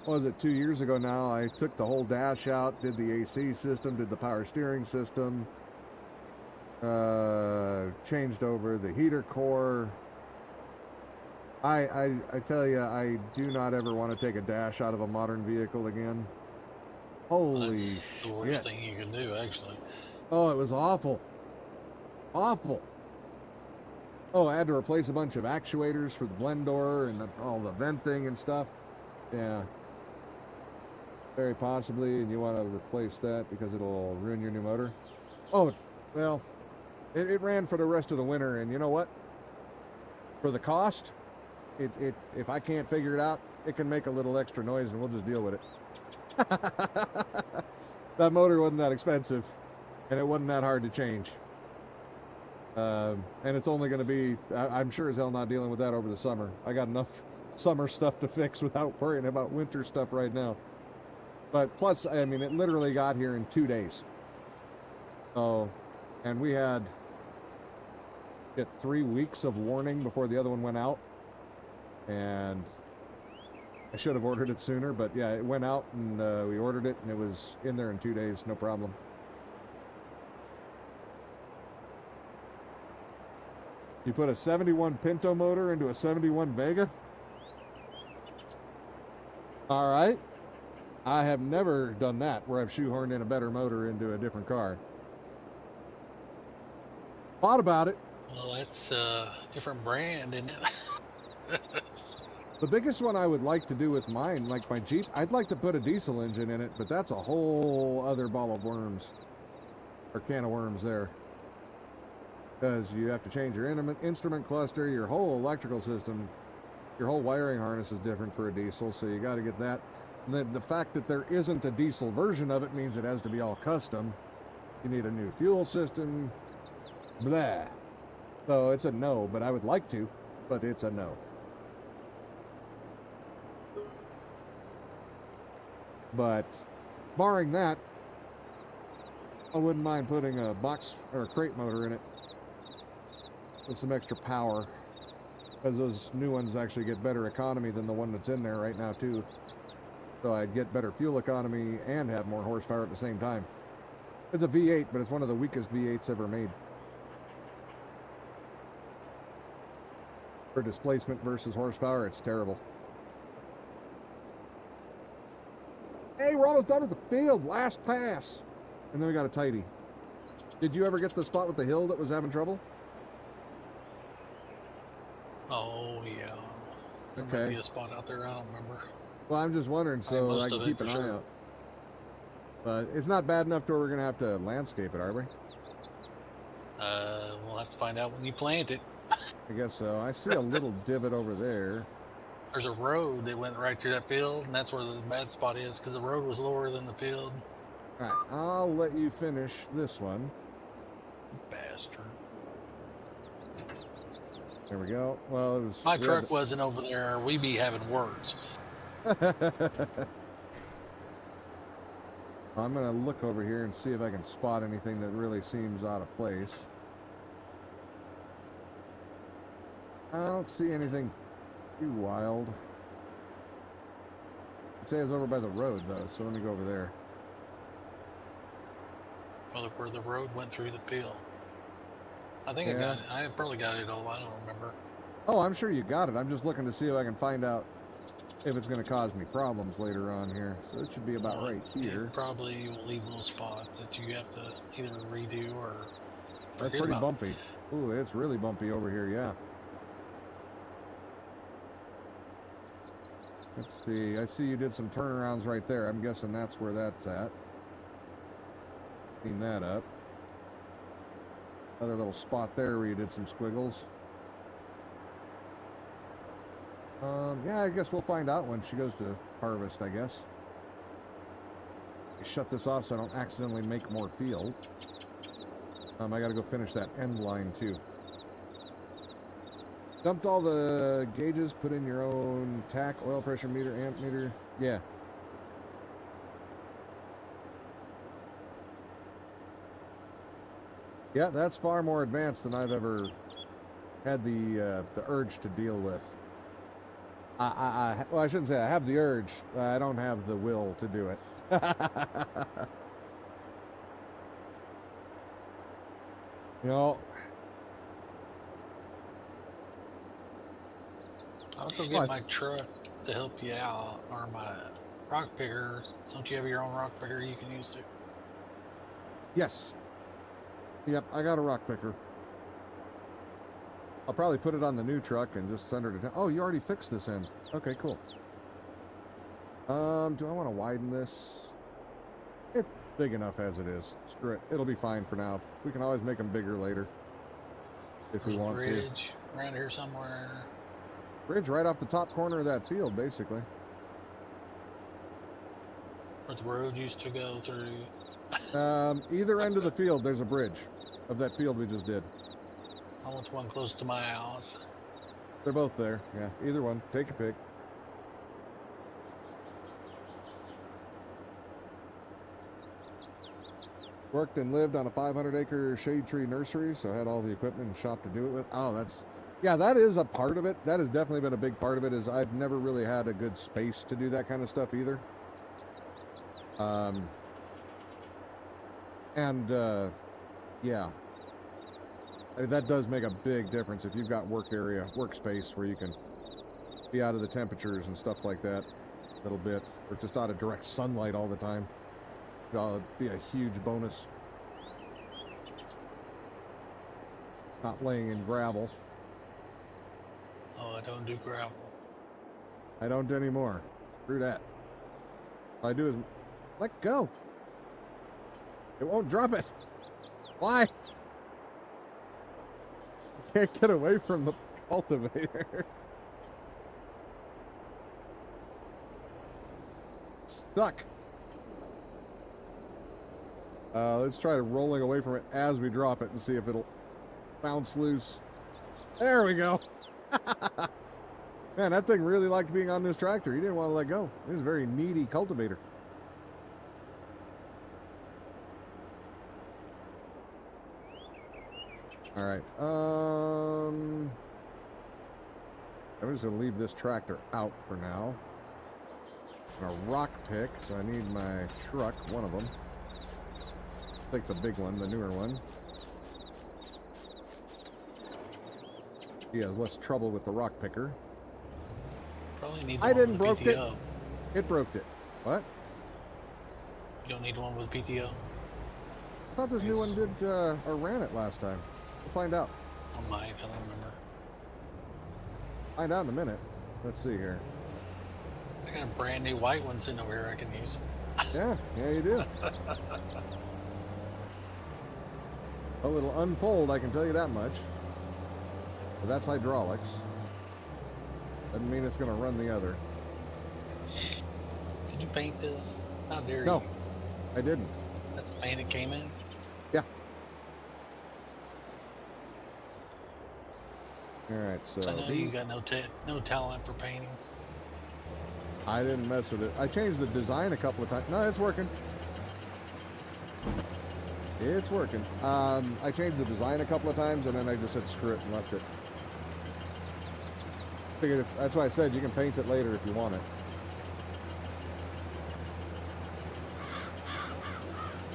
what was it, 2 years ago now, I took the whole dash out, did the AC system, did the power steering system, changed over the heater core. I tell you, I do not ever want to take a dash out of a modern vehicle again. Holy That's the worst shit. thing you can do, actually. Oh, it was awful. Awful. Oh, I had to replace a bunch of actuators for the blend door and all the venting and stuff. Yeah. Very possibly, and you want to replace that because it'll ruin your new motor. Oh, well, it ran for the rest of the winter, and you know what? For the cost, if I can't figure it out, it can make a little extra noise, and we'll just deal with it. That motor wasn't that expensive, and it wasn't that hard to change. And it's only going to be, I'm sure as hell not dealing with that over the summer. I got enough summer stuff to fix without worrying about winter stuff right now. But plus, I mean, it literally got here in 2 days. Oh, and we had 3 weeks of warning before the other one went out. And I should have ordered it sooner, but yeah, it went out and we ordered it and it was in there in 2 days, no problem. You put a 71 Pinto motor into a 71 Vega? All right. I have never done that where I've shoehorned in a better motor into a different car. Thought about it. Well, that's a different brand, isn't it? The biggest one I would like to do with mine, like my Jeep, I'd like to put a diesel engine in it, but that's a whole other ball of worms. Or can of worms there. Because you have to change your instrument cluster, your whole electrical system, your whole wiring harness is different for a diesel, so you got to get that. And the fact that there isn't a diesel version of it means it has to be all custom. You need a new fuel system, blah. So it's a no, but I would like to, but it's a no. But barring that, I wouldn't mind putting a box or a crate motor in it with some extra power, because those new ones actually get better economy than the one that's in there right now too. So I'd get better fuel economy and have more horsepower at the same time. It's a V8, but it's one of the weakest V8s ever made. For displacement versus horsepower, it's terrible. Hey, we're almost done with the field. Last pass. And then we got a tighty. Did you ever get the spot with the hill that was having trouble? Oh, yeah. There Okay. might be a spot out there. I don't remember. Well, I'm just wondering, so most I can of it keep for an eye sure. out. But it's not bad enough to where we're going to have to landscape it, are we? We'll have to find out when you plant it. I guess so. I see a little divot over there. There's a road that went right through that field, and that's where the bad spot is, because the road was lower than the field. All right, I'll let you finish this one. Bastard. There we go. Well, it was... My truck wasn't over there. We be having words. I'm going to look over here and see if I can spot anything that really seems out of place. I don't see anything too wild. It says over by the road, though, so let me go over there. Well, where the road went through the field. I think I Yeah. got it. I probably got it all. I don't remember. Oh, I'm sure you got it. I'm just looking to see if I can find out if it's going to cause me problems later on here. So it should be about right here. It probably will leave little spots that you have to either redo or That's forget pretty about. bumpy. Ooh, it's really bumpy over here, yeah. Let's see. I see you did some turnarounds right there. I'm guessing that's where that's at. Clean that up. Another little spot there where you did some squiggles. Yeah, I guess we'll find out when she goes to harvest, I guess. Shut this off so I don't accidentally make more field. I gotta go finish that end line too. Dumped all the gauges, put in your own tack, oil pressure meter, amp meter. Yeah. Yeah, that's far more advanced than I've ever had the urge to deal with. Well, I shouldn't say I have the urge. I don't have the will to do it. You know, I'll go What? get my truck to help you out, or my rock picker. Don't you have your own rock picker you can use too? Yes. Yep, I got a rock picker. I'll probably put it on the new truck and just send her to town. Oh, you already fixed this end. Okay, cool. Do I want to widen this? It's big enough as it is. Screw it. It'll be fine for now. We can always make them bigger later. If There's we a want to. bridge around here somewhere. Bridge right off the top corner of that field, basically. Where the road used to go through. Either end of the field, there's a bridge of that field we just did. I want the one close to my house. They're both there. Yeah, either one. Take a pick. Worked and lived on a 500-acre shade tree nursery, so I had all the equipment and shop to do it with. Oh, that's... Yeah, that is a part of it. That has definitely been a big part of it, is I've never really had a good space to do that kind of stuff either. Yeah. I mean, that does make a big difference if you've got workspace where you can be out of the temperatures and stuff like that a little bit, or just out of direct sunlight all the time. It'd be a huge bonus. Not laying in gravel. Oh, I don't do gravel. I don't anymore. Screw that. All I do is let go. It won't drop it. Why? I can't get away from the cultivator. Stuck. Let's try rolling away from it as we drop it and see if it'll bounce loose. There we go. Man, that thing really liked being on this tractor. He didn't want to let go. He was a very needy cultivator. All right. I'm just gonna leave this tractor out for now. A rock pick, so I need my truck, one of them. Take the big one, the newer one. He has less trouble with the rock picker. Probably need the I one didn't with broke it. PTO. It broke it. What? You don't need one with PTO. I thought this new one Nice. did, or ran it last time. We'll find out. I might. I don't remember. Find out in a minute. Let's see here. I got a brand new white one sitting over here I can use. Yeah, you do. Oh, it'll unfold, I can tell you that much. But that's hydraulics. Doesn't mean it's going to run the other. Did you paint this? How dare No, you? I didn't. That's the paint it came in? Yeah. All right, so So I know you got no talent for painting. I didn't mess with it. I changed the design a couple of times. No, it's working. It's working. I changed the design a couple of times, and then I just said screw it and left it. Figured that's why I said you can paint it later if you want it.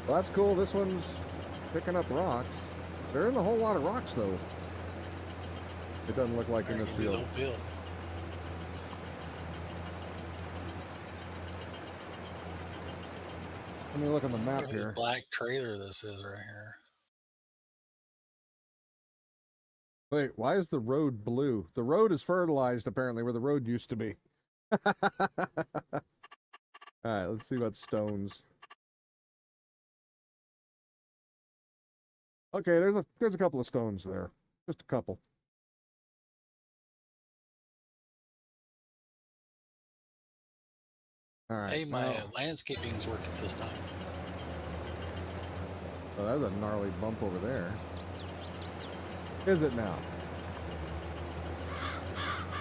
Well, that's cool. This one's picking up rocks. There isn't a whole lot of rocks, though. It doesn't look like in this Maybe field. no field. Let me look on the map Whose here. black trailer this is right here. Wait, why is the road blue? The road is fertilized, apparently, where the road used to be. All right, let's see about stones. Okay, there's a couple of stones there. Just a couple. All right. Hey, my now- landscaping's working this time. Oh, that's a gnarly bump over there. Is it now?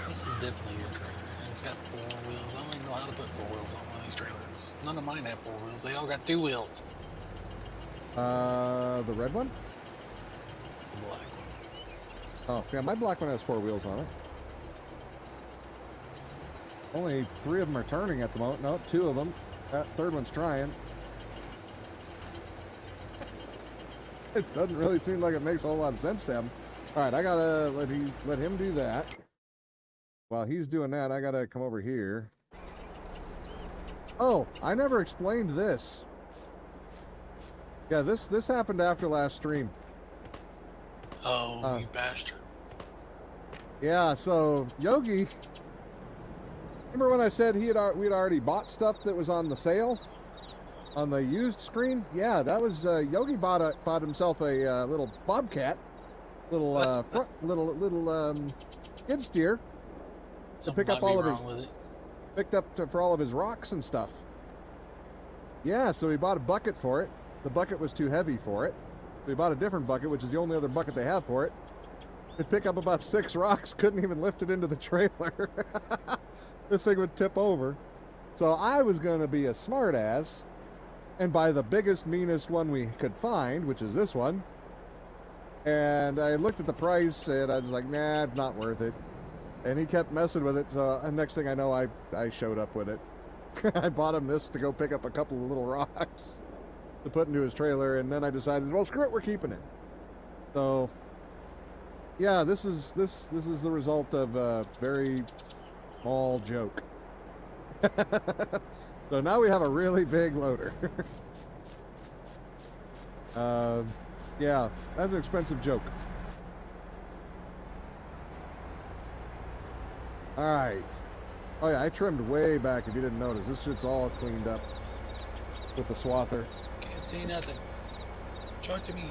This is definitely your trailer. And it's got 4 wheels. I don't even know how to put 4 wheels on one of these trailers. None of mine have 4 wheels. They all got 2 wheels. The red one? black one. Oh, yeah, my black one has 4 wheels on it. Only 3 of them are turning at the moment. No, 2 of them. That third one's trying. It doesn't really seem like it makes a whole lot of sense to him. All right, I gotta let him do that. While he's doing that, I gotta come over here. Oh, I never explained this. Yeah, this happened after last stream. Oh, you bastard. Yeah, so Yogi, remember when I said we'd already bought stuff that was on the sale on the used screen? Yeah, that was Yogi bought himself a little bobcat, little skid steer to pick up all of his for all of his rocks and stuff. Yeah, so he bought a bucket for it. The bucket was too heavy for it. So he bought a different bucket, which is the only other bucket they have for it. It'd pick up about 6 rocks, couldn't even lift it into the trailer. The thing would tip over. So I was going to be a smart ass and buy the biggest, meanest one we could find, which is this one. And I looked at the price and I was like, nah, it's not worth it. And he kept messing with it. So next thing I know, I showed up with it. I bought him this to go pick up a couple of little rocks to put into his trailer. And then I decided, well, screw it, we're keeping it. So yeah, this is the result of a very small joke. So now we have a really big loader. Yeah, that's an expensive joke. All right. Oh yeah, I trimmed way back if you didn't notice. This shit's all cleaned up with the swather. Can't see nothing. Show it to me.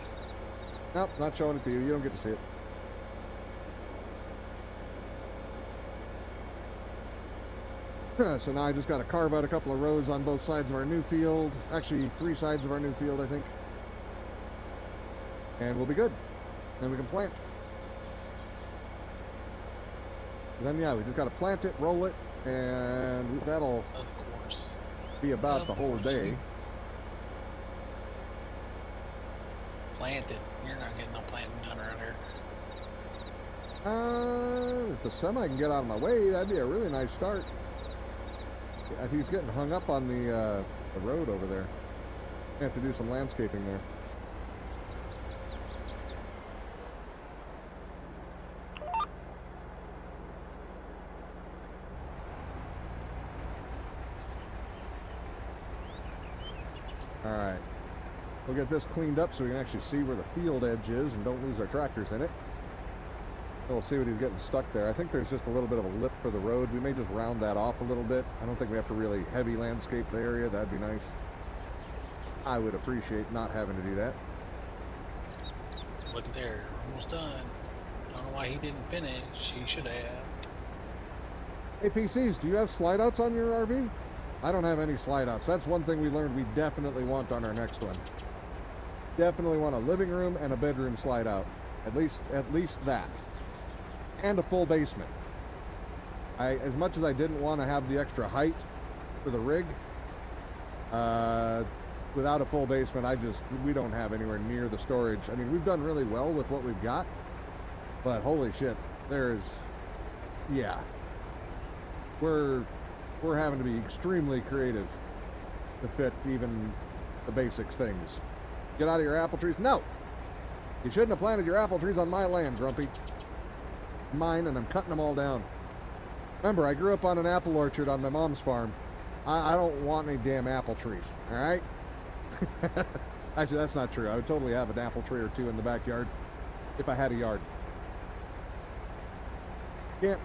Nope, not showing it to you. You don't get to see it. So now I just got to carve out a couple of rows on both sides of our new field. Actually, 3 sides of our new field, I think. And we'll be good. Then we can plant. And then, yeah, we just got to plant it, roll it, and that'll Of course. be about the whole day. Plant it. You're not getting no planting done around here. If the semi can get out of my way, that'd be a really nice start. If he's getting hung up on the road over there, I have to do some landscaping there. All right, we'll get this cleaned up so we can actually see where the field edge is and don't lose our tractors in it. We'll see what he's getting stuck there. I think there's just a little bit of a lip for the road. We may just round that off a little bit. I don't think we have to really heavy landscape the area. That'd be nice. I would appreciate not having to do that. Look at there. Almost done. I don't know why he didn't finish. He should have. Hey, PCs, do you have slide outs on your RV? I don't have any slide outs. That's one thing we learned we definitely want on our next one. Definitely want a living room and a bedroom slide out. At least that. And a full basement. As much as I didn't want to have the extra height for the rig, without a full basement, we don't have anywhere near the storage. I mean, we've done really well with what we've got, but holy shit, yeah. We're having to be extremely creative to fit even the basics things. Get out of your apple trees. No! You shouldn't have planted your apple trees on my land, Grumpy. Mine, and I'm cutting them all down. Remember, I grew up on an apple orchard on my mom's farm. I don't want any damn apple trees, all right? Actually, that's not true. I would totally have an apple tree or 2 in the backyard if I had a yard.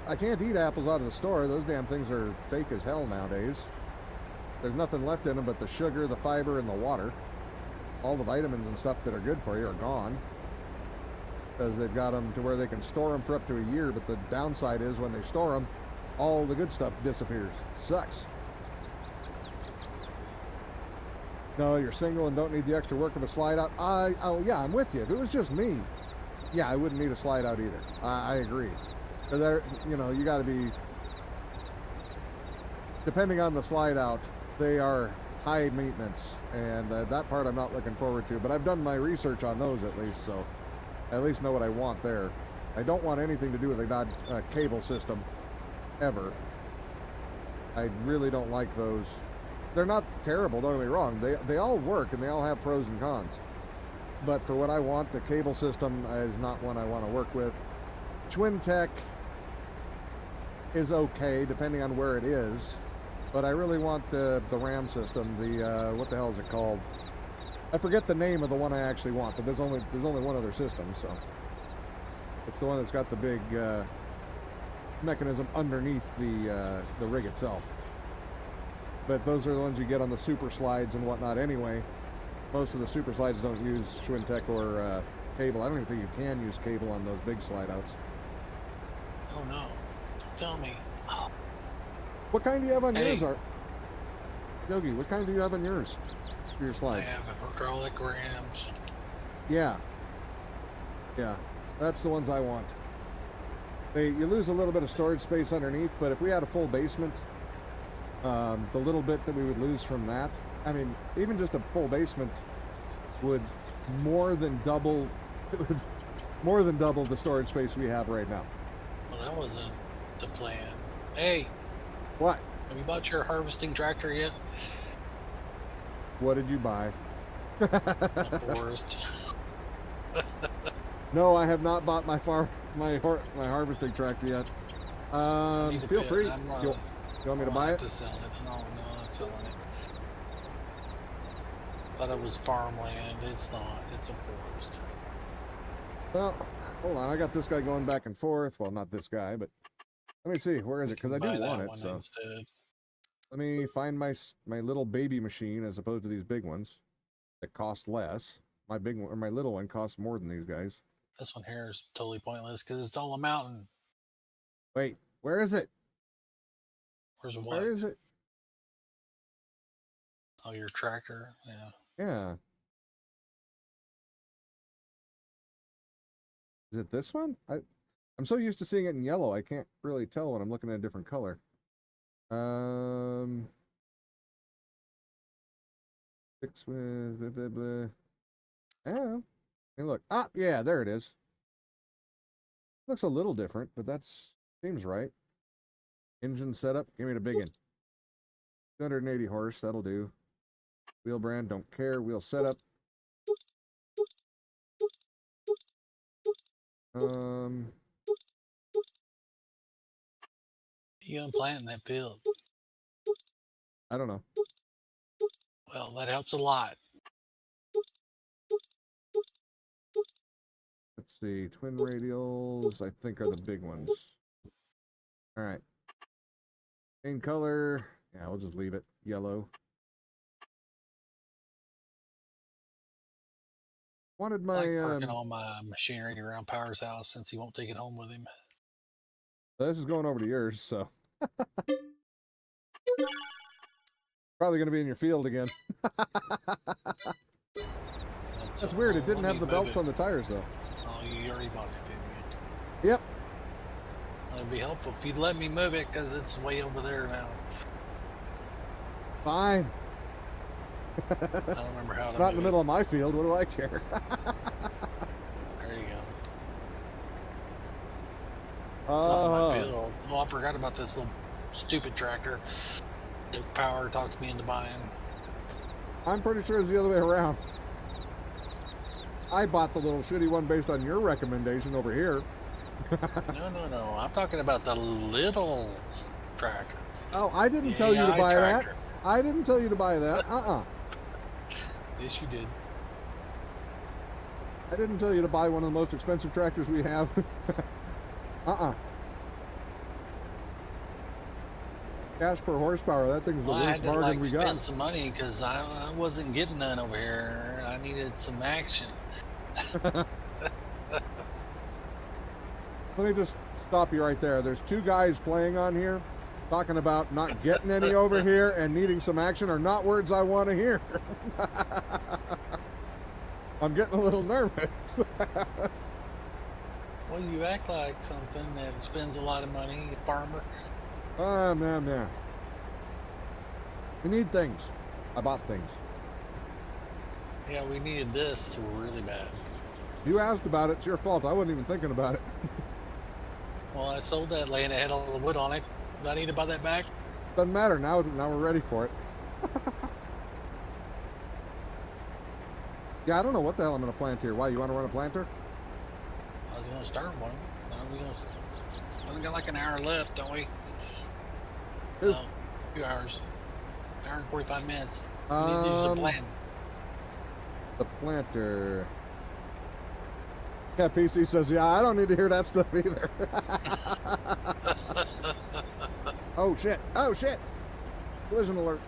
I can't eat apples out of the store. Those damn things are fake as hell nowadays. There's nothing left in them but the sugar, the fiber, and the water. All the vitamins and stuff that are good for you are gone. Because they've got them to where they can store them for up to a year, but the downside is when they store them, all the good stuff disappears. Sucks. No, you're single and don't need the extra work of a slide out. Oh yeah, I'm with you. If it was just me, yeah, I wouldn't need a slide out either. I agree. Because you got to be, depending on the slide out, they are high maintenance, and that part I'm not looking forward to. But I've done my research on those at least, so I at least know what I want there. I don't want anything to do with a cable system, ever. I really don't like those. They're not terrible, don't get me wrong. They all work and they all have pros and cons. But for what I want, the cable system is not one I want to work with. Twin Tech is okay, depending on where it is. But I really want the RAM system, what the hell is it called? I forget the name of the one I actually want, but there's only one other system, so. It's the one that's got the big mechanism underneath the rig itself. But those are the ones you get on the super slides and whatnot anyway. Most of the super slides don't use Twin Tech or cable. I don't even think you can use cable on those big slide outs. Oh no. Don't tell me. Oh. What kind do you have on yours, Yogi? What kind do you have on yours for your I slides? have hydraulic rams. Yeah. Yeah. That's the ones I want. You lose a little bit of storage space underneath, but if we had a full basement, the little bit that we would lose from that, I mean, even just a full basement would more than double the storage space we have right now. Well, that wasn't the plan. Hey, What? have you bought your harvesting tractor yet? What did you buy? A forest. No, I have not bought my harvesting tractor yet. Feel free. You want me to buy it? To sell it. No, I'm not selling it. Thought it was farmland. It's not. It's a forest. Well, hold on. I got this guy going back and forth. Well, not this guy, but let me see. Where is it? Because I do want it. So instead. let me find my little baby machine as opposed to these big ones that cost less. My big one or my little one costs more than these guys. This one here is totally pointless because it's all a mountain. Wait, where is it? Where's what? Where is it? Oh, your tractor. Yeah. Yeah. Is it this one? I'm so used to seeing it in yellow, I can't really tell when I'm looking at a different color. Fix with blah, blah, blah. Yeah. Hey, look. Ah, yeah, there it is. Looks a little different, but that's seems right. Engine setup. Give me the big one. 280 horse. That'll do. Wheel brand. Don't care. Wheel setup. You gonna plant in that field? I don't know. Well, that helps a lot. Let's see. Twin radials, I think, are the big ones. All right. Main color. Yeah, we'll just leave it yellow. Wanted my. I like parking all my machinery around Power's house since he won't take it home with him. This is going over to yours, so. Probably going to be in your field again. That's weird. It didn't have the belts on the tires, though. Oh, you already bought it, didn't you? Yep. It'd be helpful if you'd let me move it because it's way over there now. Fine. I don't remember how to Not in the move middle of my field. What do I care? There you go. It's not my field. Oh, I forgot about this little stupid tractor that Power talked me into buying. I'm pretty sure it's the other way around. I bought the little shitty one based on your recommendation over here. No. I'm talking about the little tractor. Oh, I didn't tell you to buy that. I didn't tell you to buy that. Yes, you did. I didn't tell you to buy one of the most expensive tractors we have. Cash per horsepower, that thing's the worst bargain we got. I had to spend some money because I wasn't getting none over here. I needed some action. Let me just stop you right there. There's two guys playing on here talking about not getting any over here and needing some action are not words I want to hear. I'm getting a little nervous. Well, you act like something that spends a lot of money, a farmer. Man. We need things. I bought things. Yeah, we needed this really bad. You asked about it. It's your fault. I wasn't even thinking about it. Well, I sold that land that had all the wood on it. Do I need to buy that back? Doesn't matter. Now we're ready for it. Yeah, I don't know what the hell I'm going to plant here. Why, you want to run a planter? I was going to start one. We only got like an hour left, don't we? Ooh. No, 2 hours. An hour and 45 minutes. We need to do some planting. The planter. Yeah, PC says, yeah, I don't need to hear that stuff either. Oh, shit. Oh, shit. Collision alert.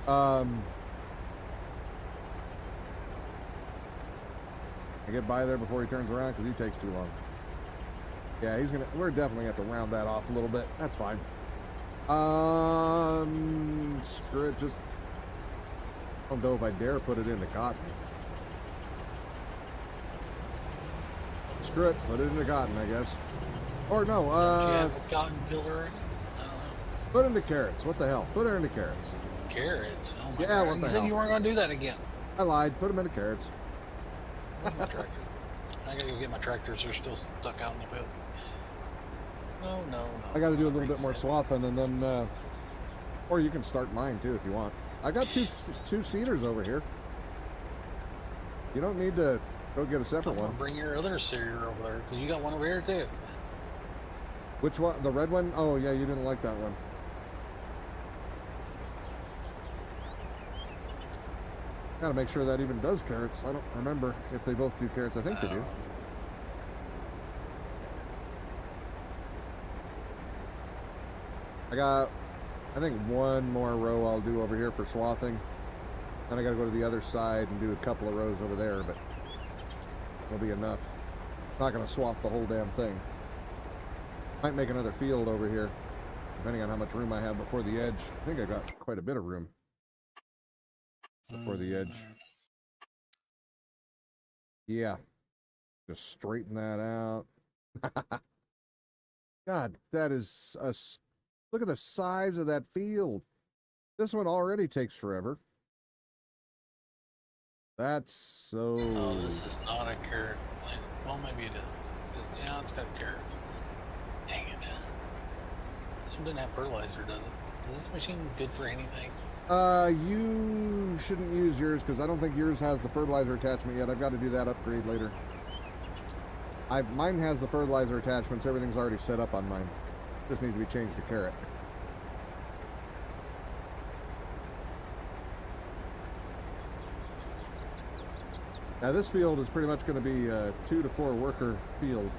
I get by there before he turns around because he takes too long. Yeah, we're definitely going to have to round that off a little bit. That's fine. Screw it. Just, I don't know if I dare put it into cotton. Screw it. Put it into cotton, I guess. Or no, Don't you have a cotton field already? I don't know. put into carrots. What the hell? Put it into carrots. Carrots. Oh my Yeah, God. what You the said hell? you weren't going to do that again. I lied. Put them into carrots. Where's my tractor? I gotta go get my tractors. They're still stuck out in the field. No. I got to do a little bit more swathing, and then, or you can start mine too if you want. I got two seeders over here. You don't need to go get a separate one. Bring your other seeder over there because you got one over here too. Which one? The red one? Oh yeah, you didn't like that one. Gotta make sure that even does carrots. I don't remember if they both do carrots. I think they do. I think one more row I'll do over here for swathing. Then I gotta go to the other side and do a couple of rows over there, but it'll be enough. Not gonna swath the whole damn thing. Might make another field over here, depending on how much room I have before the edge. I think I got quite a bit of room before the edge. Yeah. Just straighten that out. God, that is look at the size of that field. This one already takes forever. That's so... Oh, this is not a carrot plant. Well, maybe it is. Yeah, it's got carrots. Dang it. This one didn't have fertilizer, does it? Is this machine good for anything? You shouldn't use yours because I don't think yours has the fertilizer attachment yet. I've got to do that upgrade later. Mine has the fertilizer attachments. Everything's already set up on mine. Just needs to be changed to carrot. Now this field is pretty much going to be a 2 to 4 worker field.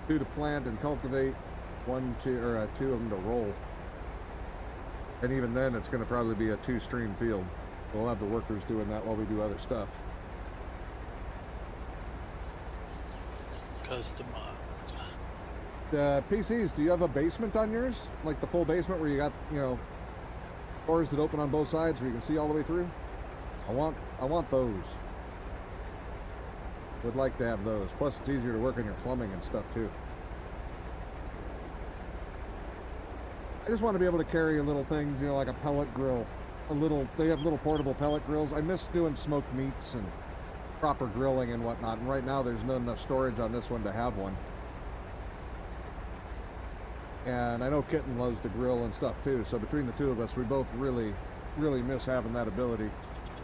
2 to plant and cultivate, 2 of them to roll. And even then, it's going to probably be a 2-stream field. We'll have the workers doing that while we do other stuff. Customized. PCs, do you have a basement on yours? Like the full basement where you got, doors that open on both sides where you can see all the way through? I want those. Would like to have those. Plus, it's easier to work on your plumbing and stuff too. I just want to be able to carry a little thing, like a pellet grill. They have little portable pellet grills. I miss doing smoked meats and proper grilling and whatnot. And right now, there's not enough storage on this one to have one. And I know Kitten loves to grill and stuff too. So between the two of us, we both really, really miss having that ability.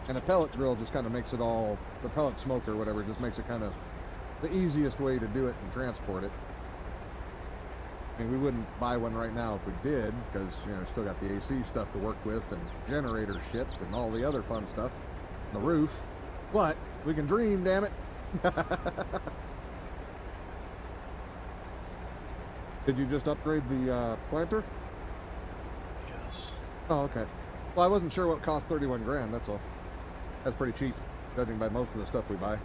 And a pellet grill just kind of makes it all, the pellet smoker or whatever, just makes it kind of the easiest way to do it and transport it. I mean, we wouldn't buy one right now if we did, because, still got the AC stuff to work with and generator shit and all the other fun stuff. The roof. But we can dream, damn it. Did you just upgrade the planter? Yes. Oh, okay. Well, I wasn't sure what cost 31 grand, that's all. That's pretty cheap, judging by most of the stuff we buy.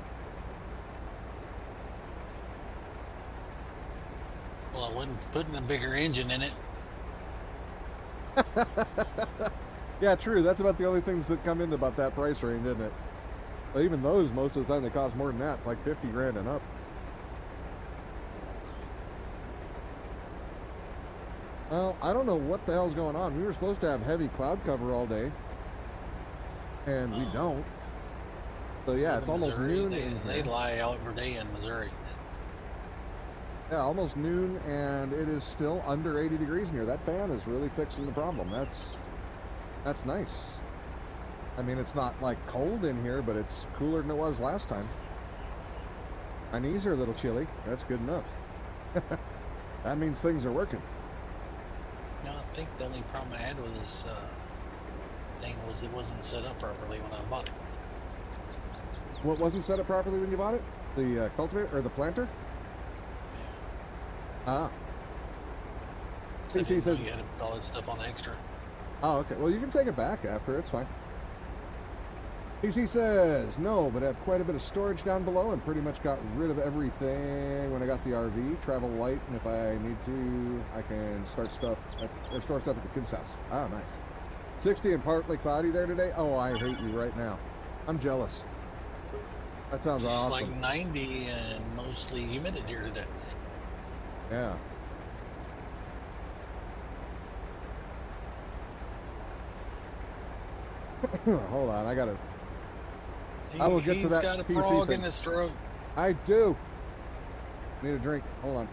Well, I wasn't putting a bigger engine in it. Yeah, true. That's about the only things that come into about that price range, isn't it? But even those, most of the time, they cost more than that, like 50 grand and up. Well, I don't know what the hell's going on. We were supposed to have heavy cloud cover all day. and we Oh. don't. So yeah, Live it's in almost Missouri, noon They, in they here. lie out every day in Missouri. Yeah, almost noon, and it is still under 80 degrees in here. That fan is really fixing the problem. That's nice. I mean, it's not like cold in here, but it's cooler than it was last time. My knees are a little chilly. That's good enough. That means things are working. No, I think the only problem I had with this thing was it wasn't set up properly when I bought it. What wasn't set up properly when you bought it? The cultivator or the planter? Ah. So I CC didn't know says, you had to put all that stuff on extra. oh, okay. Well, you can take it back after. It's fine. CC says, no, but I have quite a bit of storage down below and pretty much got rid of everything when I got the RV. Travel light, and if I need to, I can start stuff or store stuff at the kids' house. Ah, nice. 60 and partly cloudy there today. Oh, I hate you right now. I'm jealous. That sounds It's awesome. like 90 and mostly humid here today. Yeah. Hold on, I gotta. I will get to that He's got a PC frog thing. in his throat. I do. Need a drink. Hold on.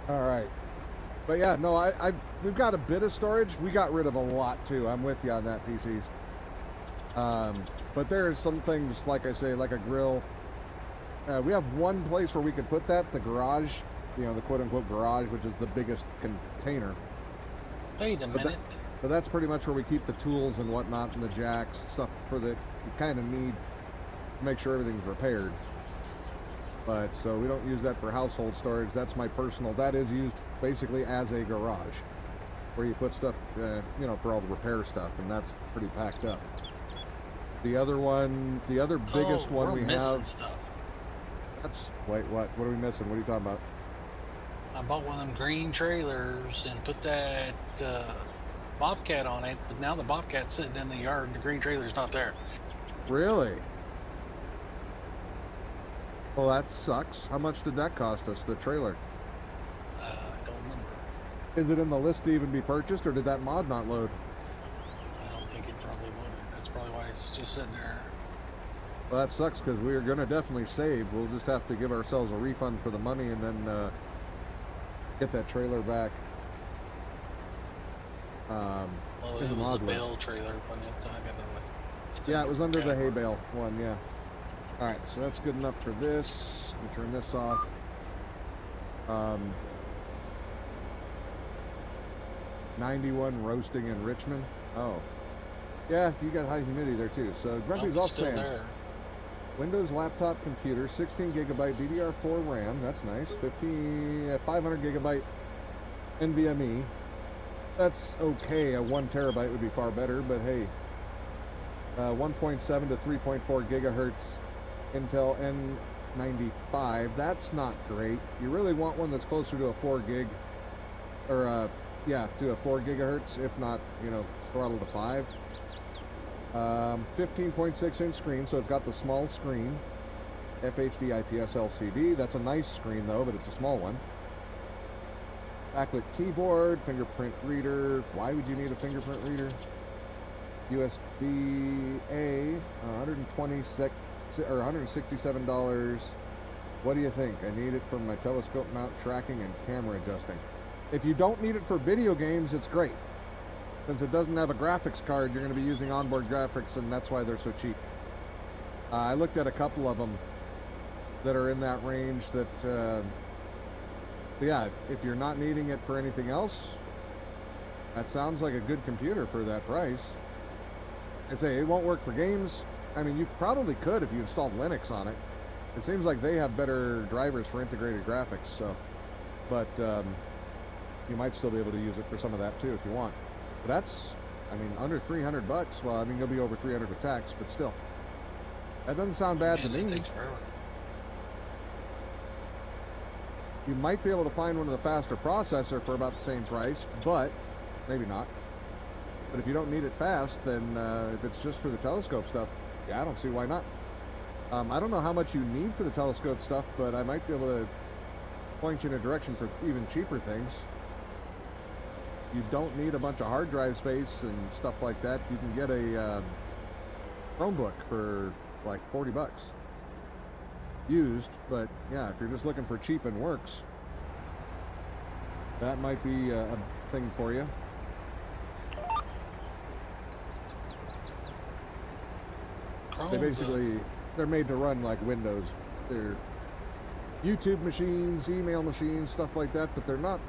All right. But yeah, no, we've got a bit of storage. We got rid of a lot too. I'm with you on that, PCs. But there are some things, like I say, like a grill. We have one place where we could put that, the garage, you know, the quote-unquote garage, which is the biggest container. Wait a minute. But that's pretty much where we keep the tools and whatnot, and the jacks, stuff for that you kind of need to make sure everything's repaired. But so we don't use that for household storage. That's my personal. That is used basically as a garage, where you put stuff, you know, for all the repair stuff, and that's pretty packed up. The other one, the other biggest one we're we missing have. stuff. That's wait, what? What are we missing? What are you talking about? I bought one of them green trailers and put that Bobcat on it, but now the Bobcat's sitting in the yard. The green trailer's not there. Really? Well, that sucks. How much did that cost us, the trailer? I don't remember. Is it in the list to even be purchased, or did that mod not load? I don't think it probably loaded. That's probably why it's just sitting there. Well, that sucks because we are going to definitely save. We'll just have to give ourselves a refund for the money and then get that trailer back. Well, in it the was a mod list. bale trailer when it I got to Yeah, it was under the hay category. bale one, yeah. All right, so that's good enough for this. Let me turn this off. 91 roasting in Richmond. Oh. Yeah, you got high humidity there too. So Grumpy's Nope, off it's still saying there. Windows laptop computer, 16 gigabyte DDR4 RAM. That's nice. 500 gigabyte NVMe. That's okay. A 1 terabyte would be far better, but hey. 1.7 to 3.4 gigahertz Intel N95. That's not great. You really want one that's closer to a 4 gig, or yeah, to a 4 gigahertz, if not, you know, throttle to 5. 15.6 inch screen, so it's got the small screen. FHD IPS LCD. That's a nice screen though, but it's a small one. Backlit keyboard, fingerprint reader. Why would you need a fingerprint reader? USB-A, 126 or $167. What do you think? I need it for my telescope mount tracking and camera adjusting. If you don't need it for video games, it's great. Since it doesn't have a graphics card, you're going to be using onboard graphics, and that's why they're so cheap. I looked at a couple of them that are in that range that, yeah, if you're not needing it for anything else, that sounds like a good computer for that price. I say it won't work for games. I mean, you probably could if you installed Linux on it. It seems like they have better drivers for integrated graphics, so, but you might still be able to use it for some of that too if you want. But that's, I mean, under 300 bucks. Well, I mean, you'll be over 300 with tax, but still, that doesn't sound bad to Man, it me. takes forever. You might be able to find one of the faster processor for about the same price, but maybe not. But if you don't need it fast, then if it's just for the telescope stuff, yeah, I don't see why not. I don't know how much you need for the telescope stuff, but I might be able to point you in a direction for even cheaper things. you don't need a bunch of hard drive space and stuff like that. You can get a Chromebook for like 40 bucks used, but yeah, if you're just looking for cheap and works, that might be a thing for you. They're made to run like Windows. They're YouTube machines, email machines, stuff like that, but they're not.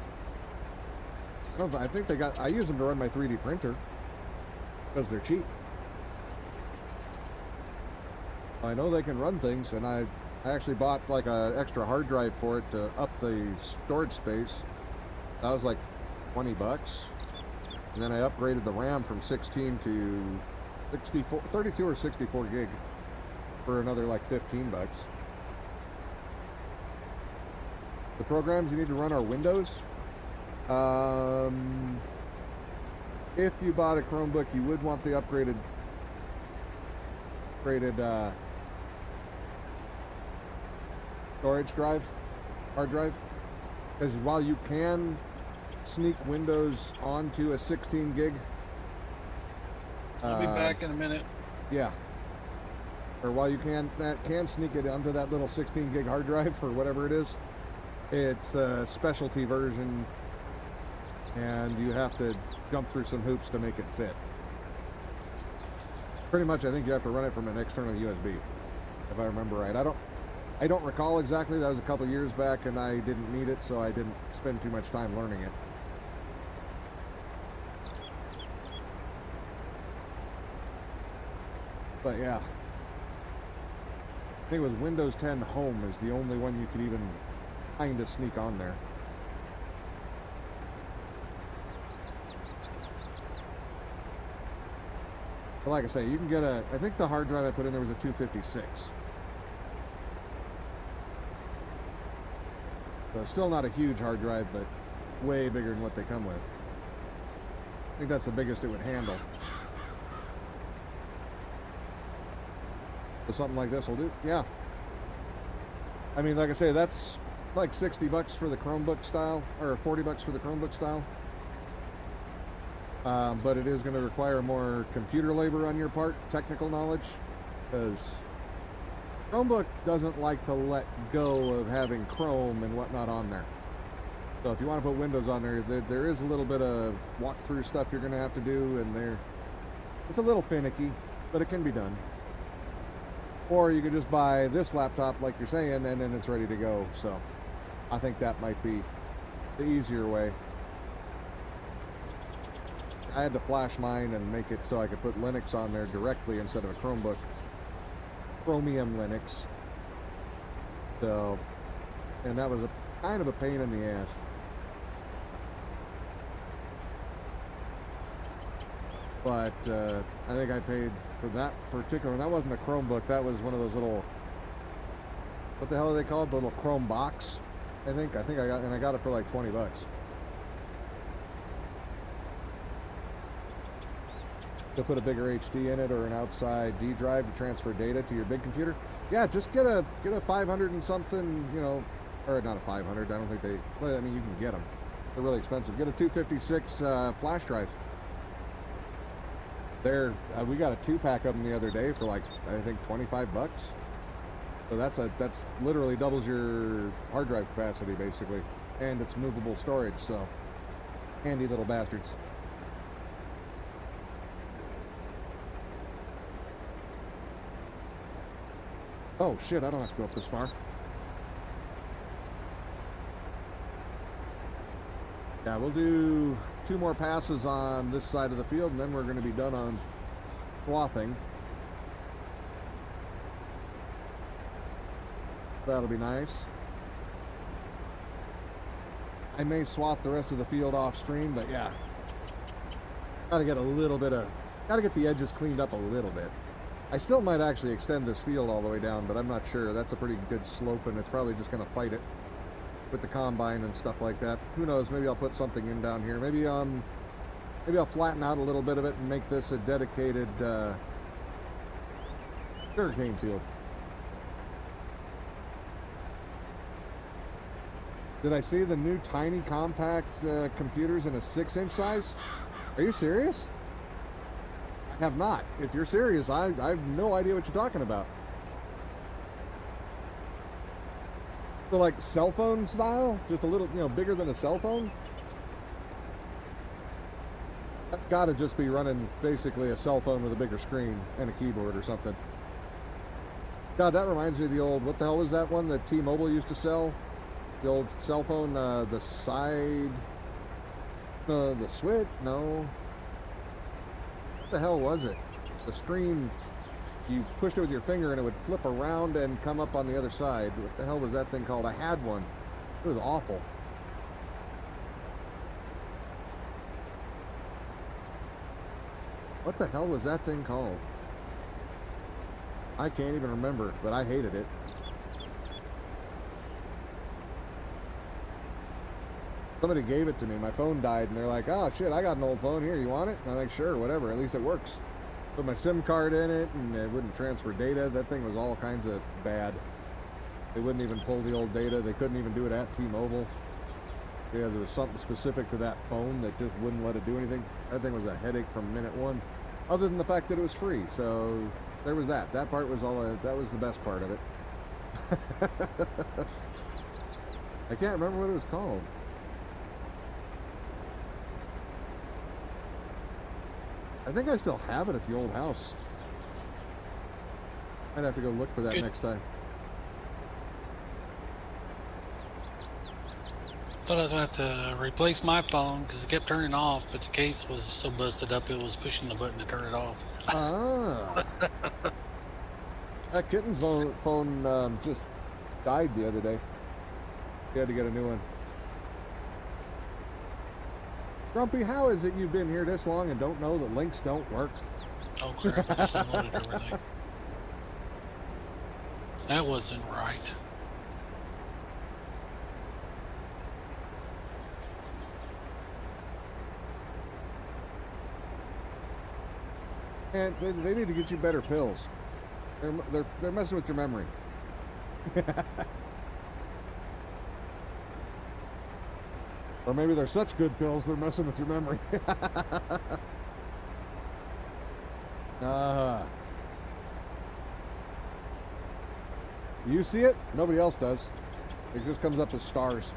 I think I use them to run my 3D printer because they're cheap. I know they can run things, and I actually bought like an extra hard drive for it to up the storage space. That was like 20 bucks. And then I upgraded the RAM from 16 to 64, 32 or 64 gig for another like 15 bucks. The programs you need to run are Windows. If you bought a Chromebook, you would want the upgraded storage drive, hard drive, because while you can sneak Windows onto a 16 gig, I'll be back in a minute. Yeah. Or while you can sneak it onto that little 16 gig hard drive or whatever it is, it's a specialty version, and you have to jump through some hoops to make it fit. Pretty much, I think you have to run it from an external USB, if I remember right. I don't recall exactly. That was a couple years back, and I didn't need it, so I didn't spend too much time learning it. But yeah, I think it was Windows 10 Home is the only one you could even kind of sneak on there. But like I say, you can get I think the hard drive I put in there was a 256. So still not a huge hard drive, but way bigger than what they come with. I think that's the biggest it would handle. So something like this will do. Yeah. I mean, like I say, that's like 60 bucks for the Chromebook style, or 40 bucks for the Chromebook style. But it is going to require more computer labor on your part, technical knowledge, because Chromebook doesn't like to let go of having Chrome and whatnot on there. So if you want to put Windows on there, there is a little bit of walkthrough stuff you're going to have to do, and it's a little finicky, but it can be done. Or you could just buy this laptop, like you're saying, and then it's ready to go. So I think that might be the easier way. I had to flash mine and make it so I could put Linux on there directly instead of a Chromebook. Chromium Linux. So, and that was kind of a pain in the ass. But I think I paid for that particular, that wasn't a Chromebook, that was one of those little, what the hell are they called? The little Chrome box, I think I got it for like 20 bucks. To put a bigger HD in it or an outside D drive to transfer data to your big computer. Yeah, just get a 500 and something, you know, or not a 500, I don't think they, well, I mean, you can get them. They're really expensive. Get a 256 flash drive. We got a 2-pack of them the other day for like, I think 25 bucks. So that's literally doubles your hard drive capacity basically, and it's movable storage. So handy little bastards. Oh shit! I don't have to go up this far. Yeah, we'll do 2 more passes on this side of the field, and then we're going to be done on swathing. That'll be nice. I may swath the rest of the field off stream, but yeah. Gotta get gotta get the edges cleaned up a little bit. I still might actually extend this field all the way down, but I'm not sure. That's a pretty good slope, and it's probably just going to fight it with the combine and stuff like that. Who knows? Maybe I'll put something in down here. Maybe I'll flatten out a little bit of it and make this a dedicated sugarcane field. Did I see the new tiny compact computers in a 6-inch size? Are you serious? I have not. If you're serious, I have no idea what you're talking about. So like cell phone style? Just a little, bigger than a cell phone? That's got to just be running basically a cell phone with a bigger screen and a keyboard or something. God, that reminds me of the old, what the hell was that one that T-Mobile used to sell? The old cell phone, the side, the switch, no. What the hell was it? The screen, you pushed it with your finger and it would flip around and come up on the other side. What the hell was that thing called? I had one. It was awful. What the hell was that thing called? I can't even remember, but I hated it. Somebody gave it to me. My phone died, and they're like, "Oh shit, I got an old phone here. You want it?" And I'm like, "Sure, whatever. At least it works." Put my SIM card in it, and it wouldn't transfer data. That thing was all kinds of bad. They wouldn't even pull the old data. They couldn't even do it at T-Mobile. Yeah, there was something specific to that phone that just wouldn't let it do anything. That thing was a headache from minute one. Other than the fact that it was free, so there was that. That part was all. That was the best part of it. I can't remember what it was called. I think I still have it at the old house. I'd have to go look for that next time. Thought I was going to have to replace my phone because it kept turning off, but the case was so busted up it was pushing the button to turn it off. Ah. That kitten's phone just died the other day. He had to get a new one. Grumpy, how is it you've been here this long and don't know that links don't work? Oh crap, I just unloaded everything. That wasn't right. And they need to get you better pills. They're messing with your memory. Or maybe they're such good pills they're messing with your memory. You see it? Nobody else does. It just comes up as stars.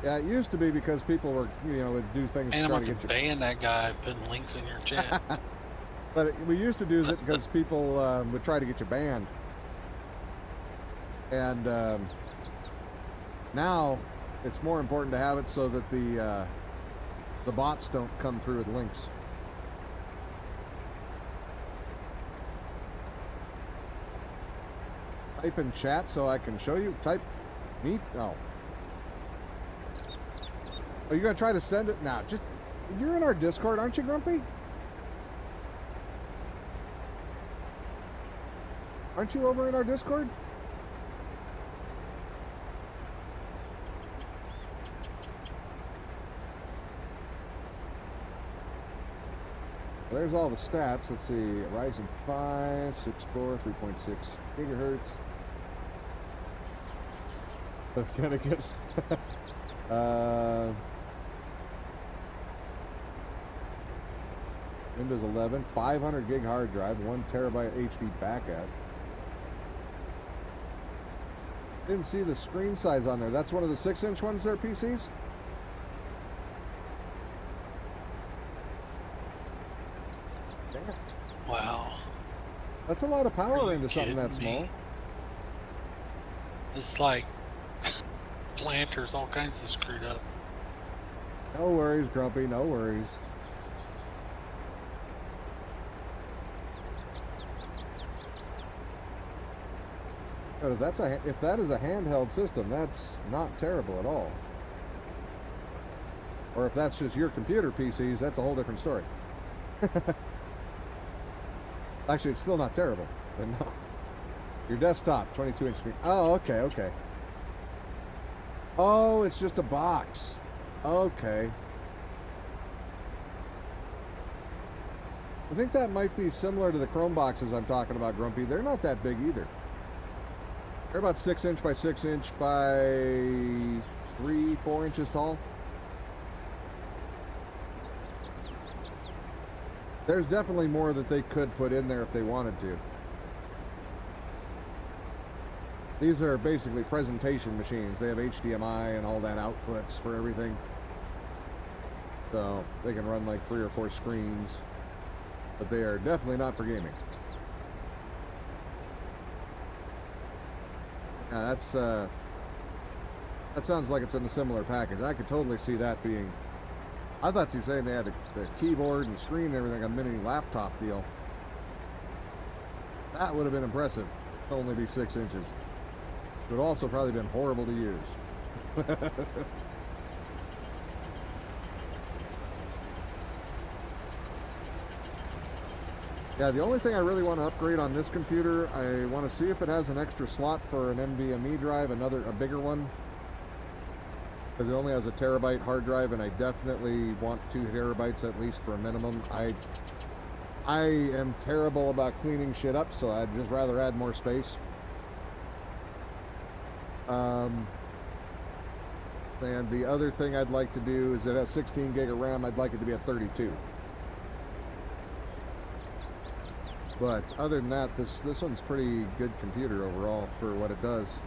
Yeah, it used to be because people were, would do things And to I'm try going to to get you. ban that guy putting links in your chat. But we used to do it because people would try to get you banned. And now it's more important to have it so that the bots don't come through with links. Type in chat so I can show you. Type me. Oh. Are you going to try to send it? Now, just, you're in our Discord, aren't you, Grumpy? Aren't you over in our Discord? There's all the stats. Let's see. Ryzen 5, 6 core, 3.6 gigahertz. Okay, I guess. Windows 11, 500 gig hard drive, 1 terabyte HD backup. Didn't see the screen size on there. That's one of the 6-inch ones there, PCs? Wow. That's a lot of Are power you into something that kidding me? small. It's like planters, all kinds of screwed up. No worries, Grumpy, no worries. But if that is a handheld system, that's not terrible at all. Or if that's just your computer PCs, that's a whole different story. Actually, it's still not terrible. But no. Your desktop, 22-inch screen. Oh, okay, okay. Oh, it's just a box. Okay. I think that might be similar to the Chrome boxes I'm talking about, Grumpy. They're not that big either. They're about 6 inch by 6 inch by 3-4 inches tall. There's definitely more that they could put in there if they wanted to. These are basically presentation machines. They have HDMI and all that outputs for everything. So they can run like 3 or 4 screens. But they are definitely not for gaming. Yeah, that sounds like it's in a similar package. I could totally see that being... I thought you were saying they had the keyboard and screen and everything, a mini laptop deal. That would have been impressive. It'd only be 6 inches. It would also probably been horrible to use. Yeah, the only thing I really want to upgrade on this computer, I want to see if it has an extra slot for an NVMe drive, a bigger one. Because it only has a terabyte hard drive, and I definitely want 2 terabytes at least for a minimum. I am terrible about cleaning shit up, so I'd just rather add more space. And the other thing I'd like to do is it has 16 gig of RAM. I'd like it to be at 32. But other than that, this one's pretty good computer overall for what it does.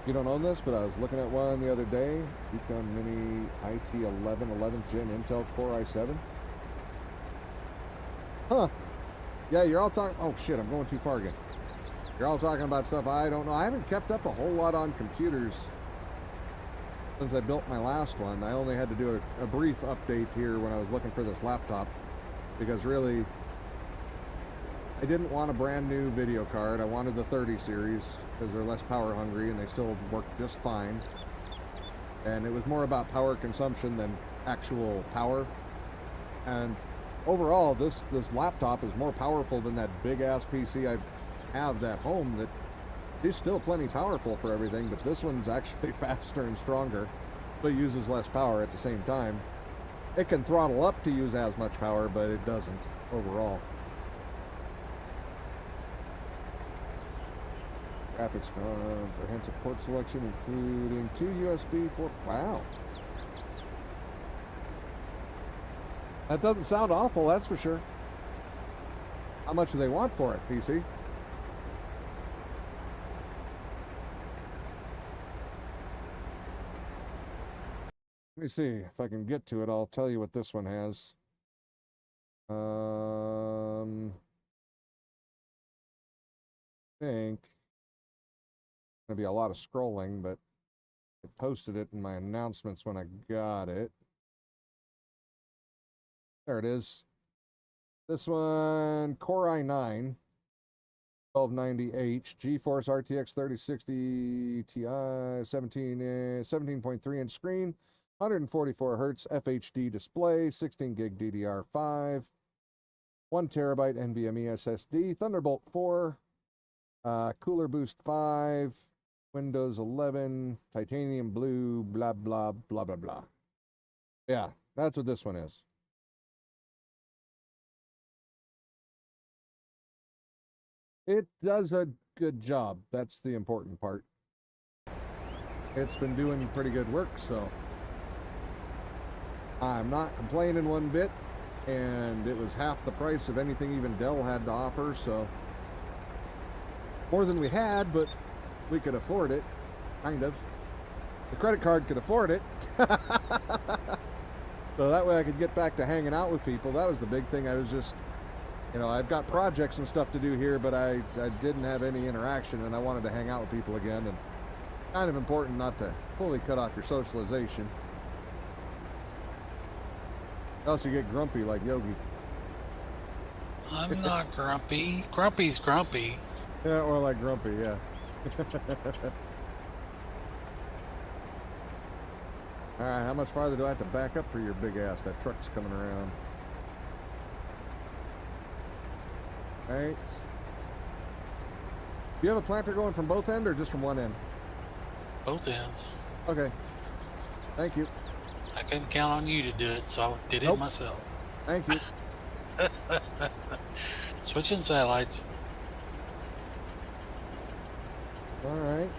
You don't own this, but I was looking at one the other day. Yukon Mini IT11 11th Gen Intel Core i7. Huh. Yeah, you're all talking... Oh, shit, I'm going too far again. You're all talking about stuff I don't know. I haven't kept up a whole lot on computers since I built my last one. I only had to do a brief update here when I was looking for this laptop, because really I didn't want a brand new video card. I wanted the 30 series because they're less power hungry and they still work just fine. And it was more about power consumption than actual power. And overall, this laptop is more powerful than that big ass PC I have at home that is still plenty powerful for everything, but this one's actually faster and stronger, but uses less power at the same time. It can throttle up to use as much power, but it doesn't overall. Graphics comprehensive port selection, including 2 USB 4. Wow. That doesn't sound awful, that's for sure. How much do they want for it, PC? Let me see if I can get to it. I'll tell you what this one has. I think it's gonna be a lot of scrolling, but I posted it in my announcements when I got it. There it is. This one, Core i9, 1290H, GeForce RTX 3060 Ti, 17.3 inch screen, 144 hertz FHD display, 16 gig DDR5, 1 terabyte NVMe SSD, Thunderbolt 4, Cooler Boost 5, Windows 11, titanium blue, blah, blah, blah, blah, blah. Yeah, that's what this one is. It does a good job. That's the important part. It's been doing pretty good work, so I'm not complaining one bit, and it was half the price of anything even Dell had to offer, so more than we had, but we could afford it, kind of. The credit card could afford it. So that way I could get back to hanging out with people. That was the big thing. I was just, you know, I've got projects and stuff to do here, but I didn't have any interaction, and I wanted to hang out with people again, and kind of important not to fully cut off your socialization. Else you get grumpy like Yogi. I'm not grumpy. Grumpy's grumpy. Yeah, or like Grumpy, yeah. Alright, how much farther do I have to back up for your big ass? That truck's coming around. Right. Do you have a planter going from both ends or just from one end? Both ends. Okay. Thank you. I couldn't count on you to do it, so I did it Nope. myself. Thank you. Switching satellites. All right.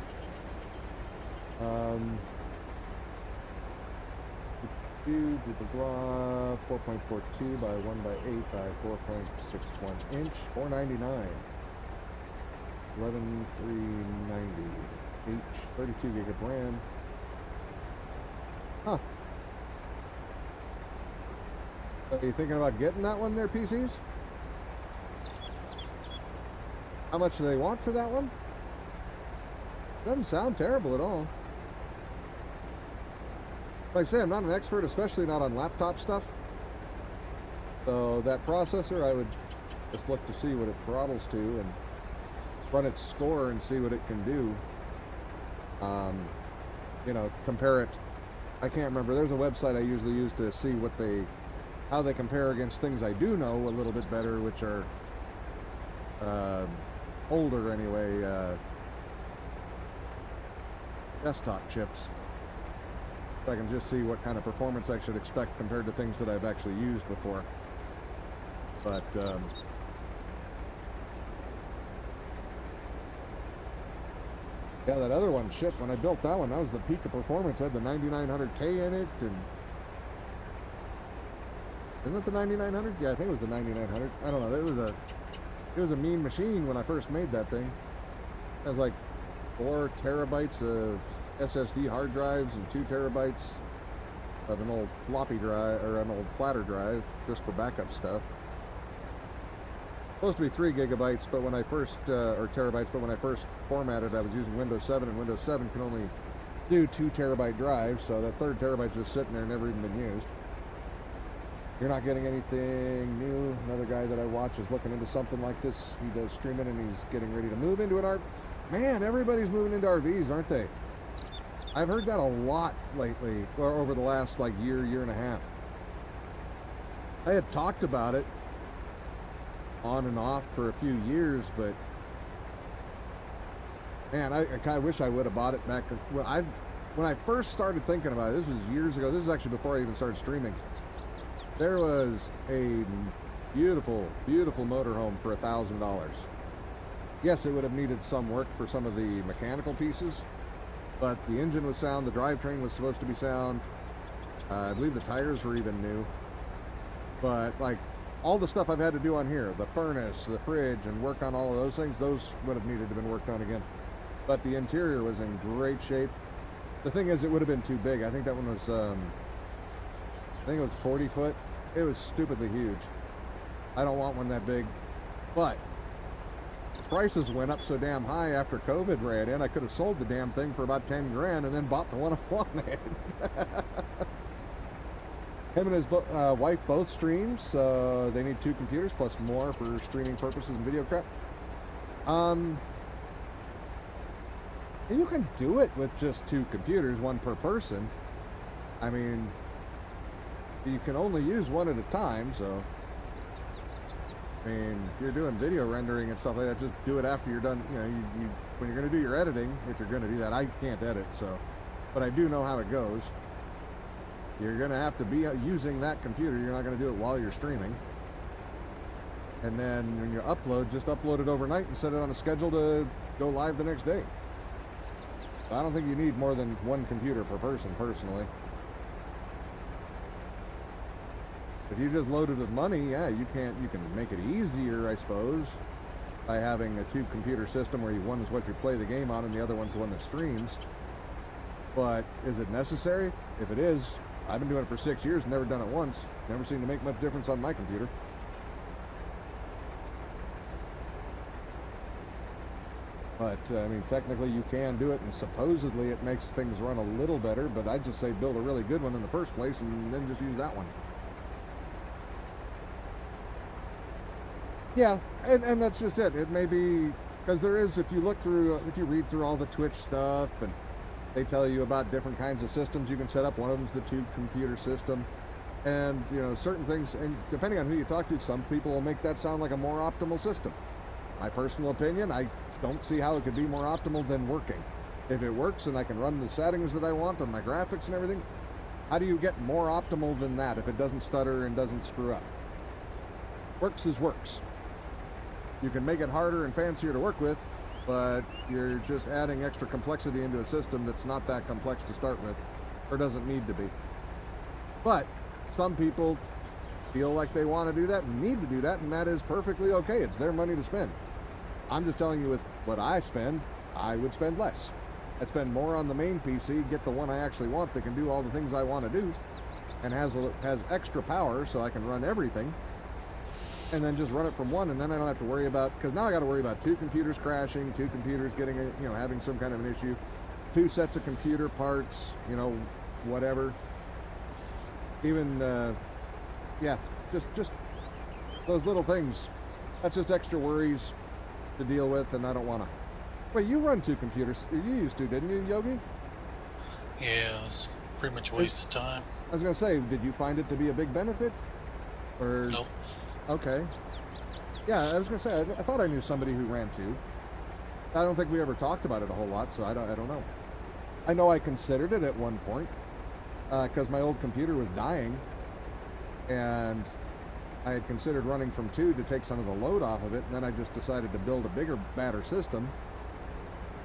Do blah 4.42 by 1 by 8 by 4.61 inch, 499. 11,390 each, 32 gig of RAM. Huh. So are you thinking about getting that one there, PCs? How much do they want for that one? Doesn't sound terrible at all. Like I say, I'm not an expert, especially not on laptop stuff. So that processor, I would just look to see what it throttles to and run its score and see what it can do. You know, compare it. I can't remember. There's a website I usually use to see what how they compare against things I do know a little bit better, which are older anyway, desktop chips. So I can just see what kind of performance I should expect compared to things that I've actually used before. But yeah, that other one, shit, when I built that one, that was the peak of performance. It had the 9900K in it, and isn't it the 9900? Yeah, I think it was the 9900. I don't know. It was a mean machine when I first made that thing. It has like 4 terabytes of SSD hard drives and 2 terabytes of an old floppy drive or an old platter drive just for backup stuff. Supposed to be 3 gigabytes, but when I first or terabytes, but when I first formatted, I was using Windows 7, and Windows 7 can only do 2 terabyte drives, so that 3rd terabyte's just sitting there, never even been used. You're not getting anything new. Another guy that I watch is looking into something like this. He does streaming, and he's getting ready to move into an RV. Man, everybody's moving into RVs, aren't they? I've heard that a lot lately, or over the last like year and a half. I had talked about it on and off for a few years, but man, I kind of wish I would have bought it back. Well, when I first started thinking about it, this was years ago. This is actually before I even started streaming. There was a beautiful, beautiful motorhome for $1,000. Yes, it would have needed some work for some of the mechanical pieces, but the engine was sound, the drivetrain was supposed to be sound. I believe the tires were even new. But like all the stuff I've had to do on here, the furnace, the fridge, and work on all of those things, those would have needed to have been worked on again. But the interior was in great shape. The thing is, it would have been too big. I think that one was, I think it was 40 foot. It was stupidly huge. I don't want one that big. But prices went up so damn high after COVID ran in, I could have sold the damn thing for about 10 grand and then bought the one I wanted. Him and his wife both stream, so they need 2 computers plus more for streaming purposes and video crap. You can do it with just 2 computers, 1 per person. I mean, you can only use 1 at a time, so I mean, if you're doing video rendering and stuff like that, just do it after you're done. You know, you when you're going to do your editing, if you're going to do that. I can't edit, so, but I do know how it goes. You're going to have to be using that computer. You're not going to do it while you're streaming. And then when you upload, just upload it overnight and set it on a schedule to go live the next day. I don't think you need more than 1 computer per person, personally. If you just load it with money, yeah, you can make it easier, I suppose, by having a 2 computer system where one is what you play the game on and the other one's the one that streams. But is it necessary? If it is, I've been doing it for 6 years, never done it once. Never seemed to make much difference on my computer. But, I mean, technically you can do it, and supposedly it makes things run a little better, but I'd just say build a really good one in the first place and then just use that one. Yeah, and that's just it. It may be, because there is, if you read through all the Twitch stuff, and they tell you about different kinds of systems you can set up. One of them's the 2 computer system. And, you know, certain things, and depending on who you talk to, some people will make that sound like a more optimal system. My personal opinion, I don't see how it could be more optimal than working. If it works and I can run the settings that I want on my graphics and everything, How do you get more optimal than that if it doesn't stutter and doesn't screw up? Works is works. You can make it harder and fancier to work with, but you're just adding extra complexity into a system that's not that complex to start with, or doesn't need to be. But some people feel like they want to do that and need to do that, and that is perfectly okay. It's their money to spend. I'm just telling you, with what I spend, I would spend less. I'd spend more on the main PC, get the one I actually want that can do all the things I want to do, and has extra power so I can run everything, and then just run it from one, and then I don't have to worry about, because now I got to worry about 2 computers crashing, 2 computers getting a, having some kind of an issue, 2 sets of computer parts, whatever. Even yeah, just those little things. That's just extra worries to deal with, and I don't want to. Wait, you run 2 computers. You used to, didn't you, Yogi? Yeah, it's pretty much a waste of time. I was going to say, did you find it to be a big benefit? Or Nope. Okay. Yeah, I was going to say, I thought I knew somebody who ran 2. I don't think we ever talked about it a whole lot, so I don't know. I know I considered it at one point, because my old computer was dying, and I had considered running from 2 to take some of the load off of it, and then I just decided to build a bigger, badder system.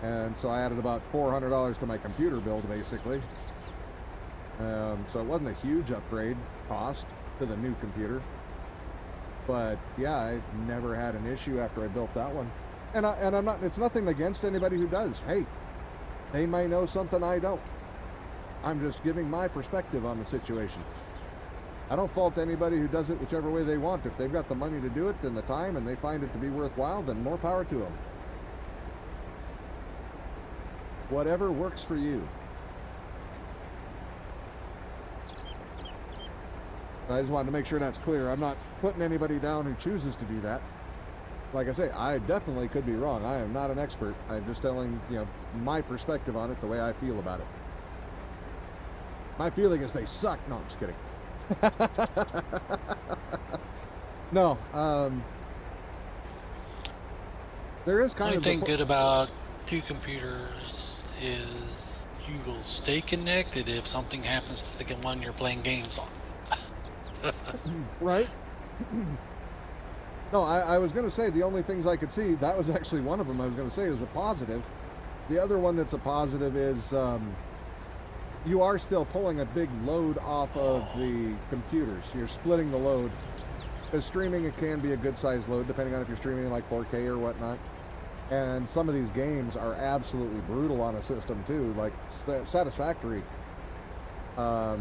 And so I added about $400 to my computer build, basically. So it wasn't a huge upgrade cost to the new computer. But yeah, I never had an issue after I built that one. And I'm not, it's nothing against anybody who does. Hey, they may know something I don't. I'm just giving my perspective on the situation. I don't fault anybody who does it whichever way they want. If they've got the money to do it and the time and they find it to be worthwhile, then more power to them. Whatever works for you. I just wanted to make sure that's clear. I'm not putting anybody down who chooses to do that. Like I say, I definitely could be wrong. I am not an expert. I'm just telling, my perspective on it, the way I feel about it. My feeling is they suck. No, I'm just kidding. No, there is kind The of only thing good about 2 computers is you will stay connected if something happens to the one you're playing games on. right? No, I was going to say the only things I could see, that was actually one of them I was going to say was a positive. The other one that's a positive is you are still pulling a big load off of the computers. You're splitting the load. Because streaming, it can be a good sized load, depending on if you're streaming like 4K or whatnot. And some of these games are absolutely brutal on a system too, like Satisfactory. That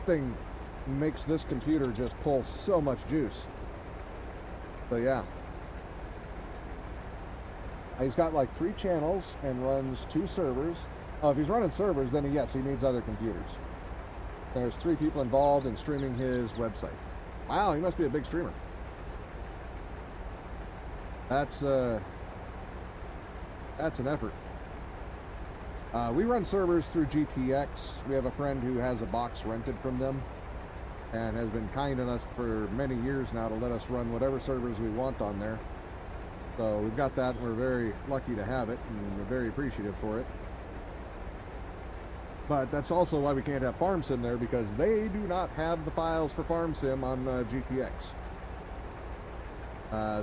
thing makes this computer just pull so much juice. So yeah. He's got like 3 channels and runs 2 servers. If he's running servers, then yes, he needs other computers. There's 3 people involved in streaming his website. Wow, he must be a big streamer. That's an effort. We run servers through GTX. We have a friend who has a box rented from them and has been kind enough for many years now to let us run whatever servers we want on there. So we've got that, and we're very lucky to have it, and we're very appreciative for it. But that's also why we can't have FarmSim there, because they do not have the files for FarmSim on GTX.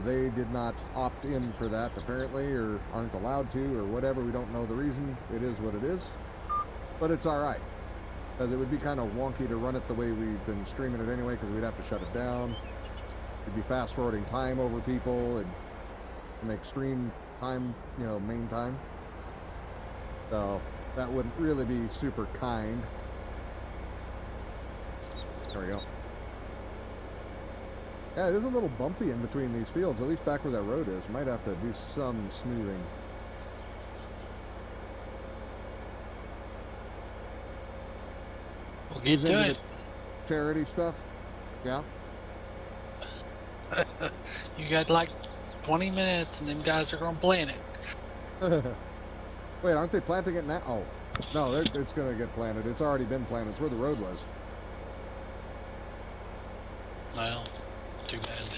They did not opt in for that, apparently, or aren't allowed to, or whatever. We don't know the reason. It is what it is. But it's all right. Because it would be kind of wonky to run it the way we've been streaming it anyway, because we'd have to shut it down. We'd be fast-forwarding time over people, and make stream time, main time. So that wouldn't really be super kind. There we go. Yeah, it is a little bumpy in between these fields, at least back where that road is. Might have to do some smoothing. We'll get to it. Charity stuff? Yeah. You got like 20 minutes and them guys are going to plant it. Wait, aren't they planting it now? Oh, no, it's going to get planted. It's already been planted. It's where the road was. Well, too bad.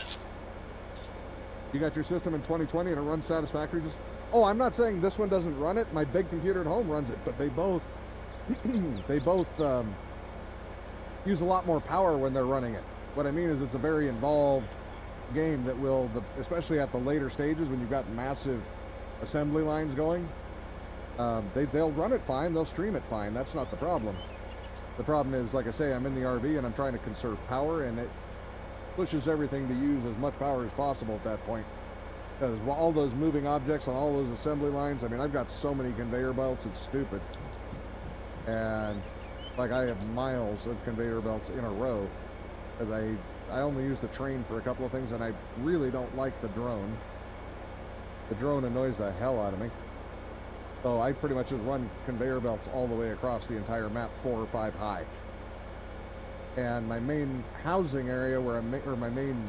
You got your system in 2020 and it runs satisfactory? Oh, I'm not saying this one doesn't run it. My big computer at home runs it, but they both they both use a lot more power when they're running it. What I mean is it's a very involved game that will, especially at the later stages when you've got massive assembly lines going, they'll run it fine, they'll stream it fine. That's not the problem. The problem is, like I say, I'm in the RV and I'm trying to conserve power, and it pushes everything to use as much power as possible at that point. Because all those moving objects on all those assembly lines, I mean, I've got so many conveyor belts, it's stupid. And like I have miles of conveyor belts in a row, because I only use the train for a couple of things, and I really don't like the drone. The drone annoys the hell out of me. So I pretty much just run conveyor belts all the way across the entire map, 4 or 5 high. And my main housing area, or my main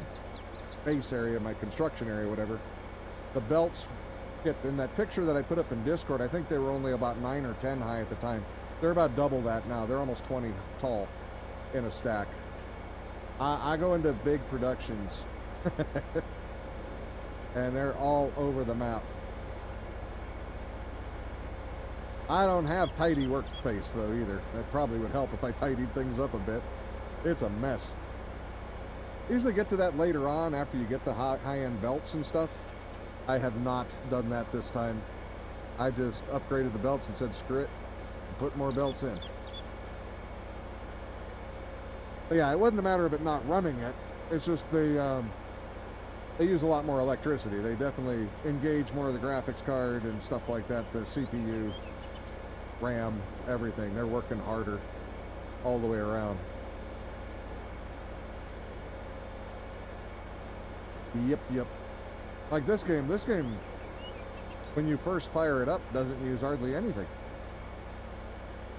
base area, my construction area, whatever, the belts get, in that picture that I put up in Discord, I think they were only about 9 or 10 high at the time. They're about double that now. They're almost 20 tall in a stack. I go into big productions and they're all over the map. I don't have tidy workspace though either. That probably would help if I tidied things up a bit. It's a mess. Usually get to that later on after you get the high-end belts and stuff. I have not done that this time. I just upgraded the belts and said screw it, and put more belts in. But yeah, it wasn't a matter of it not running it. It's just they use a lot more electricity. They definitely engage more of the graphics card and stuff like that, the CPU, RAM, everything. They're working harder all the way around. Yep. Like this game, when you first fire it up, doesn't use hardly anything.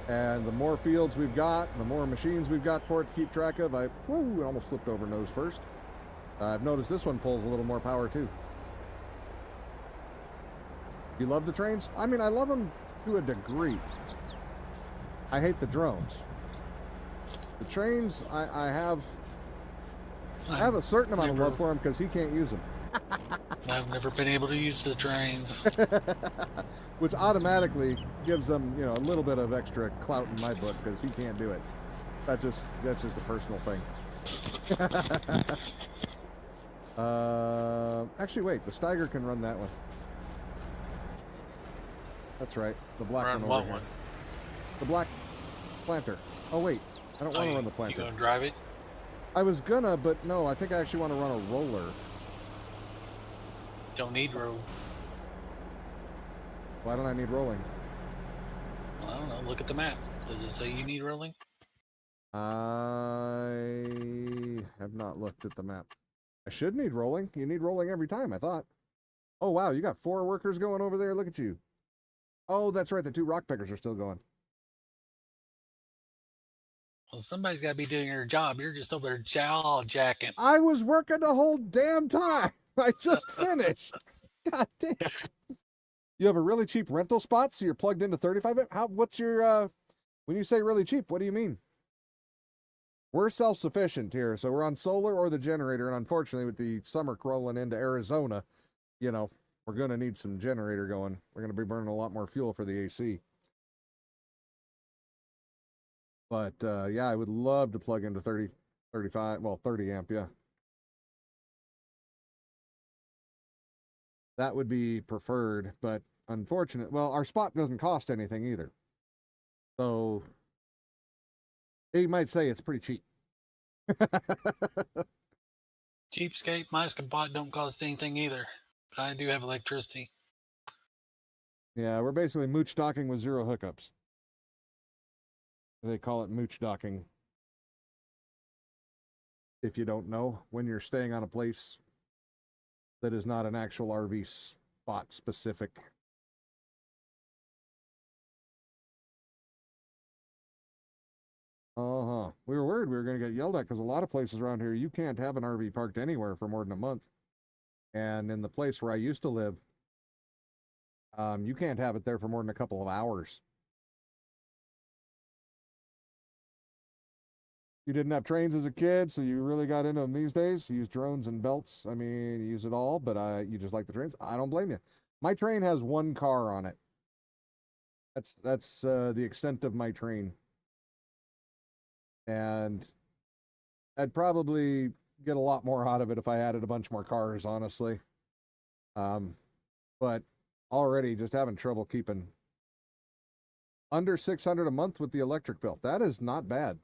And the more fields we've got, the more machines we've got for it to keep track of. I almost flipped over nose first. I've noticed this one pulls a little more power too. You love the trains? I mean, I love them to a degree. I hate the drones. The trains, I have a certain amount of love for him because he can't use them. I've never been able to use the trains. Which automatically gives them, you know, a little bit of extra clout in my book because he can't do it. That's just a personal thing. Actually, wait, the Steiger can run that one. That's right, the black Run one. what over here. one? The black planter. Oh wait, I don't want to run the You planter. gonna drive it? I was gonna, but no, I think I actually want to run a roller. Don't need road. Why don't I need rolling? Well, I don't know. Look at the map. Does it say you need rolling? I have not looked at the map. I should need rolling. You need rolling every time, I thought. Oh, wow, you got 4 workers going over there. Look at you. Oh, that's right. The 2 rock pickers are still going. Well, somebody's got to be doing their job. You're just over there jaw jacking. I was working the whole damn time. I just finished. God damn. You have a really cheap rental spot, so you're plugged into 35? What's your, when you say really cheap, what do you mean? We're self-sufficient here, so we're on solar or the generator, and unfortunately with the summer rolling into Arizona, you know, we're going to need some generator going. We're going to be burning a lot more fuel for the AC. But, yeah, I would love to plug into 30 amp, yeah. That would be preferred, but unfortunate. Well, our spot doesn't cost anything either. So, you might say it's pretty cheap. Cheapskate, my spot don't cost anything either. But I do have electricity. Yeah, we're basically mooch docking with 0 hookups. They call it mooch docking. If you don't know, when you're staying on a place that is not an actual RV spot specific. We were worried we were going to get yelled at because a lot of places around here, you can't have an RV parked anywhere for more than a month. And in the place where I used to live, you can't have it there for more than a couple of hours. You didn't have trains as a kid, so you really got into them these days. You use drones and belts. I mean, you use it all, but you just like the trains. I don't blame you. My train has 1 car on it. That's the extent of my train. And I'd probably get a lot more out of it if I added a bunch more cars, honestly. But already just having trouble keeping under 600 a month with the electric bill. That is not bad.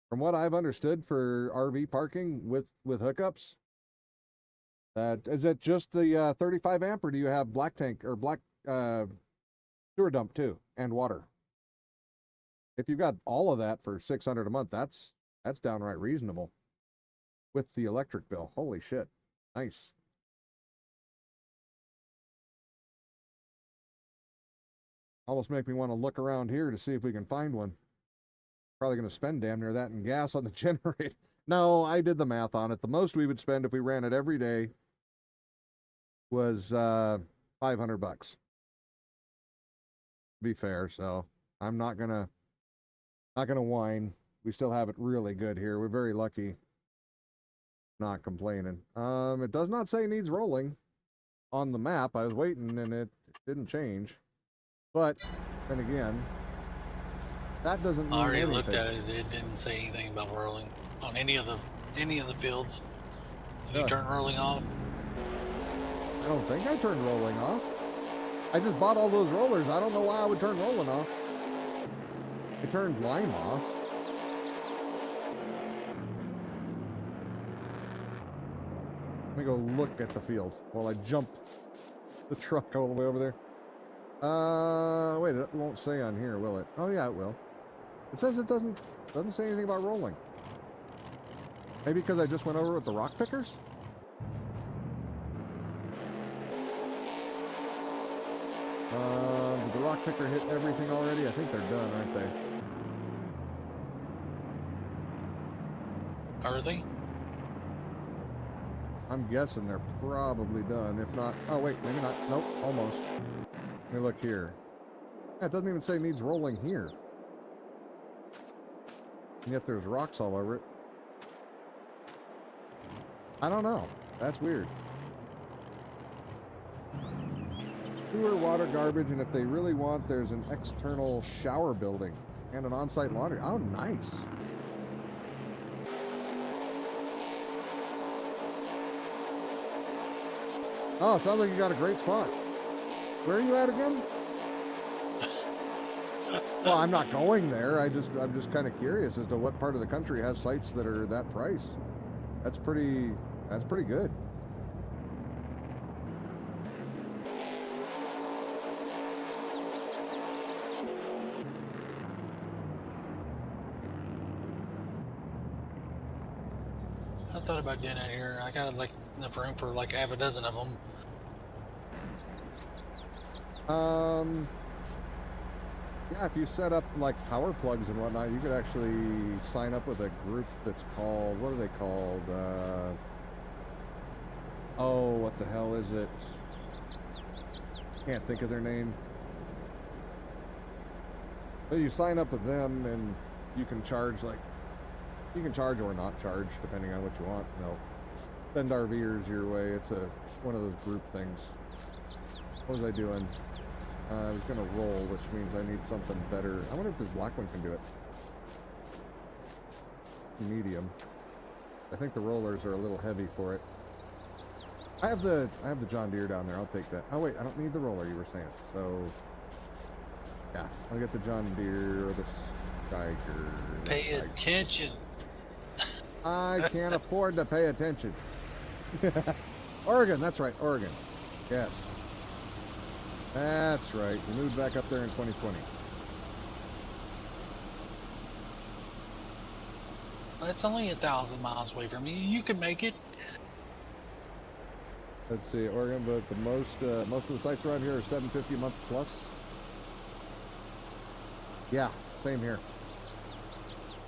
From what I've understood for RV parking with hookups, is it just the 35 amp, or do you have black tank or black sewer dump too, and water? If you've got all of that for 600 a month, that's downright reasonable with the electric bill. Holy shit. Nice. Almost make me want to look around here to see if we can find one. Probably going to spend damn near that in gas on the generator. No, I did the math on it. The most we would spend if we ran it every day was $500. To be fair, so I'm not gonna whine. We still have it really good here. We're very lucky. Not complaining. It does not say needs rolling on the map. I was waiting and it didn't change. But then again, that doesn't mean I already anything. looked at it. It didn't say anything about rolling on any of the fields. Did you turn rolling off? I don't think I turned rolling off. I just bought all those rollers. I don't know why I would turn rolling off. It turns lime off. Let me go look at the field while I jump the truck all the way over there. Wait, it won't say on here, will it? Oh yeah, it will. It says it doesn't say anything about rolling. Maybe because I just went over with the rock pickers? Did the rock picker hit everything already? I think they're done, aren't they? Are they? I'm guessing they're probably done. If not, oh wait, maybe not. Nope, almost. Let me look here. Yeah, it doesn't even say needs rolling here. And yet there's rocks all over it. I don't know. That's weird. Sewer, water, garbage, and if they really want, there's an external shower building and an on-site laundry. Oh, nice. Oh, sounds like you got a great spot. Where are you at again? Well, I'm not going there. I'm just kind of curious as to what part of the country has sites that are that price. That's pretty good. I thought about doing that here. I got like enough room for like half a dozen of them. Yeah, if you set up like power plugs and whatnot, you could actually sign up with a group that's called, what are they called? Oh, what the hell is it? Can't think of their name. But you sign up with them and you can charge you can charge or not charge depending on what you want. No, send RVers your way. It's one of those group things. What was I doing? I was gonna roll, which means I need something better. I wonder if this black one can do it. Medium. I think the rollers are a little heavy for it. I have the John Deere down there. I'll take that. Oh wait, I don't need the roller, you were saying. So yeah, I'll get the John Deere or the Steiger. Pay attention. I can't afford to pay attention. Oregon, that's right, Oregon. Yes. That's right. We moved back up there in 2020. That's only 1,000 miles away from you. You can make it. Let's see, Oregon, but the most of the sites around here are 750 a month plus. Yeah, same here.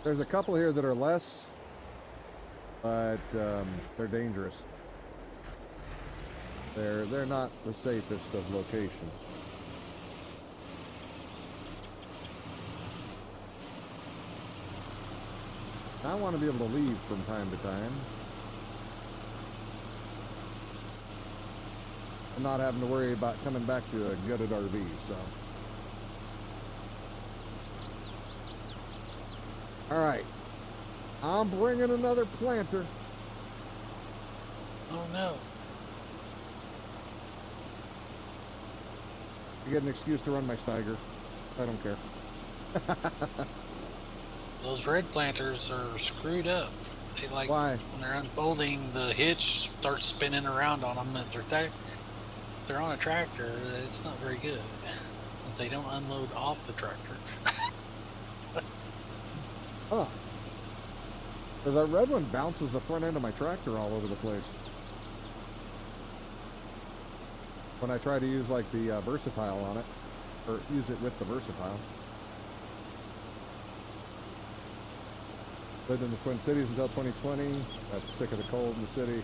There's a couple here that are less, but they're dangerous. They're not the safest of locations. I want to be able to leave from time to time. And not having to worry about coming back to a gutted RV, so. All right. I'm bringing another planter. Oh no. I get an excuse to run my Steiger. I don't care. Those red planters are screwed up. They like Why? when they're unfolding, the hitch starts spinning around on them. If they're on a tractor, it's not very good. Since they don't unload off the tractor. Huh. Because that red one bounces the front end of my tractor all over the place. When I try to use like the versatile on it, or use it with the versatile. Lived in the Twin Cities until 2020. Got sick of the cold in the city.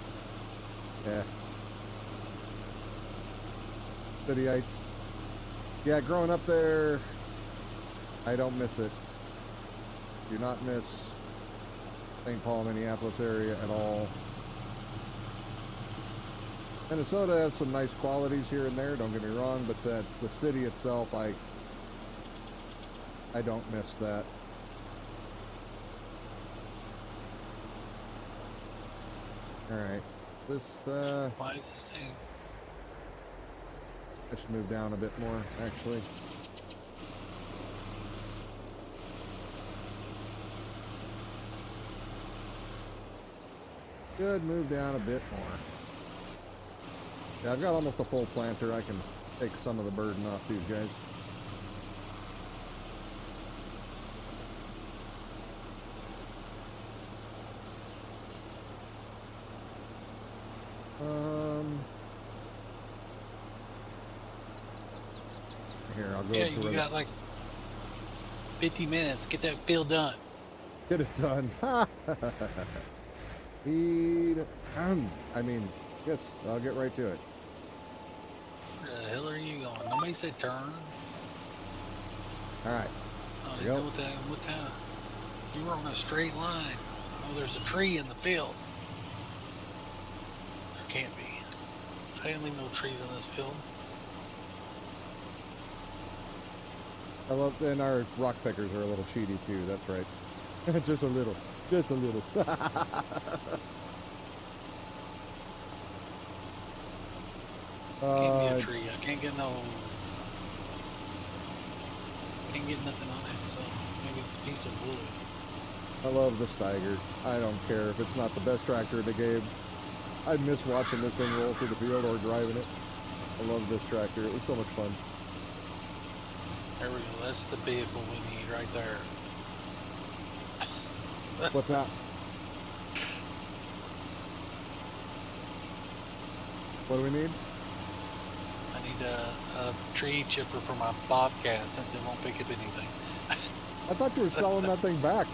Yeah. Cityites. Yeah, growing up there, I don't miss it. Do not miss St. Paul, Minneapolis area at all. Minnesota has some nice qualities here and there, don't get me wrong, but the city itself, I don't miss that. Alright. This Why is this thing? I should move down a bit more, actually. Should move down a bit more. Yeah, I've got almost a full planter. I can take some of the burden off these guys. Here, I'll go. Yeah, you got like 50 minutes. Get that field done. Get it done. I mean, yes, I'll get right to it. Where the hell are you going? Nobody said turn. All right. I There you didn't know what time. You were on a straight line. Oh, there's a tree in the field. There can't be. I didn't leave no trees in this field. I love, and our rock pickers are a little cheaty too. That's right. Just a little. Just a little. Can't be a tree. I can't get nothing on it, so maybe it's a piece of wood. I love the Steiger. I don't care if it's not the best tractor in the game. I miss watching this thing roll through the field or driving it. I love this tractor. It was so much fun. There we go. That's the vehicle we need right there. What's that? What do we need? I need a tree chipper for my Bobcat since it won't pick up anything. I thought you were selling that thing back.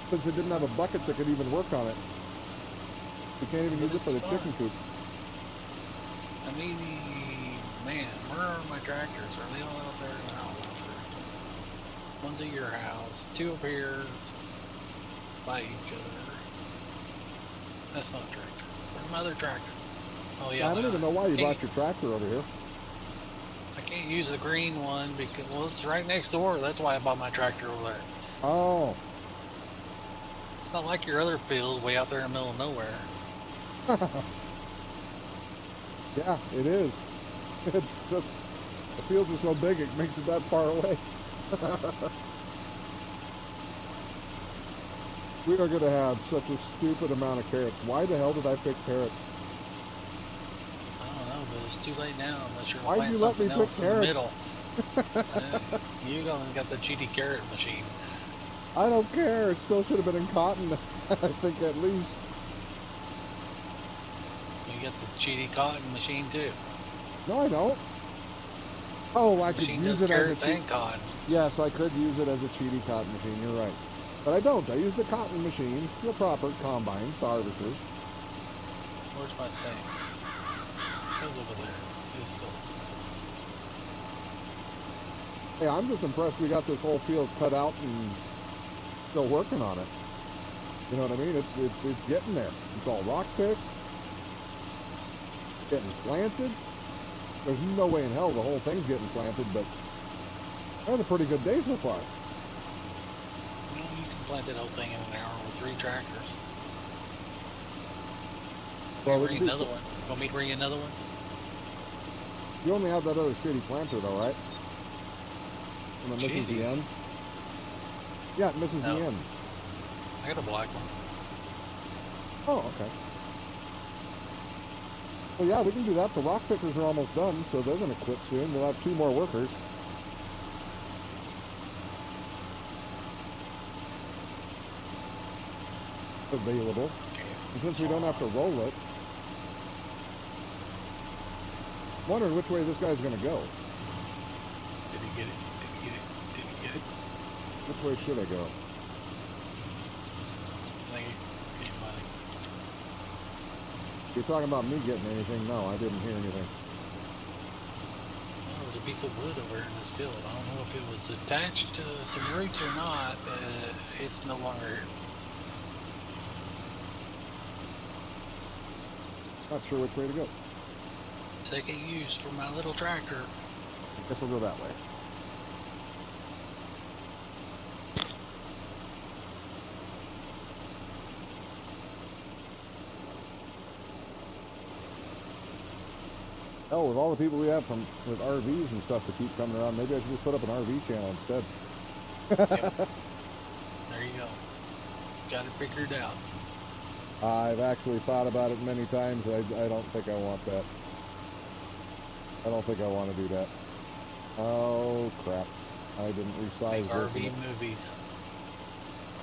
Since it didn't have a bucket that could even work on it. You can't even use it for the chicken coop. I mean, man, where are my tractors? Are they all out there? No, out there. One's at your house, two over here by each other. That's not a tractor. Where's my other tractor? Oh yeah. I don't even know why you brought your tractor over here. I can't use the green one because, well, it's right next door. That's why I bought my tractor over there. Oh. It's not like your other field way out there in the middle of nowhere. Yeah, it is. It's just, the fields are so big it makes it that far away. We are going to have such a stupid amount of carrots. Why the hell did I pick carrots? I don't know, but it's too late now unless you're Why'd playing you let me something pick else in the carrots? middle. You only got the GD carrot machine. I don't care. It still should have been in cotton. I think at least. You got the GD cotton machine too. No, I don't. Oh, I could Machine use does it carrots as a and cotton. Yes, I could use it as a cheaty cotton machine. You're right. But I don't. I use the cotton machines, the proper combines, harvesters. Where's my thing? It's over there. It's still. Hey, I'm just impressed we got this whole field cut out and still working on it. You know what I mean? It's getting there. It's all rock picked, getting planted. There's no way in hell the whole thing's getting planted, but I had a pretty good day so far. You plant that whole thing in an hour with 3 tractors. Well, we Bring can do- another one. You want me to bring another one? You only have that other shitty planter though, right? And it misses the Shitty? ends. Yeah, it misses No. the ends. I got a black one. Oh, okay. Well, yeah, we can do that. The rock pickers are almost done, so they're going to quit soon. We'll have 2 more workers. Available. Okay. And since we don't have to roll it, wondering which way this guy's going to go. Did he get it? Did he get it? Did he get it? Which way should I go? I think he might. You're talking about me getting anything? No, I didn't hear anything. Well, there's a piece of wood over in this field. I don't know if it was attached to some roots or not, but it's no longer. Not sure which way to go. Second use for my little tractor. I guess we'll go that way. Oh, with all the people we have with RVs and stuff to keep coming around, maybe I should just put up an RV channel instead. Yep. There you go. Got it figured out. I've actually thought about it many times. I don't think I want that. I don't think I want to do that. Oh, crap. I didn't resize Make this. RV movies.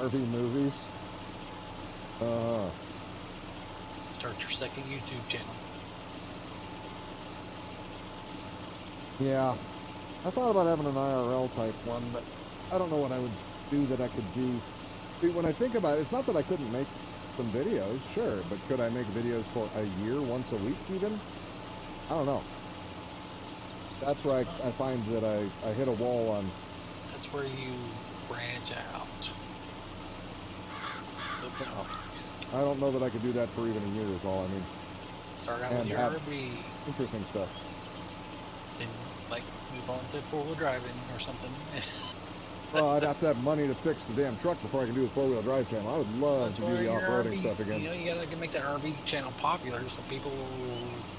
RV movies? Start your second YouTube channel. Yeah. I thought about having an IRL type one, but I don't know what I would do that I could do. See, when I think about it, it's not that I couldn't make some videos, sure, but could I make videos for a year, once a week even? I don't know. That's where I find that I hit a wall on. That's where you branch out. Oops. I don't know that I could do that for even a year is all I mean. Start out And with your have- RV, Interesting stuff. then like move on to 4-wheel driving or something. Well, I'd have to have money to fix the damn truck before I can do a 4-wheel drive channel. I would love That's to do where the your off-roading RV, stuff again. You know, you gotta make that RV channel popular so people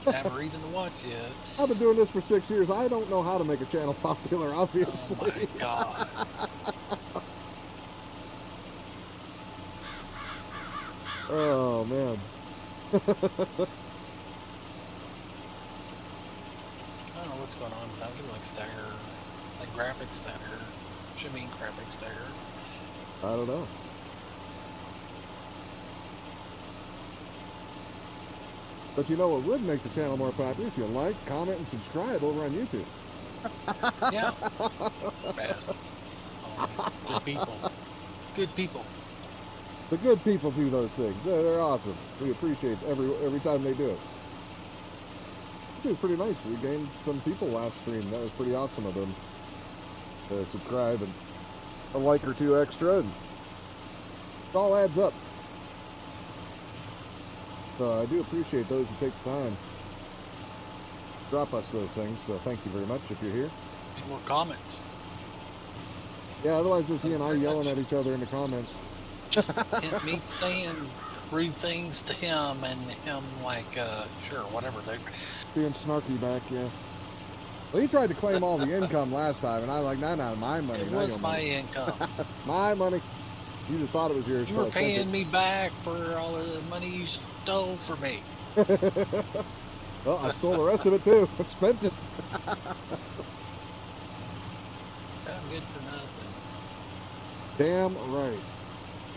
will have a reason to watch you. I've been doing this for 6 years. I don't know how to make a channel popular, Oh obviously. my god. Oh, man. I don't know what's going on. I get like stagger, like graphic stagger. Should mean graphic stagger. I don't know. But you know what would make the channel more popular? If you like, comment, and subscribe over on YouTube. Yeah. Bastard. Oh, good people. Good people. The good people do those things. They're awesome. We appreciate every time they do it. It was pretty nice. We gained some people last stream. That was pretty awesome of them to subscribe and a like or 2 extra. And it all adds up. So I do appreciate those who take the time to drop us those things. So thank you very much if you're here. Need more comments. Yeah, otherwise just he and I yelling at each other in the comments. Just me saying rude things to him and him like, sure, whatever, dude. Being snarky back, yeah. Well, he tried to claim all the income last time, and I was like, no, my money. It not was your my money. income. My money. You just thought it was yours. You so were I spent paying me back for all of the money you stole from me. it. Well, I stole the rest of it too. I spent it. I'm good for nothing. Damn right.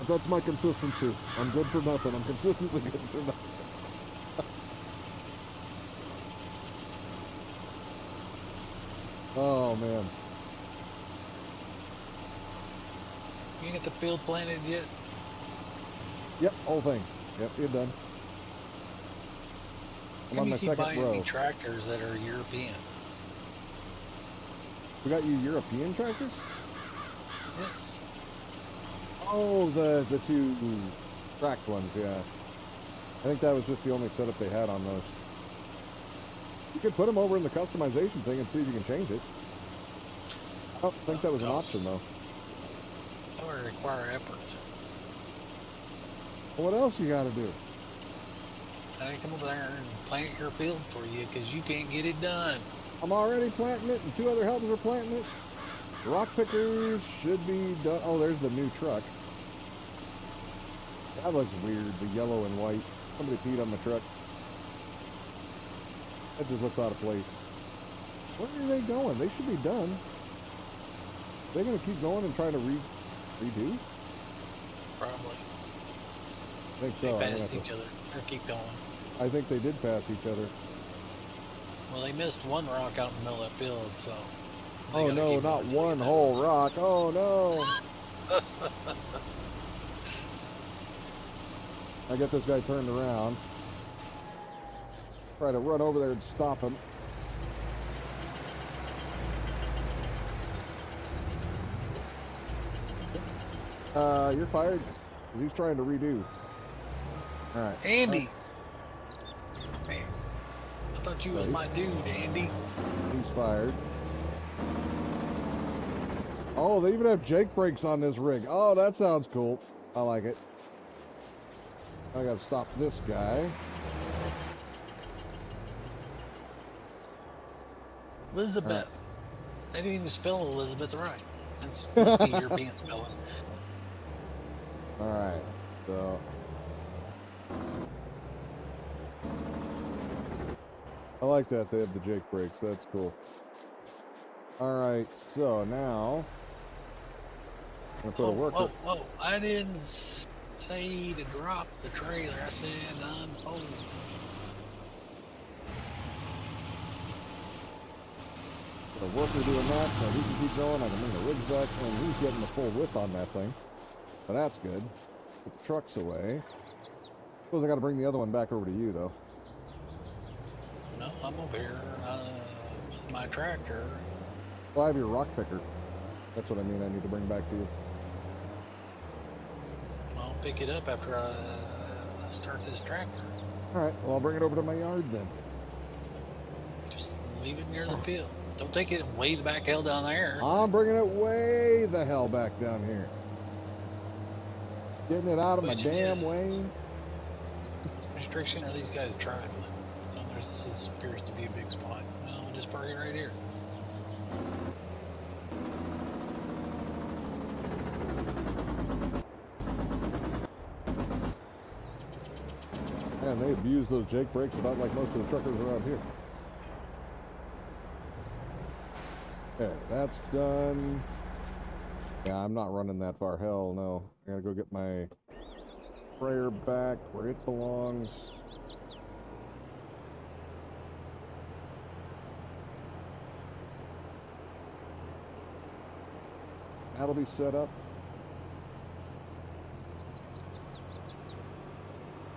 That's my consistency. I'm good for nothing. I'm consistently good for nothing. Oh man. You get the field planted yet? Yep, whole thing. Yep, you're done. I'm How on come my you keep second buying row. me tractors that are European? We got you European tractors? Yes. Oh, the 2 tracked ones, yeah. I think that was just the only setup they had on those. You could put them over in the customization thing and see if you can change it. I don't think that was an option, though. That would require effort. What else you got to do? I come over there and plant your field for you because you can't get it done. I'm already planting it, and 2 other helpers are planting it. The rock pickers should be done. Oh, there's the new truck. That looks weird, the yellow and white. Somebody peed on the truck. That just looks out of place. Where are they going? They should be done. They're going to keep going and try to redo? Probably. I think They so. passed each other. Or keep going. I think they did pass each other. Well, they missed one rock out in the middle of that field, so. they Oh gotta no, keep not going till they one get whole rock. Oh no. I get this guy turned around. Try to run over there and stop him. You're fired. 'Cause he's trying to redo. All right. Andy! Man, I thought you was my dude, Andy. He's fired. Oh, they even have Jake brakes on this rig. Oh, that sounds cool. I like it. I gotta stop this guy. Elizabeth. They didn't even spell Elizabeth right. That's must be European spelling. All right, so I like that they have the Jake brakes. That's cool. All right, so now I'm gonna put a worker. Whoa! I didn't say to drop the trailer. I said unfold. A worker doing that, so he can keep going. I can bring the rigs back, and he's getting the full width on that thing. So that's good. Put the trucks away. Suppose I got to bring the other one back over to you, though. No, I'm over here with my tractor. Well, I have your rock picker. That's what I mean. I need to bring back to you. I'll pick it up after I start this tractor. All right. Well, I'll bring it over to my yard then. Just leave it near the field. Don't take it way the back hell down there. I'm bringing it way the hell back down here. Getting it out of my damn way. Restriction are these guys trying? Well, this appears to be a big spot. Well, we'll just park it right here. Man, they abuse those Jake brakes about like most of the truckers around here. Okay, that's done. Yeah, I'm not running that far. Hell no. I gotta go get my sprayer back where it belongs. That'll be set up.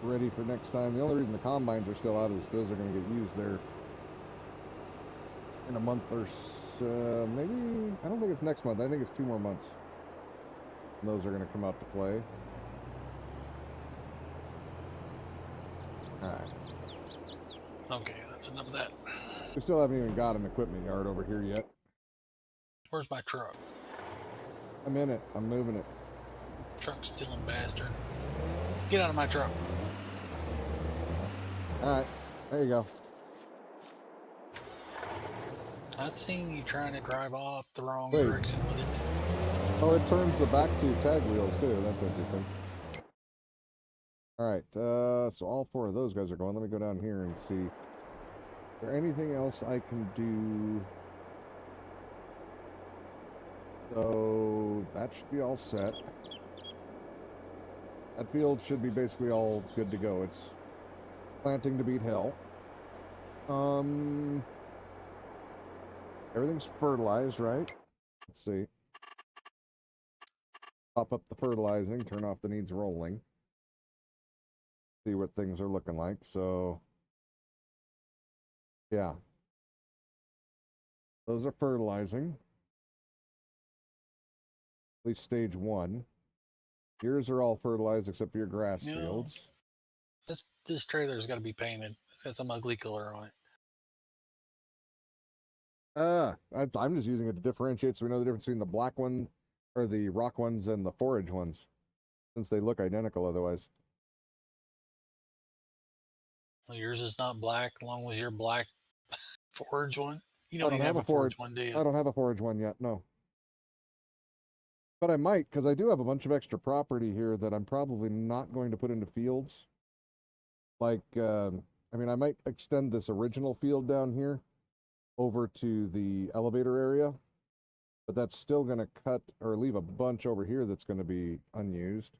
Ready for next time. The only reason the combines are still out is those are going to get used there in a month or so. Maybe, I don't think it's next month. I think it's 2 more months. And those are going to come out to play. Alright. Okay, that's enough of that. We still haven't even got an equipment yard over here yet. Where's my truck? I'm in it. I'm moving it. Truck stealing bastard. Get out of my truck. Alright. There you go. I seen you trying to drive off the wrong Wait. direction with it. Oh, it turns the back 2 tag wheels too. That's interesting. Alright, so all 4 of those guys are going. Let me go down here and see. Is there anything else I can do? So that should be all set. That field should be basically all good to go. It's planting to beat hell. Everything's fertilized, right? Let's see. Pop up the fertilizing, turn off the needs rolling. See what things are looking like. So, yeah. Those are fertilizing. At least stage 1. Yours are all fertilized except for your grass No. fields. This trailer's got to be painted. It's got some ugly color on it. I'm just using it to differentiate so we know the difference between the black one or the rock ones and the forage ones, since they look identical otherwise. Well, yours is not black, along with your black forage one. You I don't don't even have have a a forage forage. one, do you? I don't have a forage one yet, no. But I might, because I do have a bunch of extra property here that I'm probably not going to put into fields. Like, I mean, I might extend this original field down here over to the elevator area, but that's still going to cut or leave a bunch over here that's going to be unused.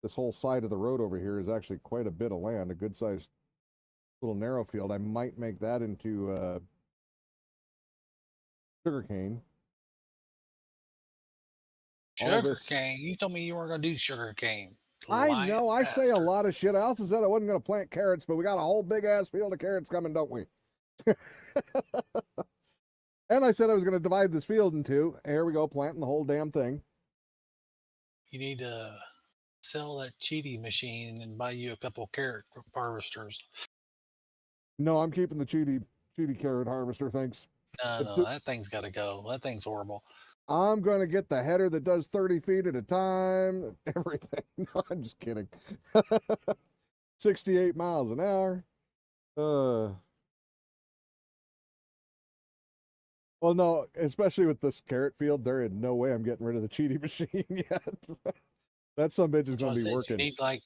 This whole side of the road over here is actually quite a bit of land, a good sized little narrow field. I might make that into sugarcane. All Sugar this. cane. You told me you weren't going to do sugar cane. I Lying know, I say a bastard. lot of shit. I also said I wasn't going to plant carrots, but we got a whole big ass field of carrots coming, don't we? And I said I was going to divide this field in two. Here we go, planting the whole damn thing. You need to sell that cheaty machine and buy you a couple carrot harvesters. No, I'm keeping the cheaty carrot harvester, thanks. No, that thing's got to go. That thing's horrible. I'm going to get the header that does 30 feet at a time, everything. No, I'm just kidding. 68 miles an hour. Well, no, especially with this carrot field, there is no way I'm getting rid of the cheaty machine yet. That some bitch is That's going why I to be said working. you need like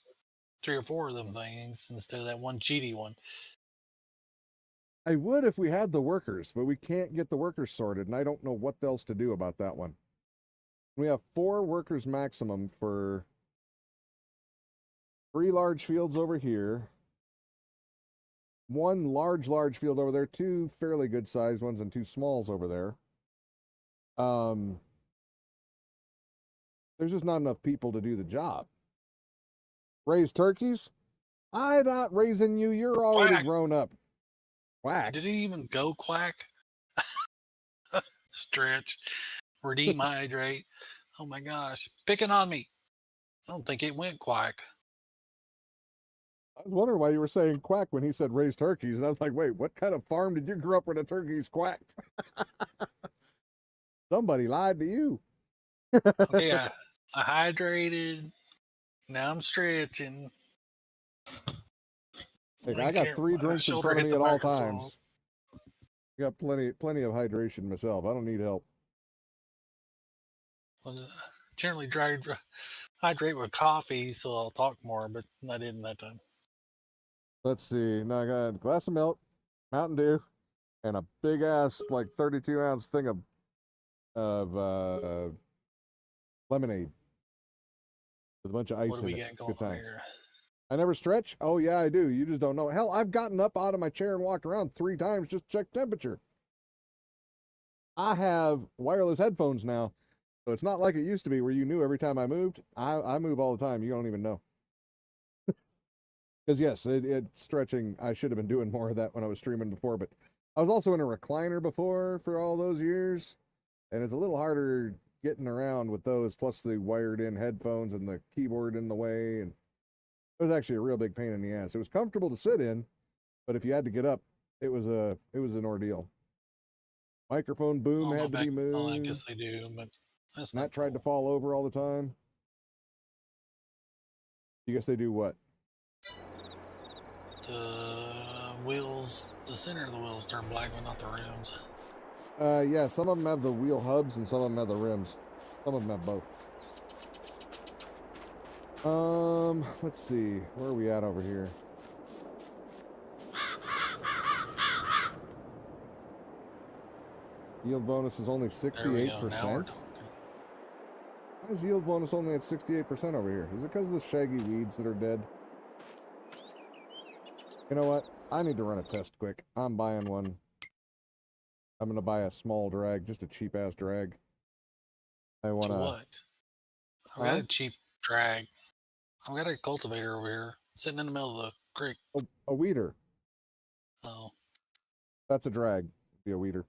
3 or 4 of them things instead of that one cheaty one. I would if we had the workers, but we can't get the workers sorted, and I don't know what else to do about that one. We have 4 workers maximum for 3 large fields over here, 1 large field over there, 2 fairly good sized ones, and 2 smalls over there. There's just not enough people to do the job. Raise turkeys? I'm not raising you. You're already Quack. grown up. Quack. Did it even go quack? Stretch. Redeem hydrate. Oh my gosh. Picking on me. I don't think it went quack. I was wondering why you were saying quack when he said raise turkeys. And I was like, wait, what kind of farm did you grow up where the turkeys quacked? Somebody lied to you. Okay, I hydrated. Now I'm stretching. Like, I got 3 My drinks in shoulder front of hit me the at all microphone. times. I got plenty of hydration myself. I don't need help. Well, generally hydrate with coffee, so I'll talk more, but I didn't that time. Let's see. Now I got a glass of milk, Mountain Dew, and a big ass like 32-ounce thing of lemonade with a bunch of What ice do in we it. got going Good on times. here? I never stretch. Oh yeah, I do. You just don't know. Hell, I've gotten up out of my chair and walked around 3 times just to check temperature. I have wireless headphones now, so it's not like it used to be where you knew every time I moved. I move all the time. You don't even know. Because yes, it's stretching. I should have been doing more of that when I was streaming before, but I was also in a recliner before for all those years, and it's a little harder getting around with those, plus the wired-in headphones and the keyboard in the way, and it was actually a real big pain in the ass. It was comfortable to sit in, but if you had to get up, it was an ordeal. Microphone boom Oh, had to be oh, I moved. guess they do, but that's Not not tried to cool. fall over all the time. You guess they do what? The wheels, the center of the wheels turn black, but not the rims. Yeah, some of them have the wheel hubs and some of them have the rims. Some of them have both. Let's see. Where are we at over here? Yield bonus is only 68%. There we go. Now we're talking. Why is yield bonus only at 68% over here? Is it because of the shaggy weeds that are dead? You know what? I need to run a test quick. I'm buying one. I'm going to buy a small drag, just a cheap-ass drag. I want To to... what? I've got a cheap drag. I've got a cultivator over here sitting in the middle of the creek. A weeder. Oh, That's a drag. Be a weeder.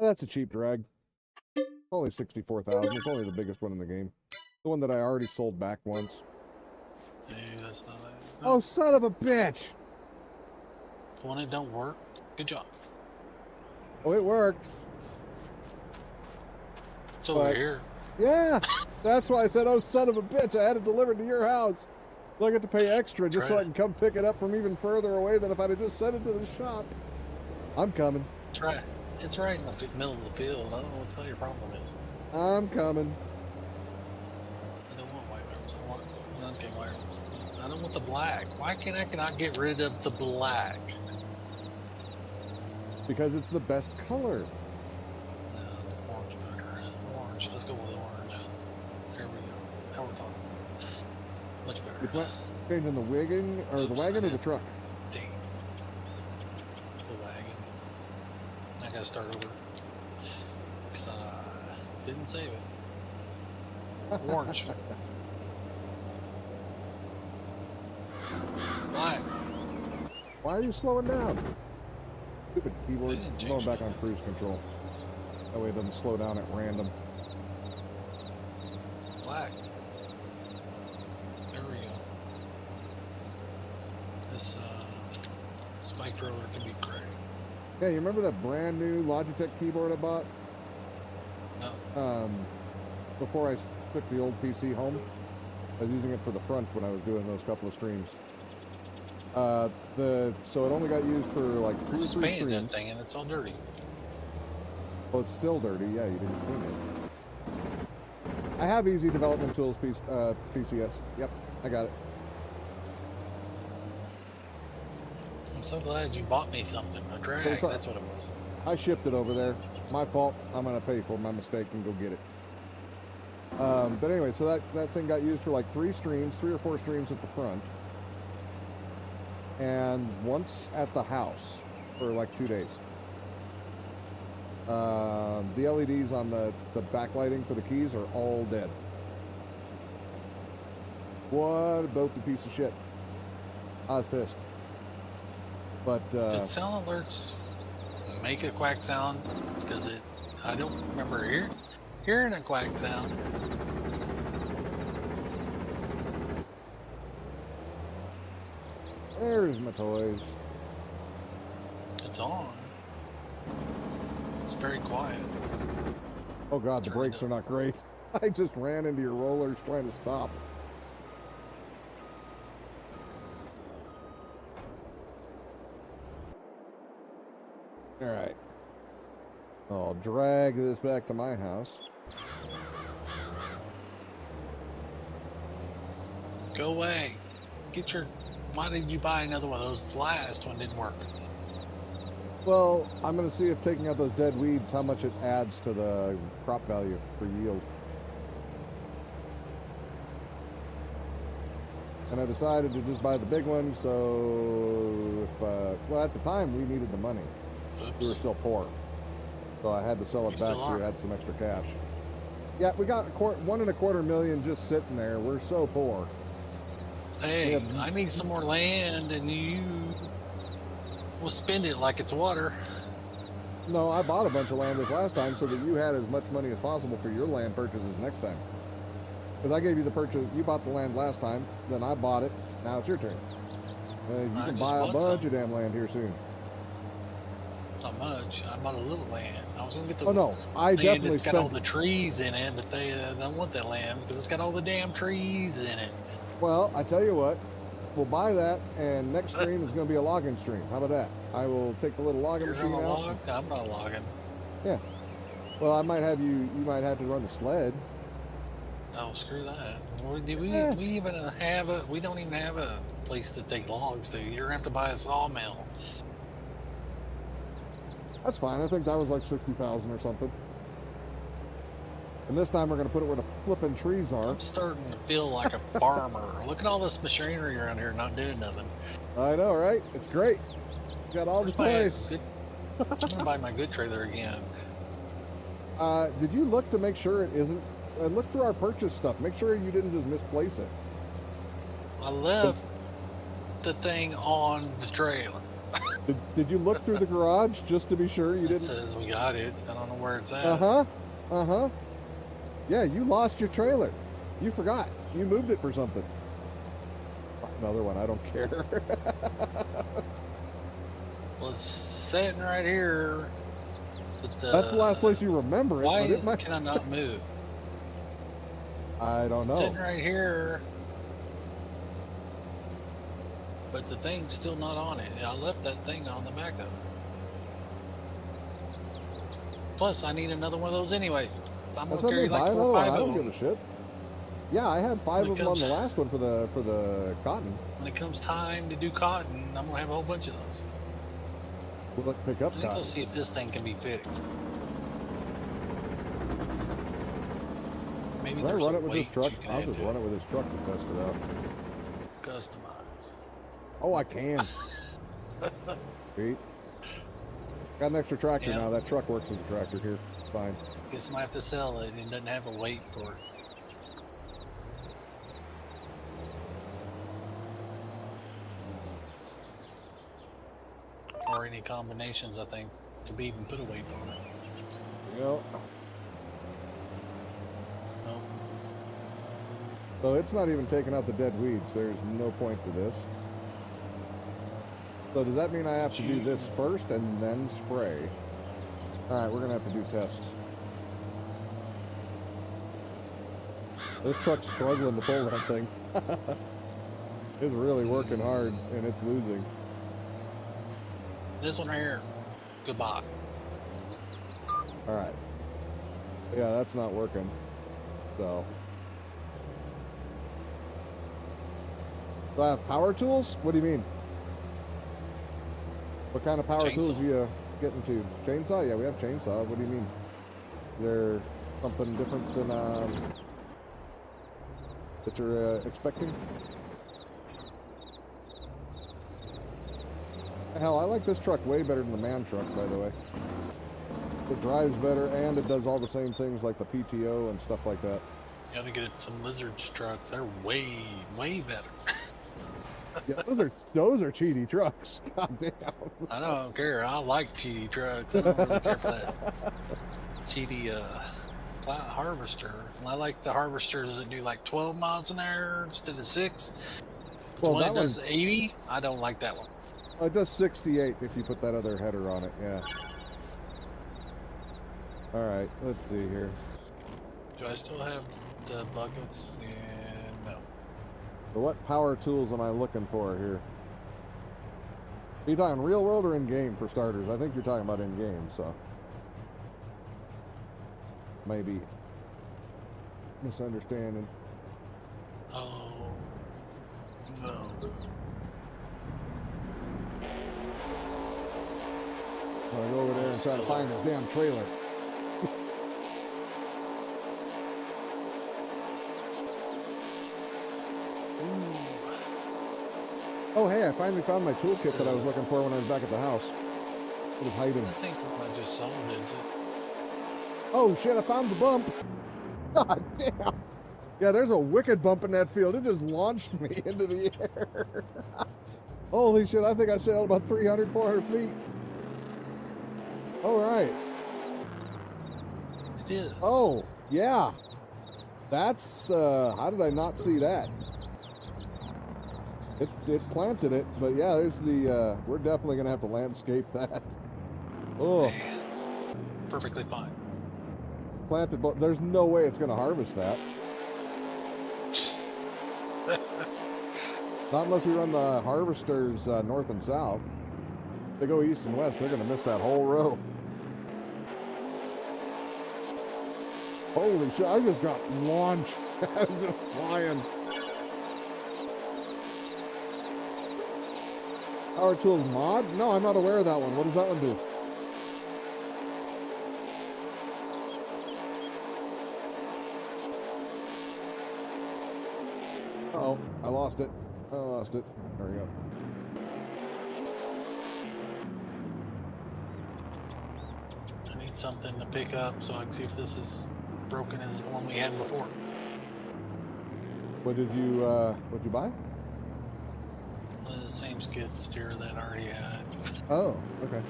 That's a cheap drag. Only 64,000. It's only the biggest one in the game. The one that I already sold back once. Hey, that's not it. Oh, son of a bitch! The one that don't work. Good job. Oh, it worked. It's over But- here. Yeah, that's why I said, oh, son of a bitch, I had it delivered to your house. So I get to pay extra just so I can come pick it up from even further away than if I'd have just sent it to the shop. I'm coming. It's right. It's right in the middle of the field. I don't know what the hell your problem is. I'm coming. I don't want white arms. I want non-king white arms. I don't want the black. Why can I not get rid of the black? Because it's the best color. Orange better. Orange. Let's go with orange. Here we go. Now we're talking. Much better. Which one? Changing the wagon or the Oops, wagon I or the did. truck? Dang. The wagon. I gotta start over. 'Cause I didn't save it. Orange. Black. Why are you slowing down? Stupid keyboard. They didn't I'm going change back that. on cruise control. That way it doesn't slow down at random. Black. There we go. This spike roller can be great. Yeah, you remember that brand new Logitech keyboard I bought? No. Before I took the old PC home? I was using it for the front when I was doing those couple of streams. So it only got used for like I two or just three painted that streams. thing and it's all dirty. Well, it's still dirty. Yeah, you didn't clean it. I have easy development tools, PCS. Yep, I got it. I'm so glad you bought me something. A drag. It's all- That's what it was. I shipped it over there. My fault. I'm gonna pay for my mistake and go get it. But anyway, so that thing got used for like three or four streams at the front, and once at the house for like 2 days. The LEDs on the backlighting for the keys are all dead. What a dopey piece of shit. I was pissed. But Did sound alerts make a quack sound? Because I don't remember hearing a quack sound. there's my toys. It's on. It's very quiet. Oh god, the Turn it brakes up. are not great. I just ran into your rollers trying to stop. Alright. I'll drag this back to my house. Go away. Get your. Why did you buy another one of those? The last one didn't work. Well, I'm going to see if taking out those dead weeds, how much it adds to the crop value for yield. And I decided to just buy the big one, so if, well, at the time we needed the money. We were Oops. still poor. So I had to sell We it back still so we are. had some extra cash. Yeah, we got $1.25 million just sitting there. We're so poor. Hey, Yeah. I need some more land, and you will spend it like it's water. No, I bought a bunch of land this last time so that you had as much money as possible for your land purchases next time. Because I gave you the purchase, you bought the land last time, then I bought it, now it's your turn. You I can just buy a bought bunch some. of damn land here soon. Not much. I bought a little land. I was gonna get the Oh no, I land definitely that's got all spent, the trees in it, but they don't want that land because it's got all the damn trees in it. well, I tell you what, we'll buy that, and next stream is going to be a logging stream. How about that? I will take the little logging You're machine gonna out. log? I'm not logging. Yeah. Well, I might have you might have to run the sled. Oh, screw that. Eh. We don't even have a place to take logs to. You're gonna have to buy a sawmill. That's fine. I think that was like 60,000 or something. And this time we're going to put it where the flipping trees are. I'm starting to feel like a farmer. Look at all this machinery around here not doing nothing. I know, right? It's great. Got all the toys. I'm gonna buy my good trailer again. Did you look to make sure it isn't? Look through our purchase stuff. Make sure you didn't just misplace it. I left the thing on the trailer. Did you look through the garage just to be sure you It didn't? says we got it. I don't know where it's at. Uh-huh. Uh-huh. Yeah, you lost your trailer. You forgot. You moved it for something. Another one. I don't care. Well, it's sitting right here. With the, That's the last place you remember it. Why but it might... can I not move? I don't It's know. sitting right here. But the thing's still not on it. I left that thing on the back of it. Plus, I need another one of those anyways. So I'm going to carry like 4 or 5 I of don't give them. a shit. Yeah, I had 5 When of it them on comes- the last one for the cotton. When it comes time to do cotton, I'm going to have a whole bunch of those. We'll pick up I need to go cotton. see if this thing can be fixed. Maybe Can I there's run a it with this weight truck? you can I'll add just to run it. it with this truck to test it out. Customize. Oh, I can. Sweet. Got an extra tractor Yeah. now. That truck works as a tractor here. It's fine. Guess I might have to sell it. It doesn't have a weight for it. Or any combinations, I think, to be even put a weight on it. You know, No. so it's not even taking out the dead weeds. There's no point to this. So does that mean I have to do this first and then spray? All right, we're gonna have to do tests. This truck's struggling to pull that thing. It's really working hard, and it's losing. This one right here. Goodbye. All right. Yeah, that's not working. So. Do I have power tools? What do you mean? What kind of power tools Chainsaw. are you getting to? Chainsaw? Yeah, we have chainsaw. What do you mean? Is there something different than that you're expecting? Hell, I like this truck way better than the man truck, by the way. It drives better, and it does all the same things like the PTO and stuff like that. You gotta get some Lizards trucks. They're way, way better. Yeah, those are cheaty trucks. God damn. I don't care. I like cheaty trucks. I don't really care for that cheaty harvester. I like the harvesters that do like 12 miles an hour instead of 6. Well, When that it does 80, I don't like that one. it does 68 if you put that other header on it. Yeah. All right. Let's see here. Do I still have the buckets? Yeah, no. So what power tools am I looking for here? Are you talking real world or in game for starters? I think you're talking about in game, so maybe misunderstanding. Oh, no. I'm gonna go over there and try to find this damn trailer. Oh, hey, I finally found my toolkit that I was looking for when I was back at the house. It was hiding. This ain't the one I just sold, is it? Oh, shit, I found the bump. God damn. Yeah, there's a wicked bump in that field. It just launched me into the air. Holy shit, I think I sailed about 300, 400 feet. All right. It is. Oh, yeah. That's, how did I not see that? It planted it, but yeah, there's the, we're definitely going to have to landscape that. Oh, Perfectly fine. planted, but there's no way it's going to harvest that. Not unless we run the harvesters north and south. If they go east and west, they're going to miss that whole row. Holy shit, I just got launched. I was just flying. Power Tools mod? No, I'm not aware of that one. What does that one do? Uh-oh, I lost it. I lost it. There we go. I need something to pick up so I can see if this is broken as the one we had before. What did you buy? The same skid steer that I already had. Oh, okay.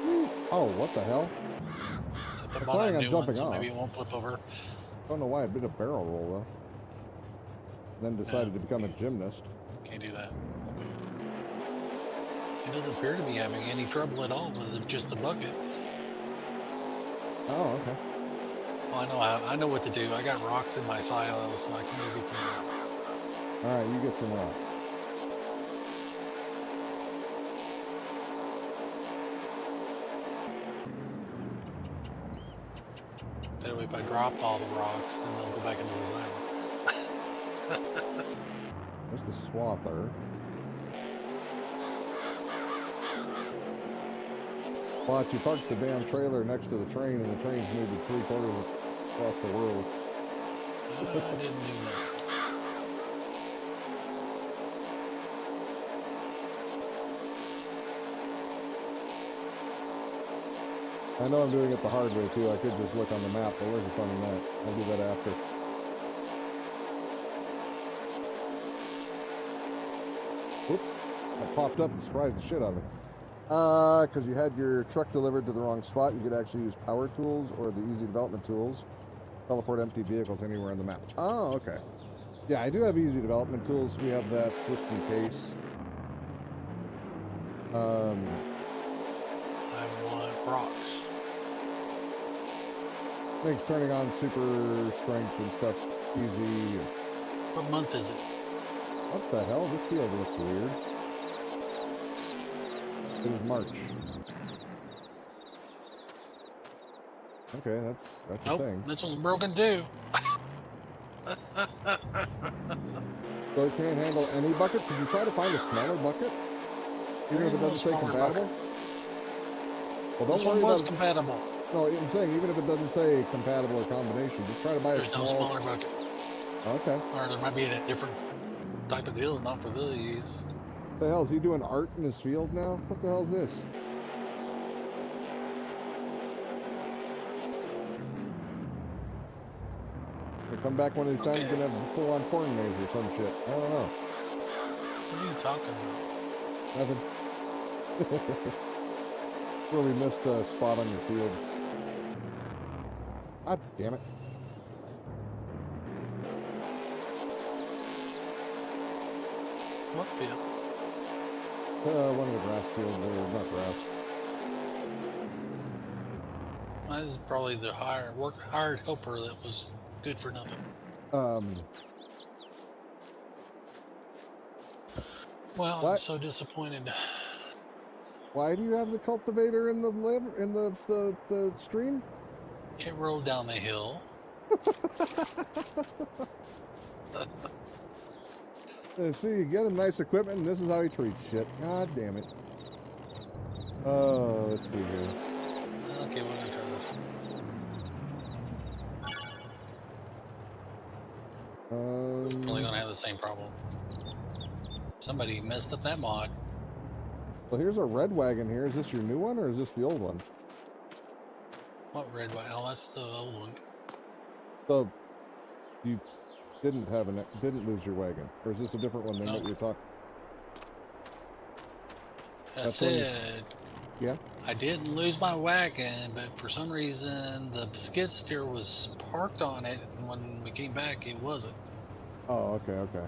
Woo. Oh, what the hell? So if I I'm bought a planning on new one, jumping so off. maybe it won't flip over. Don't know why I did a barrel roll, though. Then decided to become a gymnast. Can't do that. It doesn't appear to be having any trouble at all with just the bucket. Oh, okay. Well, I know what to do. I got rocks in my silo, so I can go get some rocks. All right, you get some rocks. That way, if I dropped all the rocks, then they'll go back into the silo. There's the swather. Watch, you parked the damn trailer next to the train, and the train's moved 3/4 across the world. I didn't do that. I know I'm doing it the hard way, too. I could just look on the map, but where's the fun in that? I'll do that after. Oops. That popped up and surprised the shit out of me. Because you had your truck delivered to the wrong spot, you could actually use power tools or the easy development tools. Teleport empty vehicles anywhere on the map. Oh, okay. Yeah, I do have easy development tools. We have that just in case. I want rocks. Makes turning on super strength and stuff easy. What month is it? What the hell? This field looks weird. It is March. Okay, that's a Nope, thing. this one's broken too. So it can't handle any bucket? Could you try to find a smaller bucket? Even if it doesn't say compatible? Well, This don't one worry was about compatible. No, I'm saying even if it doesn't say compatible or combination, just try to buy There's a no small. smaller bucket. Okay. Or there might be a different type of deal, not for these. What the hell is he doing art in his field now? What the hell is this? He'll come back one of these times, Okay. gonna have full on corn maze or some shit. I don't know. What are you talking about? Nothing. Really missed a spot on your field. God damn it. What field? One of the grass fields, or not grass. That is probably the hired helper that was good for nothing. Well, What? I'm so disappointed. Why do you have the cultivator in the the stream? It rolled down the hill. See, you get him nice equipment, and this is how he treats shit. God damn it. Oh, let's see here. Okay, we're gonna try this one. Probably gonna have the same problem. Somebody messed up that mod. Well, here's a red wagon here. Is this your new one, or is this the old one? What red wagon? Oh, that's the old one. So, you didn't lose your wagon, or is this a different one than what No. you're talking? I That's when you- said Yeah. I didn't lose my wagon, but for some reason the skid steer was parked on it, and when we came back, it wasn't. Oh, okay.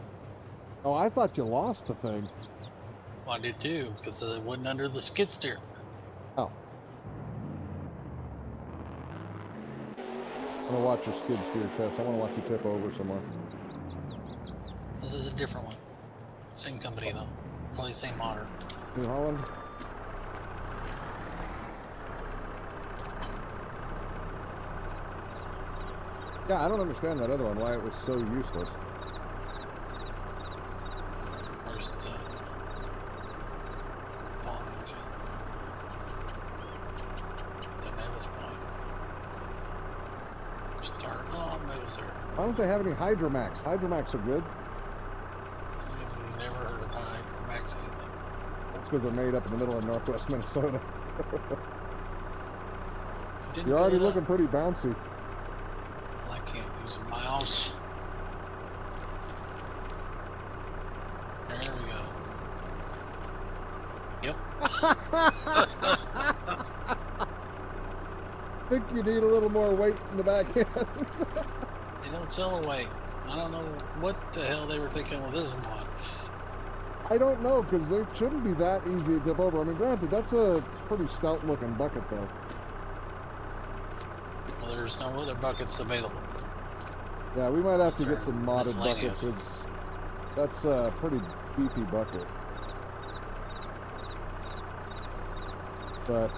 Oh, I thought you lost the thing. Well, I did too, because it wasn't under the skid steer. Oh. I'm gonna watch your skid steer test. I want to watch you tip over somewhere. This is a different one. Same company though. Probably same modder. New Holland. Yeah, I don't understand that other one. Why it was so useless. Where's the font? Didn't have a spot. Start. Oh, it was there. Why don't they have any Hydromax? Hydromax are good. I've never heard of Hydromax anything. That's because they're made up in the middle of northwest Minnesota. Didn't You're pull already it up. looking pretty bouncy. Well, I can't use a mouse. There we go. Yep. think you need a little more weight in the back end. They don't sell a weight. I don't know what the hell they were thinking with this one. I don't know, because they shouldn't be that easy to tip over. I mean, granted, that's a pretty stout-looking bucket, though. Well, there's no other buckets available. Yeah, we might have to They're get some modded buckets, miscellaneous. because that's a pretty beefy bucket. But,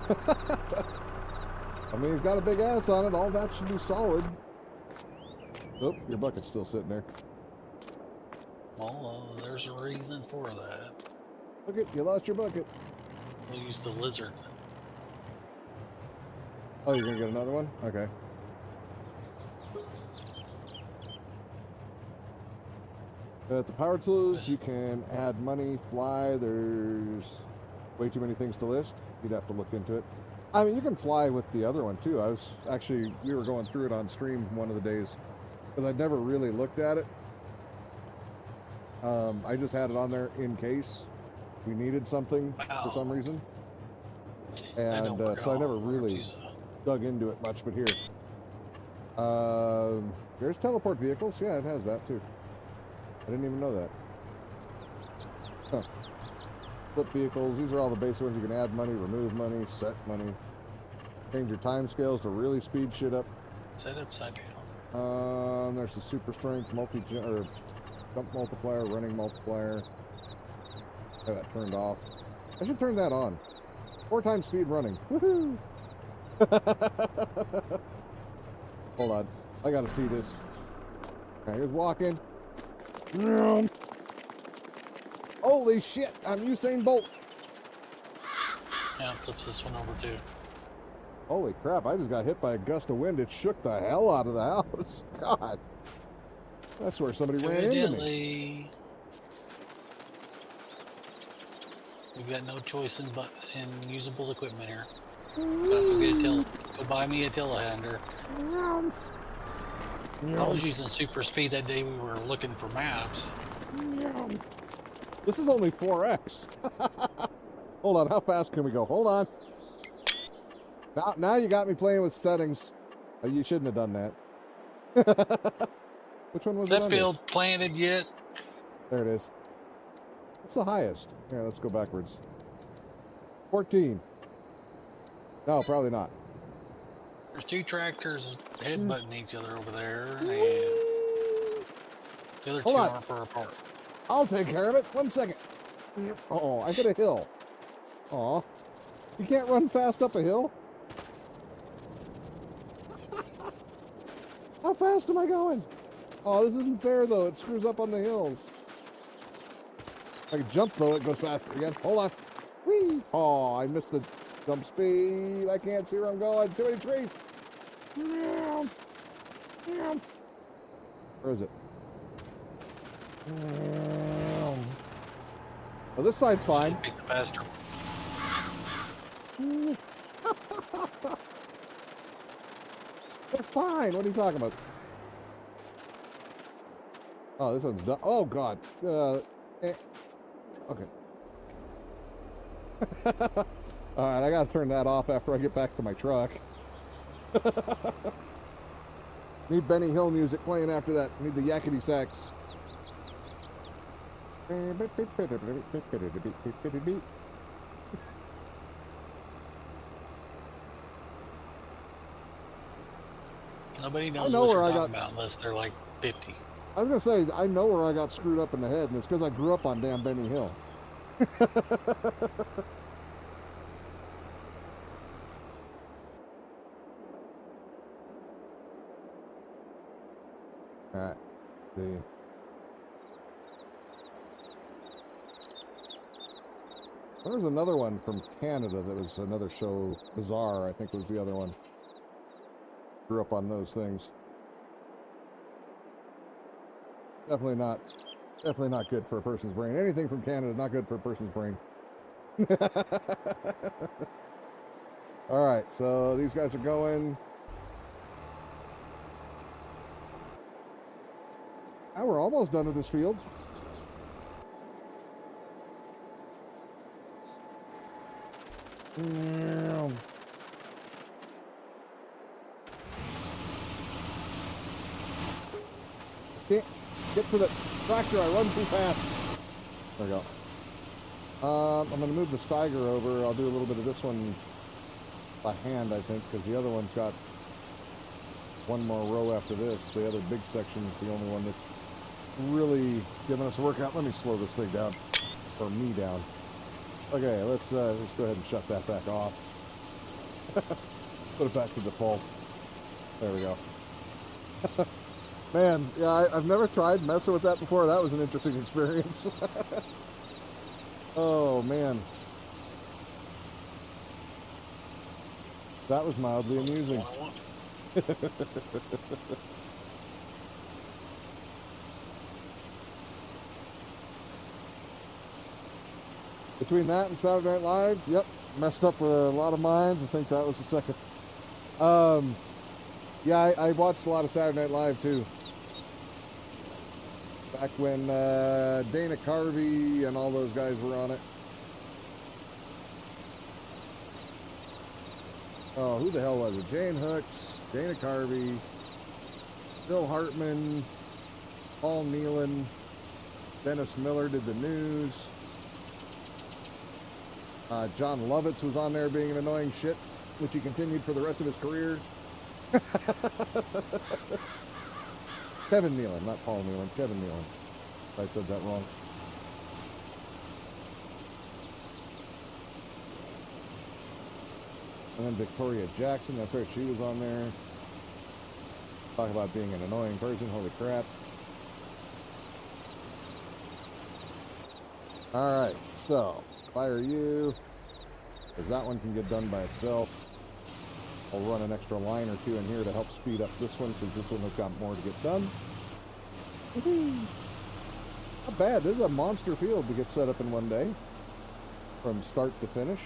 I mean, he's got a big ass on it. All that should be solid. Oh, your bucket's still sitting there. Well, there's a reason for that. Look it, you lost your bucket. We'll use the lizard. Oh, you're gonna get another one? Okay. At the power tools, you can add money, fly. There's way too many things to list. You'd have to look into it. I mean, you can fly with the other one too. We were going through it on stream one of the days because I'd never really looked at it. I just had it on there in case we needed something for some reason. And so I never really dug into it much, but here. There's teleport vehicles. Yeah, it has that too. I didn't even know that. Huh. Flip vehicles. These are all the basic ones. You can add money, remove money, set money. Change your time scales to really speed shit up. Set upside down. There's the super strength, jump multiplier, running multiplier. Have that turned off. I should turn that on. 4 times speed running. Woohoo! Hold on. I gotta see this. Alright, here's walking. Holy shit! I'm Usain Bolt. Yeah, flips this one over too. Holy crap, I just got hit by a gust of wind. It shook the hell out of the house. God. That's where somebody ran into me. We've got no choice in usable equipment here. Go buy me a telehandler. I was using super speed that day we were looking for maps. This is only 4x. Hold on, how fast can we go? Hold on. Now you got me playing with settings. You shouldn't have done that. Which one was Is it? that field planted yet? There it is. What's the highest? Yeah, let's go backwards. 14. No, probably not. There's 2 tractors headbutting each other over there, and the other 2 aren't far apart. I'll take care of it. 1 second. Oh, I hit a hill. Aw. You can't run fast up a hill? How fast am I going? Oh, this isn't fair, though. It screws up on the hills. I can jump, though. It goes faster again. Hold on. Whee! Oh, I missed the jump speed. I can't see where I'm going. Too many trees. Where is it? Well, this side's fine. Make the faster. They're fine. What are you talking about? Oh, this one's done. Oh, God. Okay. All right, I got to turn that off after I get back to my truck. Need Benny Hill music playing after that. Need the yakety sax. Nobody knows what you're talking about unless they're like 50. I was going to say, I know where I got screwed up in the head, and it's because I grew up on damn Benny Hill. Alright. See. There was another one from Canada that was another show. Bizarre, I think was the other one. Grew up on those things. Definitely not good for a person's brain. Anything from Canada, not good for a person's brain. Alright, so these guys are going. Now we're almost done with this field. Can't get to the tractor. I run too fast. There we go. I'm going to move the Steiger over. I'll do a little bit of this one by hand, I think, because the other one's got one more row after this. The other big section is the only one that's really giving us a workout. Let me slow this thing down, or me down. Okay, let's go ahead and shut that back off. Put it back to default. There we go. Man, yeah, I've never tried messing with that before. That was an interesting experience. Oh, man. That was mildly amusing. Between that and Saturday Night Live, yep, messed up with a lot of minds. I think that was the second. Yeah, I watched a lot of Saturday Night Live too. Back when Dana Carvey and all those guys were on it. Oh, who the hell was it? Jane Hooks, Dana Carvey, Bill Hartman, Paul Nealon, Dennis Miller did the news. John Lovitz was on there being an annoying shit, which he continued for the rest of his career. Kevin Nealon, not Paul Nealon, Kevin Nealon. I said that wrong. And then Victoria Jackson, that's right, she was on there. Talk about being an annoying person, holy crap. Alright, so, fire you, because that one can get done by itself. I'll run an extra line or two in here to help speed up this one, since this one has got more to get done. Not bad. This is a monster field to get set up in one day, from start to finish.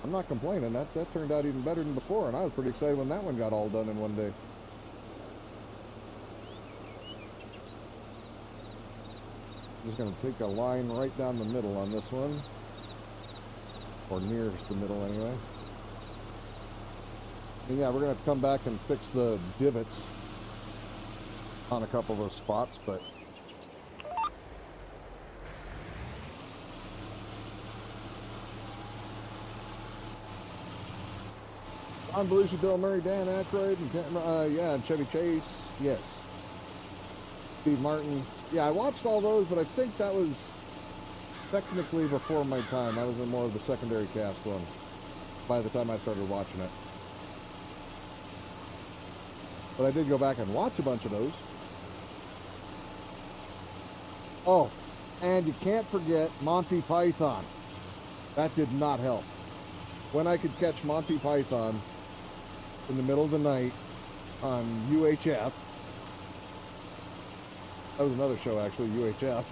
I'm not complaining. That turned out even better than before, and I was pretty excited when that one got all done in one day. I'm just going to take a line right down the middle on this one, or nearest the middle anyway. And yeah, we're going to have to come back and fix the divots on a couple of those spots, but John Belushi, Bill Murray, Dan Aykroyd, and yeah, and Chevy Chase, yes. Steve Martin. Yeah, I watched all those, but I think that was technically before my time. I was in more of the secondary cast ones by the time I started watching it. But I did go back and watch a bunch of those. Oh, and you can't forget Monty Python. That did not help. When I could catch Monty Python in the middle of the night on UHF. That was another show, actually, UHF.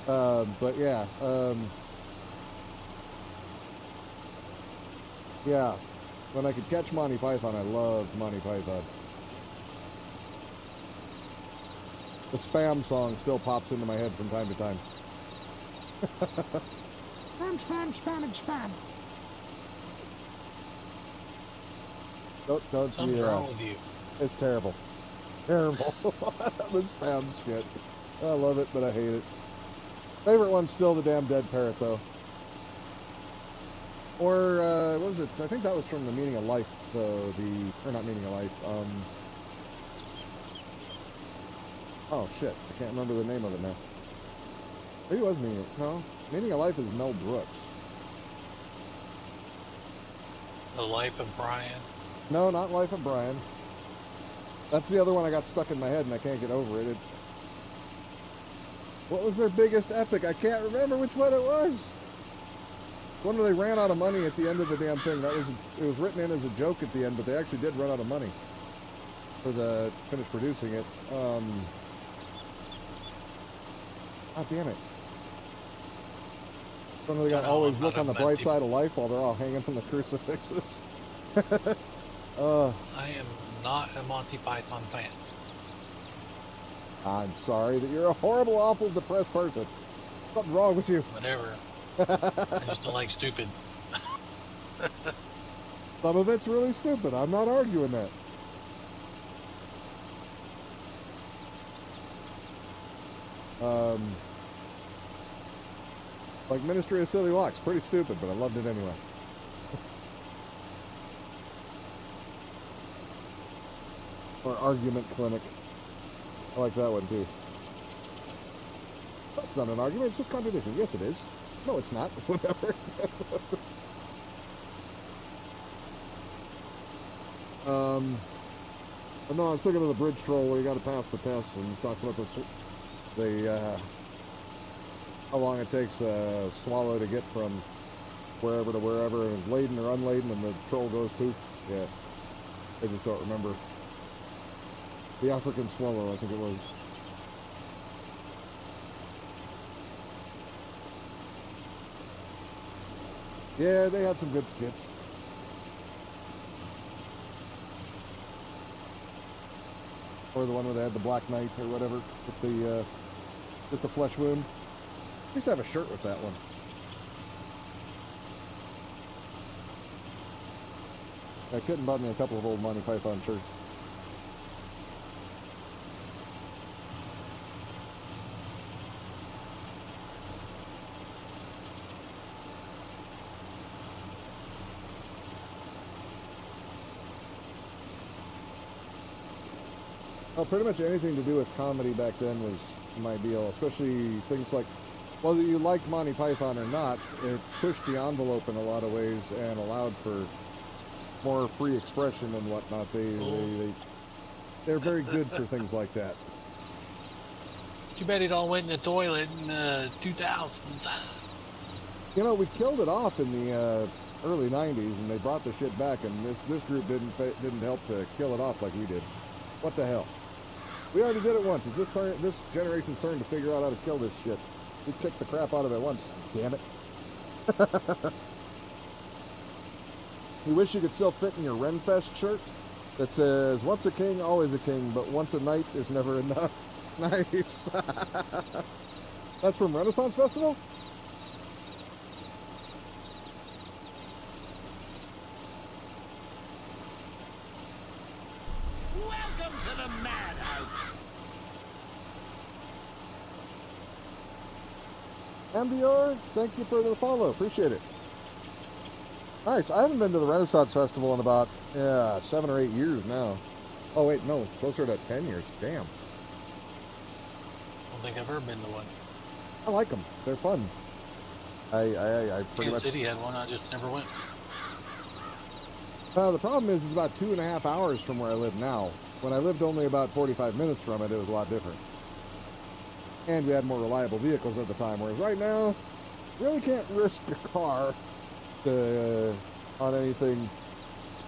But yeah. Yeah. When I could catch Monty Python, I loved Monty Python. The Spam song still pops into my head from time to time. Spam, spam, spam, and spam. Don't Something's wrong with you. It's terrible. Terrible. The Spam skit. I love it, but I hate it. Favorite one's still the damn dead parrot, though. Or, what was it? I think that was from the Meaning of Life, or not Meaning of Life, oh shit, I can't remember the name of it now. Maybe it was Meaning of Life is Mel Brooks. The Life of Brian. No, not Life of Brian. That's the other one I got stuck in my head and I can't get over it. What was their biggest epic? I can't remember which one it was. One where they ran out of money at the end of the damn thing. It was written in as a joke at the end, but they actually did run out of money to finish producing it. Oh damn it! One where they got always look on the bright side of life while they're all hanging from the crucifixes. I am not a Monty Python fan. I'm sorry that you're a horrible, awful, depressed person. Something wrong with you. Whatever. I just don't like stupid. Some of it's really stupid. I'm not arguing that. Like Ministry of Silly Walks, pretty stupid, but I loved it anyway. Or Argument Clinic. I like that one too. That's not an argument, it's just contradiction. Yes, it is. No, it's not. Whatever. But no, I was thinking of the bridge troll where you got to pass the test, and it talks about how long it takes a swallow to get from wherever to wherever, and it's laden or unladen, and the troll goes poof. Yeah, I just don't remember. The African swallow, I think it was. Yeah, they had some good skits. Or the one where they had the Black Knight or whatever, with the, just a flesh wound. I used to have a shirt with that one. I couldn't bought me a couple of old Monty Python shirts. Well, pretty much anything to do with comedy back then was my deal, especially things like, whether you liked Monty Python or not, it pushed the envelope in a lot of ways and allowed for more free expression and whatnot. They're very good for things like that. Too bad it all went in the toilet in the 2000s. You know, we killed it off in the early 90s, and they brought the shit back, and this group didn't help to kill it off like we did. What the hell? We already did it once. It's this generation's turn to figure out how to kill this shit. We kicked the crap out of it once. Damn it. You wish you could still fit in your Renfest shirt that says, once a king, always a king, but once a knight is never enough. Nice. That's from Renaissance Festival? Welcome to the madhouse. MDR, thank you for the follow. Appreciate it. Nice. I haven't been to the Renaissance Festival in about 7 or 8 years now. Oh, wait, no. Closer to 10 years. Damn. I don't think I've ever been to one. I like them. They're fun. I pretty Kansas much... City had one, I just never went. The problem is it's about 2.5 hours from where I live now. When I lived only about 45 minutes from it, it was a lot different. And we had more reliable vehicles at the time, whereas right now, you really can't risk a car on anything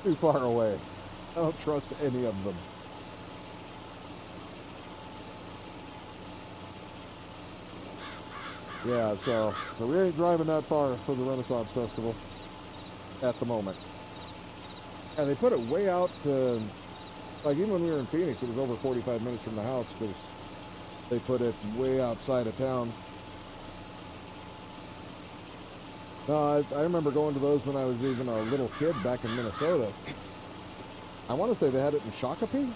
too far away. I don't trust any of them. Yeah, so we ain't driving that far for the Renaissance Festival at the moment. And they put it way out, like even when we were in Phoenix, it was over 45 minutes from the house because they put it way outside of town. No, I remember going to those when I was even a little kid back in Minnesota. I want to say they had it in Shakopee.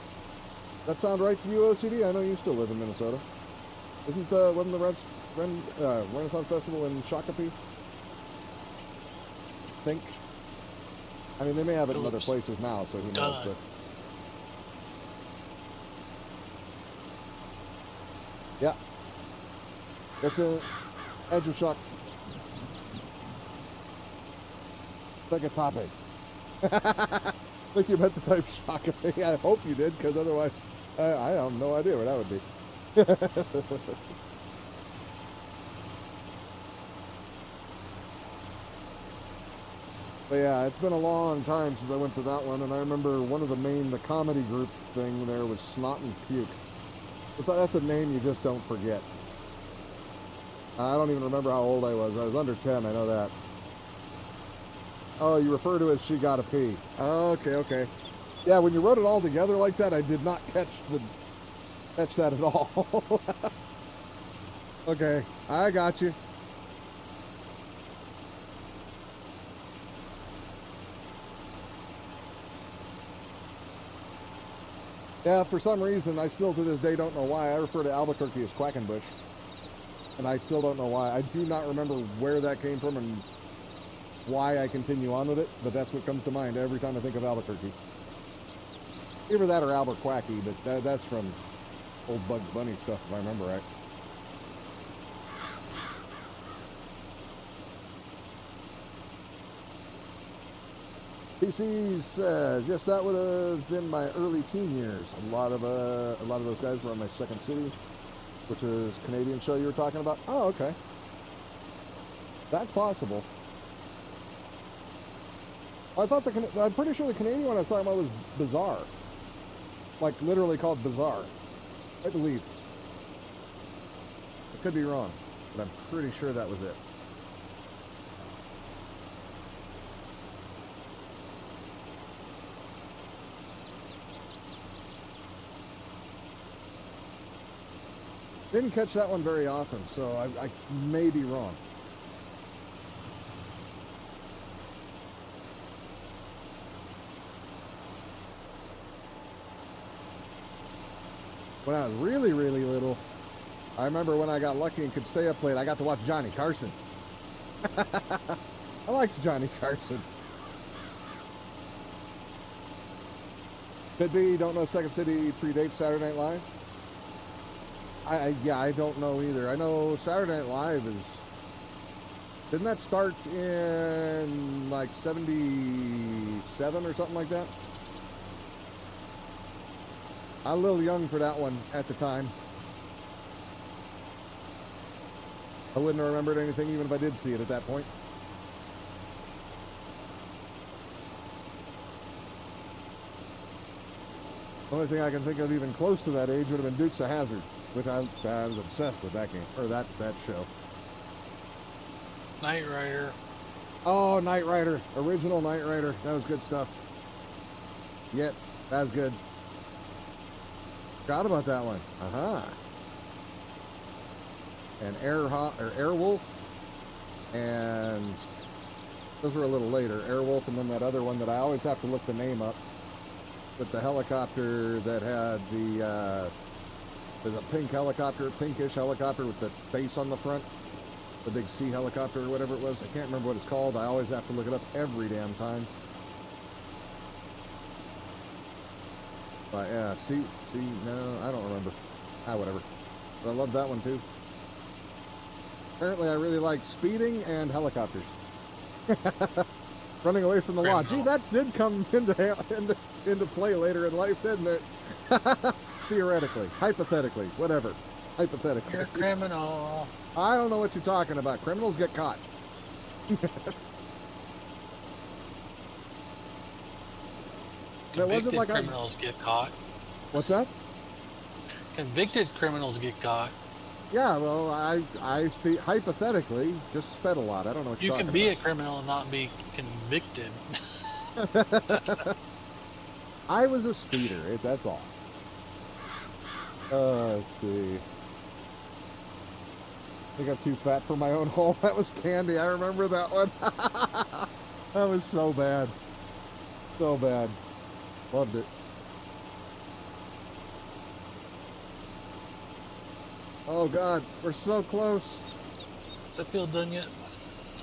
That sound right to you, OCD? I know you still live in Minnesota. Wasn't the Renaissance Festival in Shakopee? I think. I mean, they may have it in other places now, so who knows, but... Yeah. It's a edge of shock. Like a topic. I think you meant to type Shakopee. I hope you did, because otherwise, I have no idea where that would be. But yeah, it's been a long time since I went to that one, and I remember one of the comedy group thing there was Snot and Puke. That's a name you just don't forget. I don't even remember how old I was. I was under 10, I know that. Oh, you refer to it as She Gotta Pee. Okay. Yeah, when you wrote it all together like that, I did not catch that at all. Okay, I got you. Yeah, for some reason, I still to this day don't know why I refer to Albuquerque as Quackenbush. And I still don't know why. I do not remember where that came from and why I continue on with it, but that's what comes to mind every time I think of Albuquerque. Either that or Albuquerque, but that's from old Bugs Bunny stuff, if I remember right. PC says, yes, that would have been my early teen years. A lot of those guys were on my Second City, which is Canadian show you were talking about. Oh, okay. That's possible. I thought I'm pretty sure the Canadian one I was talking about was Bizarre. Like literally called Bizarre. I believe. I could be wrong, but I'm pretty sure that was it. Didn't catch that one very often, so I may be wrong. When I was really, really little, I remember when I got lucky and could stay up late, I got to watch Johnny Carson. I liked Johnny Carson. Could be, don't know Second City predates Saturday Night Live. Yeah, I don't know either. I know Saturday Night Live is... Didn't that start in like 77 or something like that? I'm a little young for that one at the time. I wouldn't have remembered anything even if I did see it at that point. The only thing I can think of even close to that age would have been Dukes of Hazzard, which I was obsessed with that game, or that show. Knight Rider. Oh, Knight Rider. Original Knight Rider. That was good stuff. Yep, that was good. Forgot about that one. Uh-huh. And Airwolf. And those were a little later. Airwolf and then that other one that I always have to look the name up. But the helicopter that had there's a pinkish helicopter with the face on the front. The big sea helicopter or whatever it was. I can't remember what it's called. I always have to look it up every damn time. But yeah, no, I don't remember. Whatever. But I love that one too. Apparently I really like speeding and helicopters. Running away from the law. Gee, that did come into play later in life, didn't it? Theoretically. Hypothetically. Whatever. Hypothetically. You're a criminal. I don't know what you're talking about. Criminals get caught. Convicted criminals get caught. What's that? Convicted criminals get caught. Yeah, well, I hypothetically just sped a lot. I don't know what you're talking about. You can be a criminal and not be convicted. I was a speeder. That's all. Let's see. I think I'm too fat for my own hole. That was Candy. I remember that one. That was so bad. So bad. Loved it. Oh God, we're so close. Is that field done yet?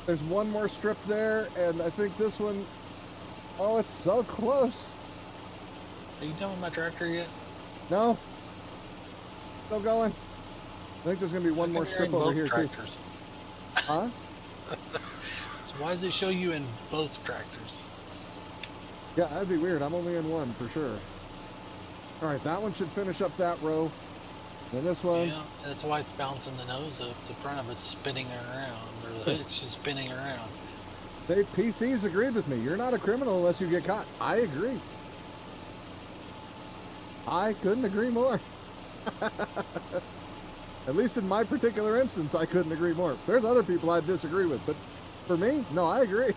There's one more strip there, and I think this one... Oh, it's so close. Are you done with my tractor yet? No. Still going. I think there's going to be one more strip over here, tractors? Too. Huh? So why does it show you in both tractors? Yeah, that'd be weird. I'm only in one, for sure. All right, that one should finish up that row. Then this one. Yeah, that's why it's bouncing the nose up. The front of it's spinning around, or the hitch is spinning around. They PCs agreed with me. You're not a criminal unless you get caught. I agree. I couldn't agree more. At least in my particular instance, I couldn't agree more. There's other people I disagree with, but for me, no, I agree.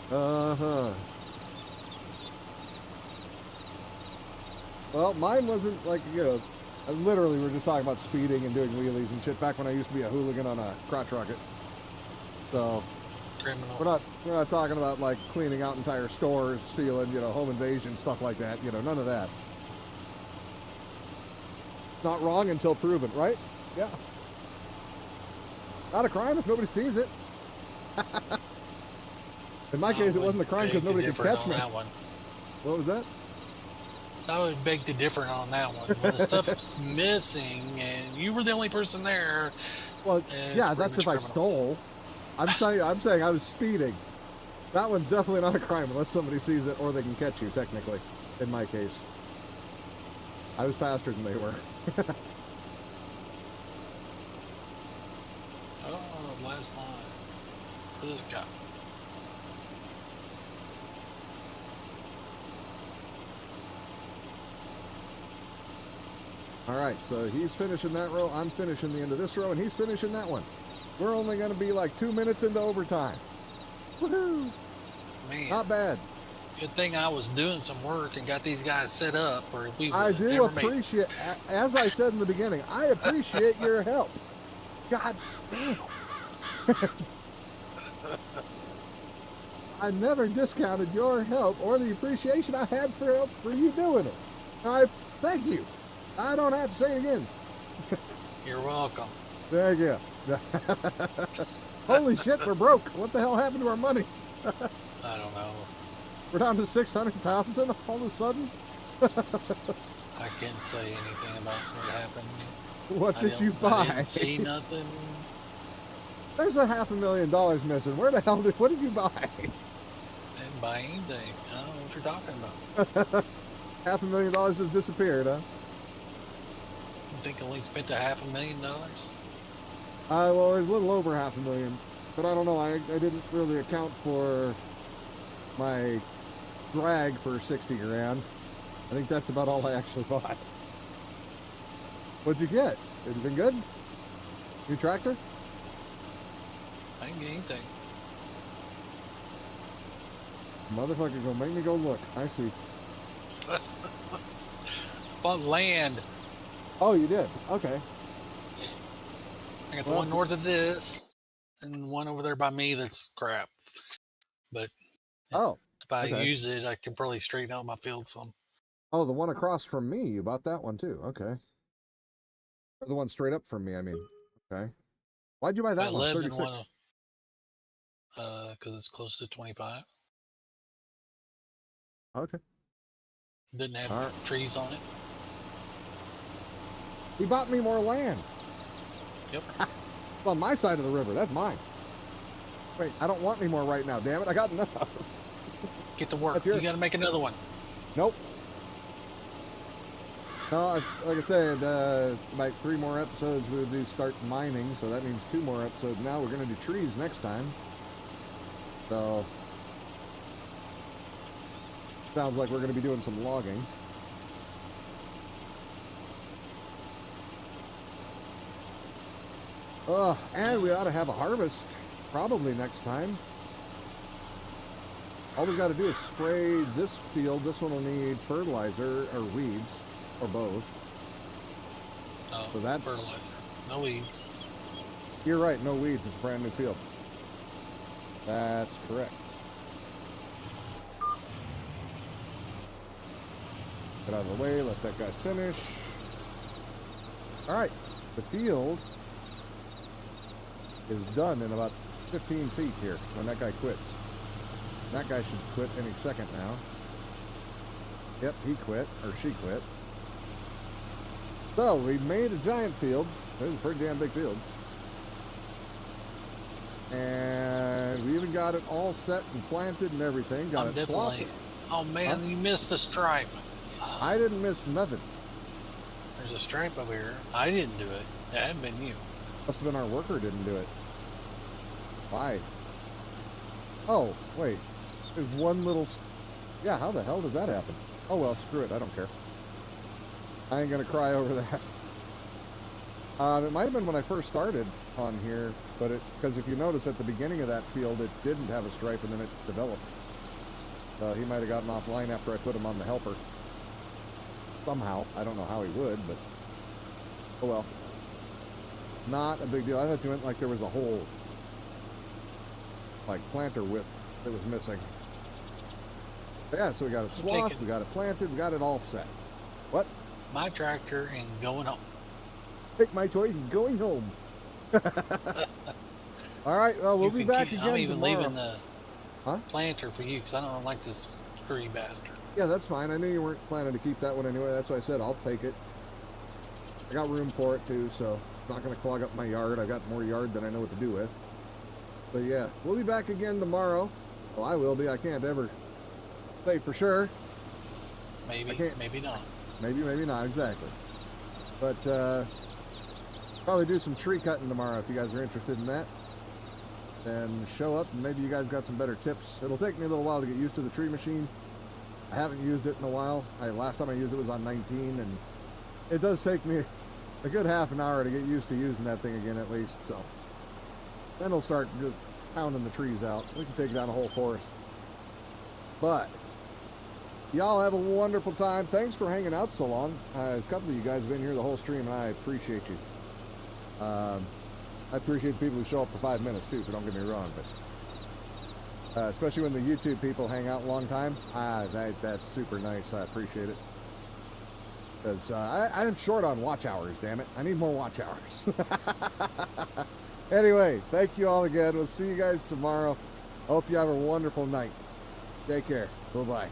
Uh-huh. Well, mine wasn't like, literally we were just talking about speeding and doing wheelies and shit back when I used to be a hooligan on a crotch rocket. So, criminal. We're not talking about like cleaning out entire stores, stealing, home invasion, stuff like that. None of that. Not wrong until proven, right? Yeah. Not a crime if nobody sees it. In my case, it wasn't a crime because nobody could catch me. That one. What was that? So I would beg to differ on that one. When the stuff's missing and you were the only person there. Well, yeah, that's if criminal. I stole. I'm saying I was speeding. That one's definitely not a crime unless somebody sees it or they can catch you, technically, in my case. I was faster than they were. Oh, last line for this guy. All right, so he's finishing that row. I'm finishing the end of this row, and he's finishing that one. We're only going to be like 2 minutes into overtime. Woohoo! Man, Not bad. good thing I was doing some work and got these guys set up, or we would I have do never made it. appreciate, as I said in the beginning, I appreciate your help. God damn. I never discounted your help or the appreciation I had for you doing it. I thank you. I don't have to say it again. You're welcome. There you go. Holy shit, we're broke. What the hell happened to our money? I don't know. We're down to 600,000 all of a sudden. I can't say anything about what happened. What did you I buy? didn't see nothing. There's $500,000 missing. Where the hell what did you buy? Didn't buy anything. I don't know what you're talking about. $500,000 has disappeared, huh? You think I only spent $500,000? Well, there's a little over $500,000, but I don't know. I didn't really account for my drag for 60 grand. I think that's about all I actually bought. What'd you get? Anything good? New tractor? I didn't get anything. Motherfucker gonna make me go look. I see. Bought land. Oh, you did? Okay. I got the Well, one north of this, and one over there by me that's crap. But Oh. if I Okay. use it, I can probably straighten out my field some. Oh, the one across from me. You bought that one too. Okay. Or the one straight up from me, I mean. Okay. Why'd you buy that I one? live in 36. one because it's close to 25. Okay. Didn't have All right. trees on it. He bought me more land. Yep. It's on my side of the river. That's mine. Wait, I don't want any more right now. Damn it. I got enough. Get to work. That's You yours. got to make another one. Nope. No, like I said, like 3 more episodes we'll do start mining, so that means 2 more episodes. Now we're going to do trees next time. So, sounds like we're going to be doing some logging. And we ought to have a harvest probably next time. All we got to do is spray this field. This one will need fertilizer or weeds or both. Oh, So that's- fertilizer. No weeds. You're right, no weeds. It's a brand new field. That's correct. Get out of the way, let that guy finish. All right, the field is done in about 15 feet here when that guy quits. That guy should quit any second now. Yep, he quit, or she quit. So, we made a giant field. It was a pretty damn big field. And we even got it all set and planted and everything. Got I'm it definitely. swapped. Oh man, Huh? you missed the stripe. I didn't miss nothing. There's a stripe over here. I didn't do it. It hadn't been you. Must have been our worker didn't do it. Why? Oh, wait. There's one little... Yeah, how the hell did that happen? Oh, well, screw it. I don't care. I ain't gonna cry over that. It might have been when I first started on here, but because if you notice at the beginning of that field, it didn't have a stripe and then it developed. He might have gotten offline after I put him on the helper. Somehow. I don't know how he would, but... Oh, well. Not a big deal. I thought you meant like there was a hole. like planter width that was missing. But yeah, so we got it I'm swamped, taking- we got it planted, we got it all set. What? My tractor and going home. Take my toys and going home. All right, well, we'll You be can back keep- again I'm even tomorrow. leaving the Huh? planter for you because I don't like this screwy bastard. Yeah, that's fine. I knew you weren't planning to keep that one anyway. That's why I said I'll take it. I got room for it too, so it's not going to clog up my yard. I got more yard than I know what to do with. But yeah, we'll be back again tomorrow. Well, I will be. I can't ever say for sure. Maybe, can't- maybe not. Maybe, maybe not exactly. But probably do some tree cutting tomorrow if you guys are interested in that. And show up, and maybe you guys got some better tips. It'll take me a little while to get used to the tree machine. I haven't used it in a while. Last time I used it was on 19, and it does take me a good half an hour to get used to using that thing again at least. So then it'll start just pounding the trees out. We can take down a whole forest. But y'all have a wonderful time. Thanks for hanging out so long. A couple of you guys have been here the whole stream, and I appreciate you. I appreciate the people who show up for 5 minutes too, but don't get me wrong. But especially when the YouTube people hang out a long time, that's super nice. I appreciate it. Because I'm short on watch hours, damn it. I need more watch hours. Anyway, thank you all again. We'll see you guys tomorrow. Hope you have a wonderful night. Take care. Bye-bye.